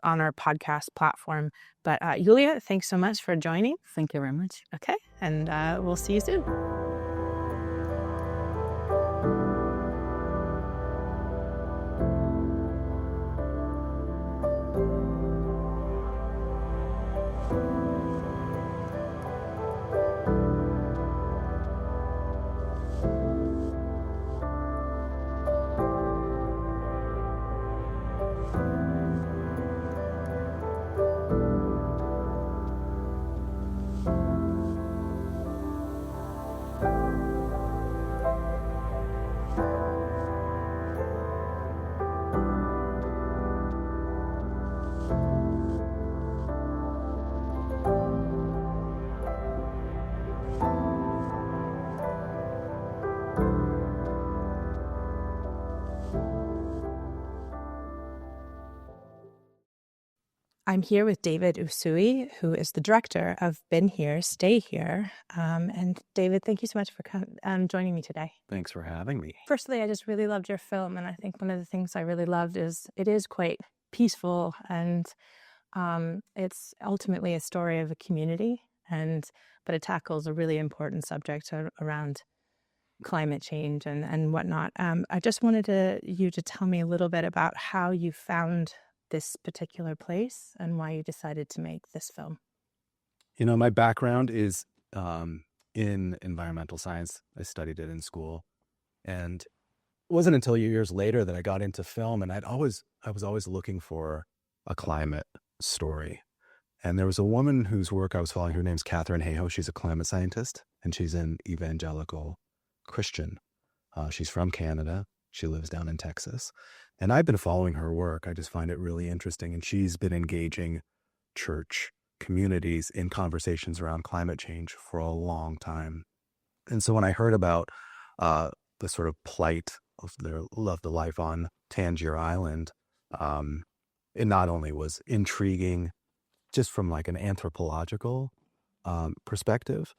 our podcast platform. But Yulia, thanks so much for joining. Thank you very much. Okay, and we'll see you soon. I'm here with David Usui, who is the director of Been Here, Stay Here. And David, thank you so much for joining me today. Thanks for having me. Firstly, I just really loved your film. And I think one of the things I really loved is it is quite peaceful. And it's ultimately a story of a community. But it tackles a really important subject around climate change and whatnot. I just wanted you to tell me a little bit about how you found this particular place and why you decided to make this film. My background is in environmental science. I studied it in school, and it wasn't until years later that I got into film, and I was always looking for a climate story. And there was a woman whose work I was following. Her name's Catherine Hayhoe. She's a climate scientist, and she's an evangelical Christian. She's from Canada. She lives down in Texas. And I've been following her work. I just find it really interesting. And she's been engaging church communities in conversations around climate change for a long time. And so when I heard about the sort of plight of the life on Tangier Island, it not only was intriguing just from like an anthropological perspective,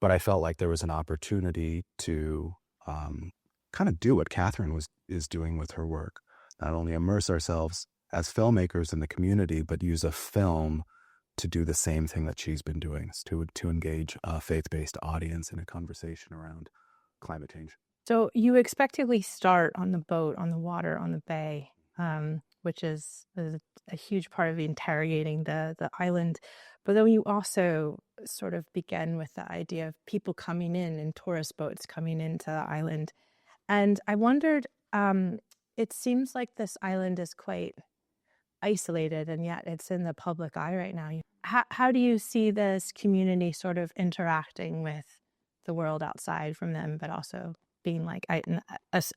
but I felt like there was an opportunity to kind of do what Catherine is doing with her work. Not only immerse ourselves as filmmakers in the community, but use a film to do the same thing that she's been doing, to engage a faith-based audience in a conversation around climate change. So you expectedly start on the boat, on the water, on the bay, which is a huge part of interrogating the island. But then you also sort of begin with the idea of people coming in tourist boats coming into the island. And I wondered, it seems like this island is quite isolated, and yet it's in the public eye right now. How do you see this community sort of interacting with the world outside from them, but also being like an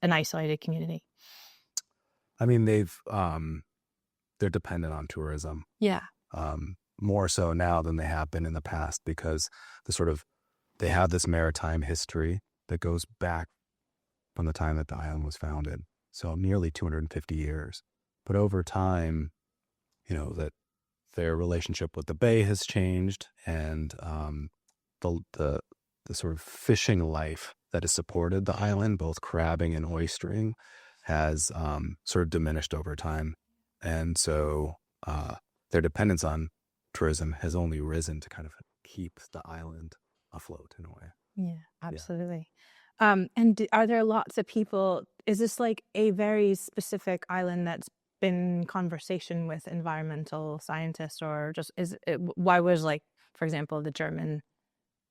isolated community? I mean, they're dependent on tourism. Yeah. More so now than they have been in the past, because they have this maritime history that goes back from the time that the island was founded. So nearly 250 years. But over time, that their relationship with the bay has changed, and the sort of fishing life that has supported the island, both crabbing and oystering, has sort of diminished over time. And so their dependence on tourism has only risen to kind of keep the island afloat in a way. Yeah, absolutely. And are there lots of people? Is this like a very specific island that's been in conversation with environmental scientists, or just why was, like, for example, the German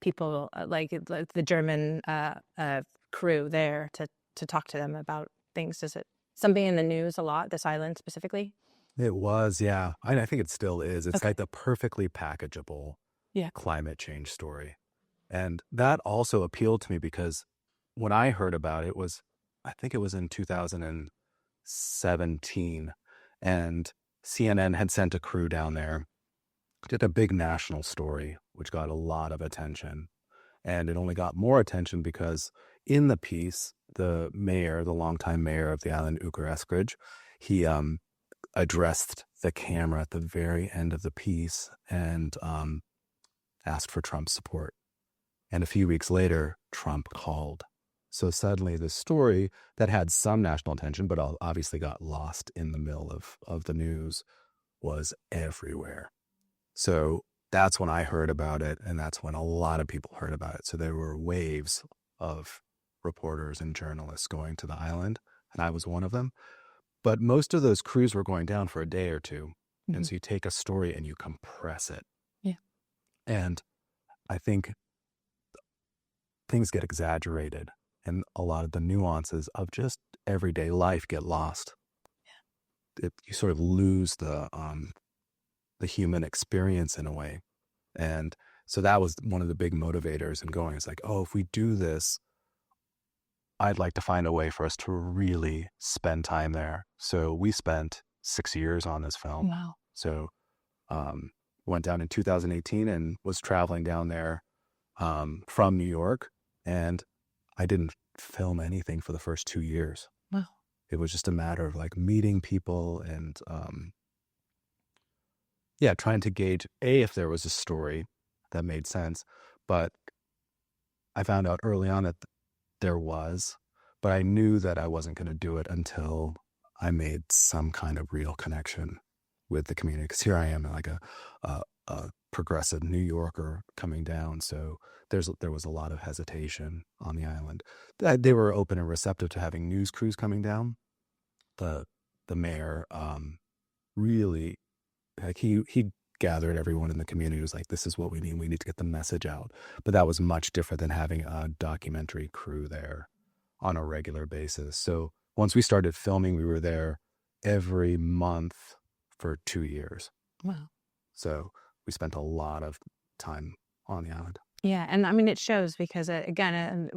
people, like the German crew there to talk to them about things? Is it something in the news a lot, this island specifically? It was, yeah. I think it still is. It's Okay. like the perfectly packageable Yeah. climate change story. And that also appealed to me because when I heard about it I think it was in 2017, and CNN had sent a crew down there, did a big national story, which got a lot of attention. And it only got more attention because in the piece, the longtime mayor of the island, Uker Eskridge, he addressed the camera at the very end of the piece and asked for Trump's support. And a few weeks later, Trump called. So suddenly the story that had some national attention, but obviously got lost in the mill of the news, was everywhere. So that's when I heard about it, and that's when a lot of people heard about it. So there were waves of reporters and journalists going to the island, and I was one of them. But most of those crews were going down for a day or two. Mm-hmm. And so you take a story and you compress it. Yeah. And I think things get exaggerated, and a lot of the nuances of just everyday life get lost. Yeah. You sort of lose the human experience in a way. And so that was one of the big motivators in going. It's like, oh, if we do this, I'd like to find a way for us to really spend time there. So we spent 6 years on this film. Wow. So went down in 2018 and was traveling down there from New York. And I didn't film anything for the first 2 years. Wow. It was just a matter of like meeting people and trying to gauge, if there was a story that made sense. But I found out early on that there was, but I knew that I wasn't going to do it until I made some kind of real connection with the community. Because here I am, like a progressive New Yorker coming down. So there was a lot of hesitation on the island. They were open and receptive to having news crews coming down. The mayor really, like, he gathered everyone in the community. It was like, this is what we need. We need to get the message out. But that was much different than having a documentary crew there on a regular basis. So once we started filming, we were there every month for 2 years. Wow. So we spent a lot of time on the island. Yeah, and I mean, it shows because, again,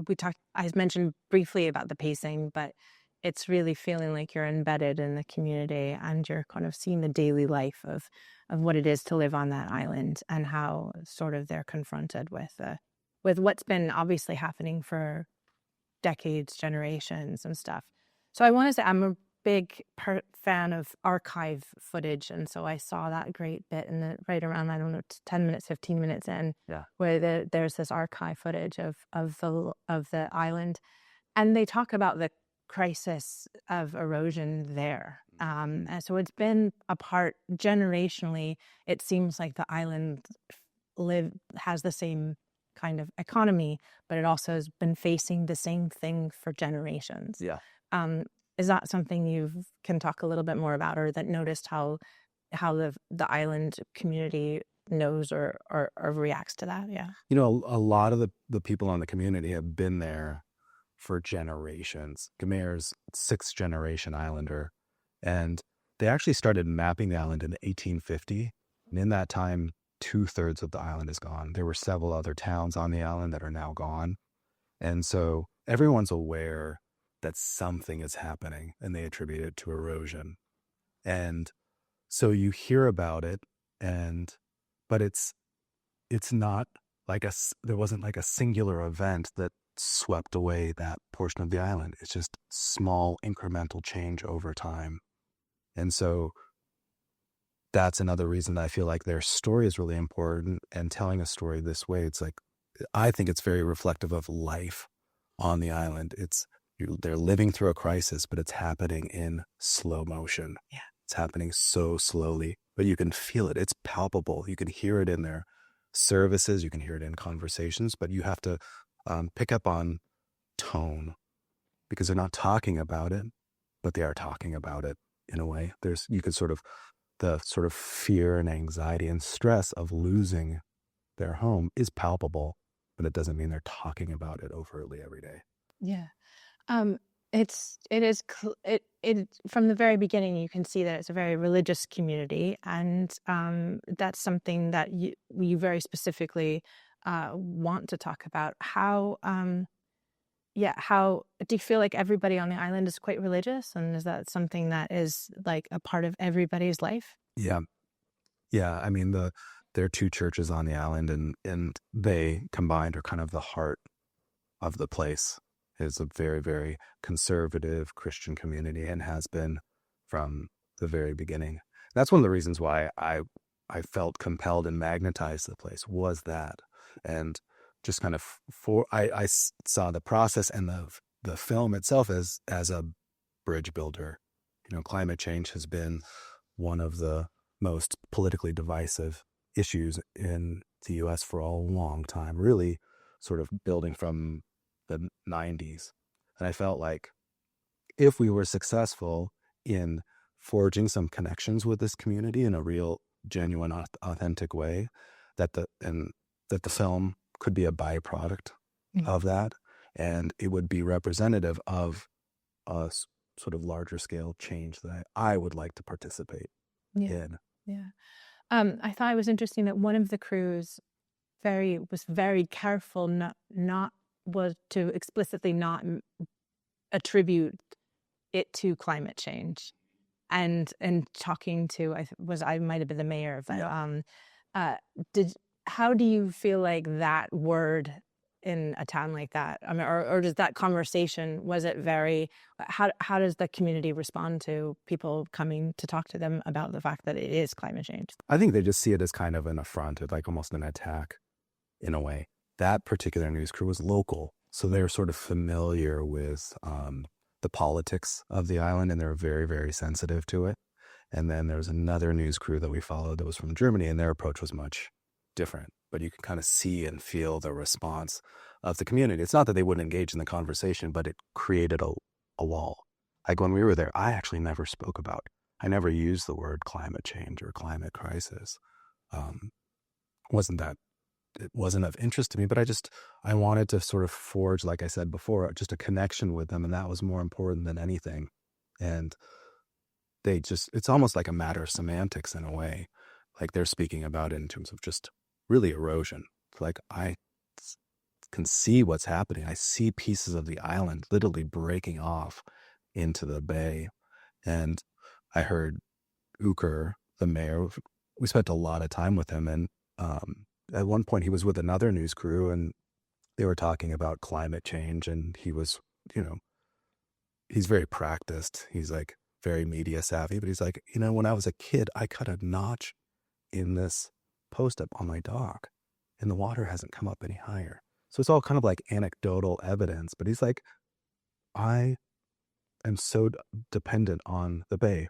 I mentioned briefly about the pacing, but it's really feeling like you're embedded in the community and you're kind of seeing the daily life of what it is to live on that island and how sort of they're confronted with what's been obviously happening for decades, generations and stuff. So I want to say I'm a big fan of archive footage, and so I saw that great bit right around, I don't know, 10 minutes, 15 minutes in, where there's this archive footage of the island, and they talk about the crisis of erosion there. And so it's been a part generationally. It seems like the island has the same kind of economy, but it also has been facing the same thing for generations. Yeah. Is that something you can talk a little bit more about, or that noticed how the island community knows or reacts to that? Yeah. You know, a lot of the people on the community have been there for generations. Gamer's 6th generation islander. And they actually started mapping the island in 1850. And in that time, 2/3 of the island is gone. There were several other towns on the island that are now gone. And so everyone's aware that something is happening, and they attribute it to erosion. And so you hear about it, but it's not like there wasn't like a singular event that swept away that portion of the island. It's just small incremental change over time. And so that's another reason that I feel like their story is really important, and telling a story this way, it's like, I think it's very reflective of life on the island. They're living through a crisis, but it's happening in slow motion. Yeah. It's happening so slowly, but you can feel it. It's palpable. You can hear it in their services. You can hear it in conversations, but you have to pick up on tone, because they're not talking about it, but they are talking about it in a way. You could the sort of fear and anxiety and stress of losing their home is palpable, but it doesn't mean they're talking about it overtly every day. Yeah. It from the very beginning, you can see that it's a very religious community, and that's something that you very specifically want to talk about. How do you feel like everybody on the island is quite religious, and is that something that is like a part of everybody's life? Yeah. I mean, there are two churches on the island, and they combined are kind of the heart of the place. Is a very, very conservative Christian community, and has been from the very beginning. That's one of the reasons why I felt compelled and magnetized to the place, was that. And just kind of I saw the process and the film itself as a bridge builder. Climate change has been one of the most politically divisive issues in the U.S. for a long time, really sort of building from the 90s. And I felt like if we were successful in forging some connections with this community in a real, genuine, authentic way, that the film could be a byproduct of that, and it would be representative of a sort of larger scale change that I would like to participate in. Yeah. I thought it was interesting that one of the crews was very careful was to explicitly not attribute it to climate change, and talking to I might have been the mayor, but how do you feel like that word in a town like that? I mean, or does that conversation, was it very, how does the community respond to people coming to talk to them about the fact that it is climate change? I think they just see it as kind of an affront, like almost an attack in a way. That particular news crew was local, so they're sort of familiar with the politics of the island, and they're very, very sensitive to it. And then there's another news crew that we followed that was from Germany, and their approach was much different. But you can kind of see and feel the response of the community. It's not that they wouldn't engage in the conversation, but it created a wall. Like when we were there, I actually never spoke about, I never used the word climate change or climate crisis. It wasn't of interest to me, but I wanted to sort of forge, like I said before, just a connection with them. And that was more important than anything. And it's almost like a matter of semantics in a way. Like they're speaking about it in terms of just really erosion. Like I can see what's happening. I see pieces of the island literally breaking off into the bay. And I heard Uker, the mayor, we spent a lot of time with him. And at one point he was with another news crew, and they were talking about climate change, and he was, he's very practiced. He's like very media savvy, but he's like, when I was a kid, I cut a notch in this post up on my dock, and the water hasn't come up any higher. So it's all kind of like anecdotal evidence, but he's like, I am so dependent on the bay.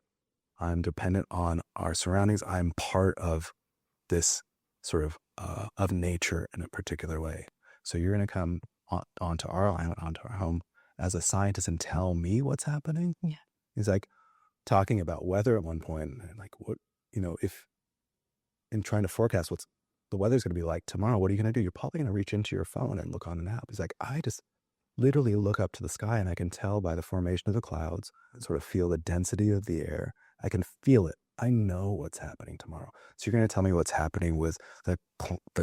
I'm dependent on our surroundings. I'm part of this sort of nature in a particular way. So you're going to come onto our island, onto our home as a scientist and tell me what's happening? Yeah. He's like talking about weather at one point, and like, what, if in trying to forecast what's the weather's going to be like tomorrow, what are you going to do? You're probably going to reach into your phone and look on an app. He's like, I just literally look up to the sky, and I can tell by the formation of the clouds and sort of feel the density of the air. I can feel it. I know what's happening tomorrow. So you're going to tell me what's happening with the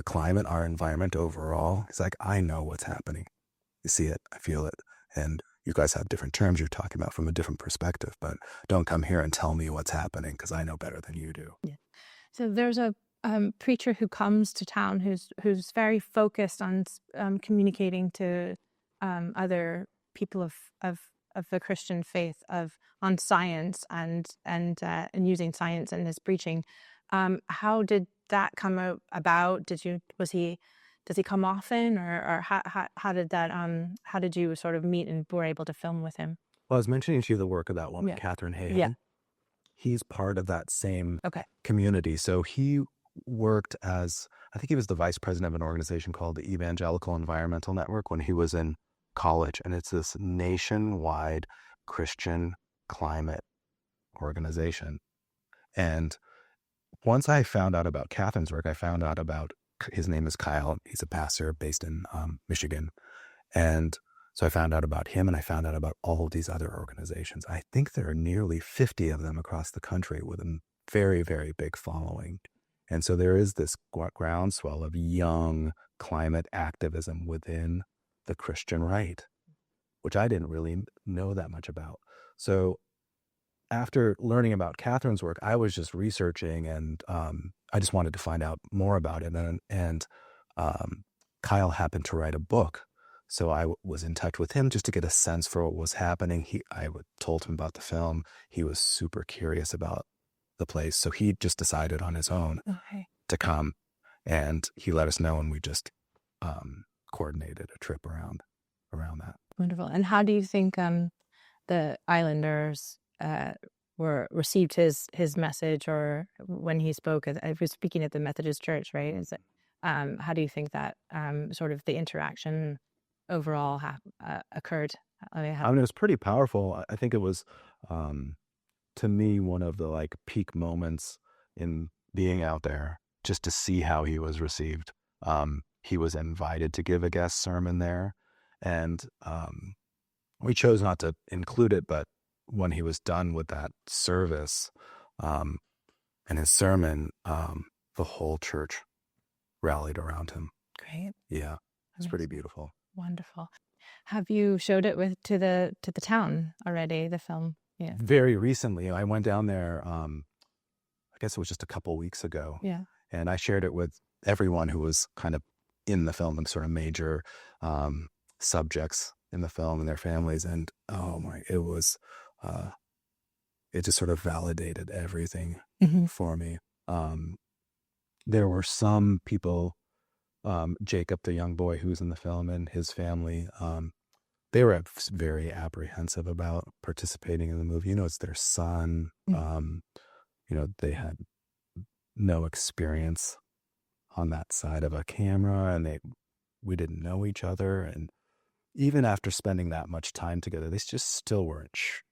climate, our environment overall? He's like, I know what's happening. You see it, I feel it. And you guys have different terms you're talking about from a different perspective, but don't come here and tell me what's happening because I know better than you do. Yeah. So there's a preacher who comes to town who's very focused on communicating to other people of the Christian faith on science and using science in his preaching. How did that come about? Does he come often, or how did that how did you sort of meet and were able to film with him? Well, I was mentioning to you the work of that woman, Yeah. Catherine Hayden. Yeah. He's part of that same Okay. community. So he worked as, I think he was the vice president of an organization called the Evangelical Environmental Network when he was in college. And it's this nationwide Christian climate organization. And once I found out about Catherine's work, I found out about, his name is Kyle. He's a pastor based in Michigan. And so I found out about him, and I found out about all of these other organizations. I think there are nearly 50 of them across the country with a very, very big following. And so there is this groundswell of young climate activism within the Christian right, which I didn't really know that much about. So after learning about Catherine's work, I was just researching, and I just wanted to find out more about it. And Kyle happened to write a book. So I was in touch with him just to get a sense for what was happening. I told him about the film. He was super curious about the place. So he just decided on his own to come. And he let us know, and we just coordinated a trip around that. Wonderful. And how do you think the Islanders received his message, or when he spoke? I was speaking at the Methodist Church, right? Is it, how do you think that sort of the interaction overall occurred? It was pretty powerful. I think it was, to me, one of the peak moments in being out there, just to see how he was received. He was invited to give a guest sermon there, and we chose not to include it, but when he was done with that service and his sermon, the whole church rallied around him. Great. Yeah, it's pretty beautiful. Wonderful. Have you showed it to the town already, the film? Yeah. Very recently. I went down there, I guess it was just a couple weeks ago. Yeah. And I shared it with everyone who was kind of in the film, and sort of major subjects in the film and their families. And it was, it just sort of validated everything for me. There were some people, Jacob, the young boy who's in the film, and his family, they were very apprehensive about participating in the movie. It's their son. They had no experience on that side of a camera, and we didn't know each other. And even after spending that much time together, they just still weren't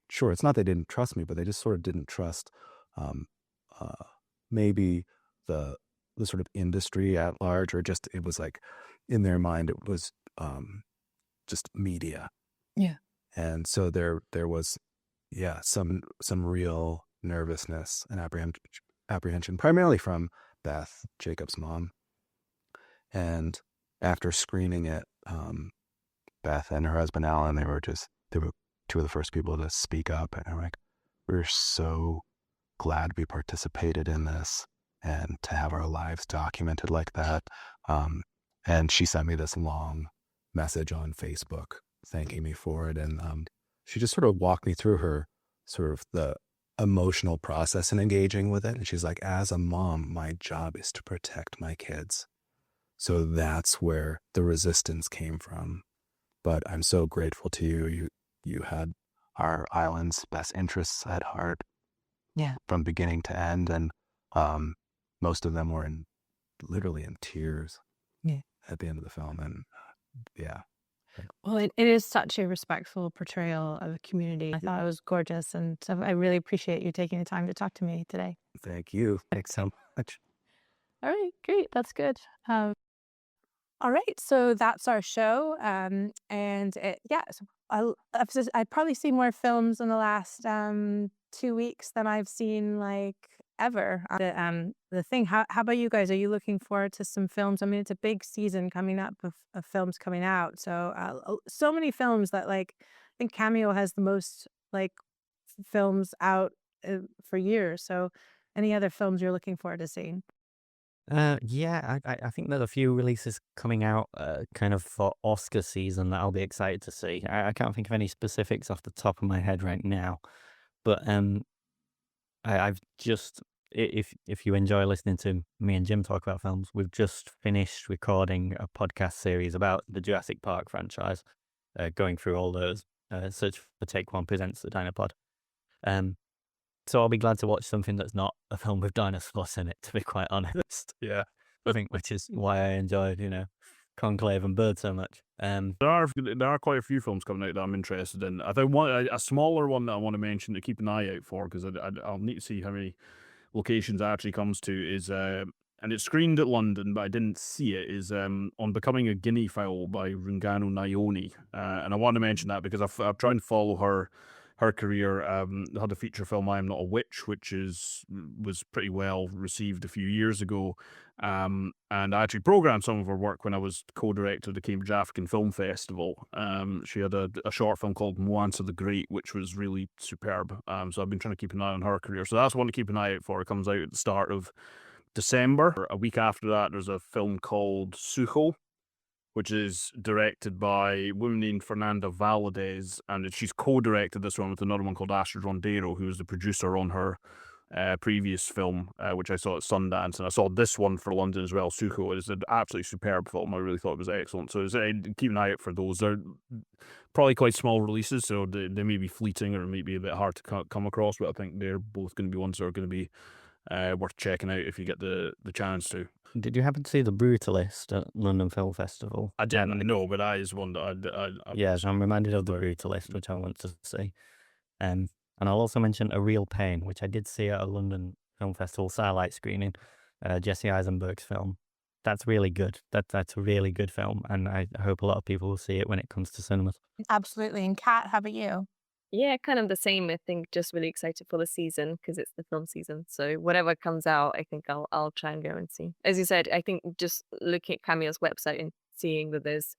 sure. It's not they didn't trust me, but they just sort of didn't trust maybe the sort of industry at large, or just, it was like in their mind, it was just media. Yeah. And so there was, some real nervousness and apprehension, primarily from Beth, Jacob's mom. And after screening it, Beth and her husband Alan, they were two of the first people to speak up, and they're like, "We're so glad we participated in this, and to have our lives documented like that." And she sent me this long message on Facebook thanking me for it. And she just sort of walked me through her sort of the emotional process in engaging with it. And she's like, as a mom, my job is to protect my kids. So that's where the resistance came from. But I'm so grateful to you. You had our island's best interests at heart. Yeah. From beginning to end. And most of them were literally in tears. Yeah. At the end of the film. And yeah. Well, it is such a respectful portrayal of the community. I thought it was gorgeous. And so I really appreciate you taking the time to talk to me today. Thank you. Thanks so much. All right, great. That's good. All right, so that's our show. I've probably seen more films in the last 2 weeks than I've seen ever. The thing. How about you guys? Are you looking forward to some films? I mean, it's a big season coming up of films coming out. So many films that I think Cameo has the most films out for years. So any other films you're looking forward to seeing? Yeah, I think there's a few releases coming out kind of for Oscar season that I'll be excited to see. I can't think of any specifics off the top of my head right now, but I've just, if you enjoy listening to me and Jim talk about films, we've just finished recording a podcast series about the Jurassic Park franchise, going through all those. Search for Take One presents the Dinopod. So I'll be glad to watch something that's not a film with dinosaurs in it, to be quite honest. Yeah. I think, which is why I enjoyed, Conclave and Bird so much. There are quite a few films coming out that I'm interested in. I think a smaller one that I want to mention to keep an eye out for, because I'll need to see how many locations it actually comes to, is and it's screened at London, but I didn't see it, is On Becoming a Guinea Fowl by Rungano Nayoni. And I want to mention that because I've tried to follow her career. Had a feature film, I Am Not a Witch, which was pretty well received a few years ago. And I actually programmed some of her work when I was co-director of the Cambridge African Film Festival. She had a short film called Mwansa the Great, which was really superb. So I've been trying to keep an eye on her career. So that's one to keep an eye out for. It comes out at the start of December. A week after that, there's a film called Sujo, which is directed by a woman named Fernanda Valadez, and she's co-directed this one with another one called Astrid Rondero, who was the producer on her previous film, which I saw at Sundance, and I saw this one for London as well. Sujo is an absolutely superb film. I really thought it was excellent. So keep an eye out for those. They're probably quite small releases, so they may be fleeting or may be a bit hard to come across, but I think they're both going to be ones that are going to be worth checking out if you get the chance to. Did you happen to see The Brutalist at London Film Festival? I didn't know, but that is one that Yes, I'm reminded of The Brutalist, which I want to see. And I'll also mention A Real Pain, which I did see at a London Film Festival satellite screening, Jesse Eisenberg's film. That's really good. That's a really good film, and I hope a lot of people will see it when it comes to cinemas. Absolutely. And Kat, how about you? Yeah, kind of the same. I think just really excited for the season because it's the film season. So whatever comes out, I think I'll try and go and see. As you said, I think just looking at Cameo's website and seeing that there's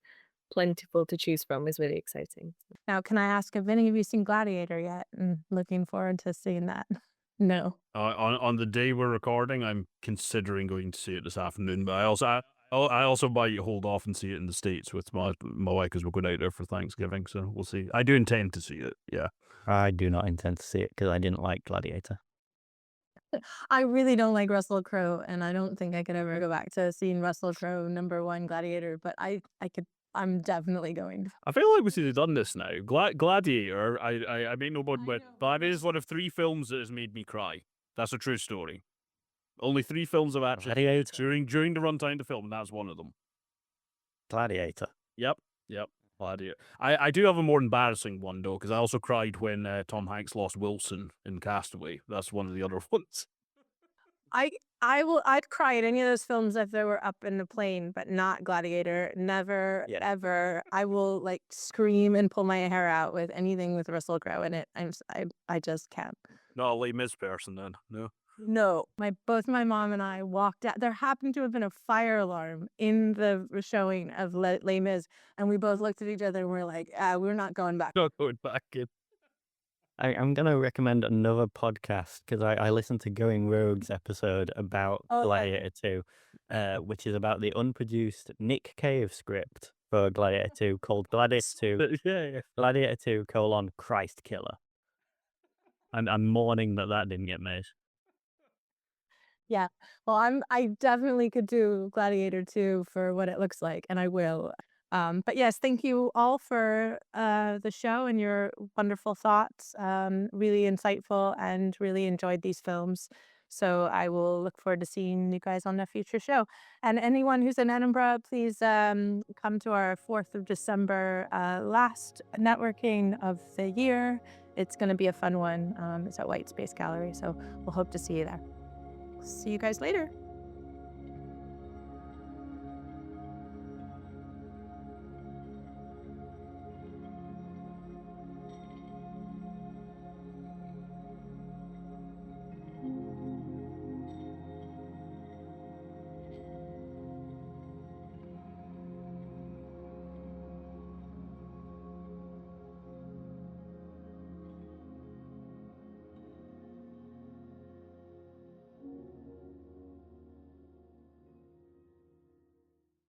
plentiful to choose from is really exciting. Now, can I ask if any of you seen Gladiator yet? Looking forward to seeing that. No. On the day we're recording, I'm considering going to see it this afternoon, but I also might hold off and see it in the States with my wife because we're going out there for Thanksgiving, so we'll see. I do intend to see it, yeah. I do not intend to see it because I didn't like Gladiator. I really don't like Russell Crowe, and I don't think I could ever go back to seeing Russell Crowe #1 Gladiator, but I'm definitely going to. I feel like we should have done this now. Gladiator, I may know about, but it is one of 3 films that has made me cry. That's a true story. Only 3 films have actually during the runtime of the film, and that's one of them. Gladiator. Yep. Gladiator. I do have a more embarrassing one though, because I also cried when Tom Hanks lost Wilson in Castaway. That's one of the other ones. I'd cry at any of those films if they were up in the plane, but not Gladiator. Never, ever. I will scream and pull my hair out with anything with Russell Crowe in it. I just can't. Not a Les Mis person then, no. No, both my mom and I walked out. There happened to have been a fire alarm in the showing of Les Mis, and we both looked at each other and we're like, we're not going back. Not going back in. I'm going to recommend another podcast because I listened to Going Rogue's episode about Gladiator 2, which is about the unproduced Nick Cave script for Gladiator 2 called Gladiator 2, Gladiator 2, Christ Killer. I'm mourning that didn't get made. Yeah, well, I definitely could do Gladiator 2 for what it looks like, and I will. But yes, thank you all for the show and your wonderful thoughts. Really insightful and really enjoyed these films. So I will look forward to seeing you guys on a future show. And anyone who's in Edinburgh, please come to our 4th of December last networking of the year. It's going to be a fun one. It's at White Space Gallery, so we'll hope to see you there. See you guys later.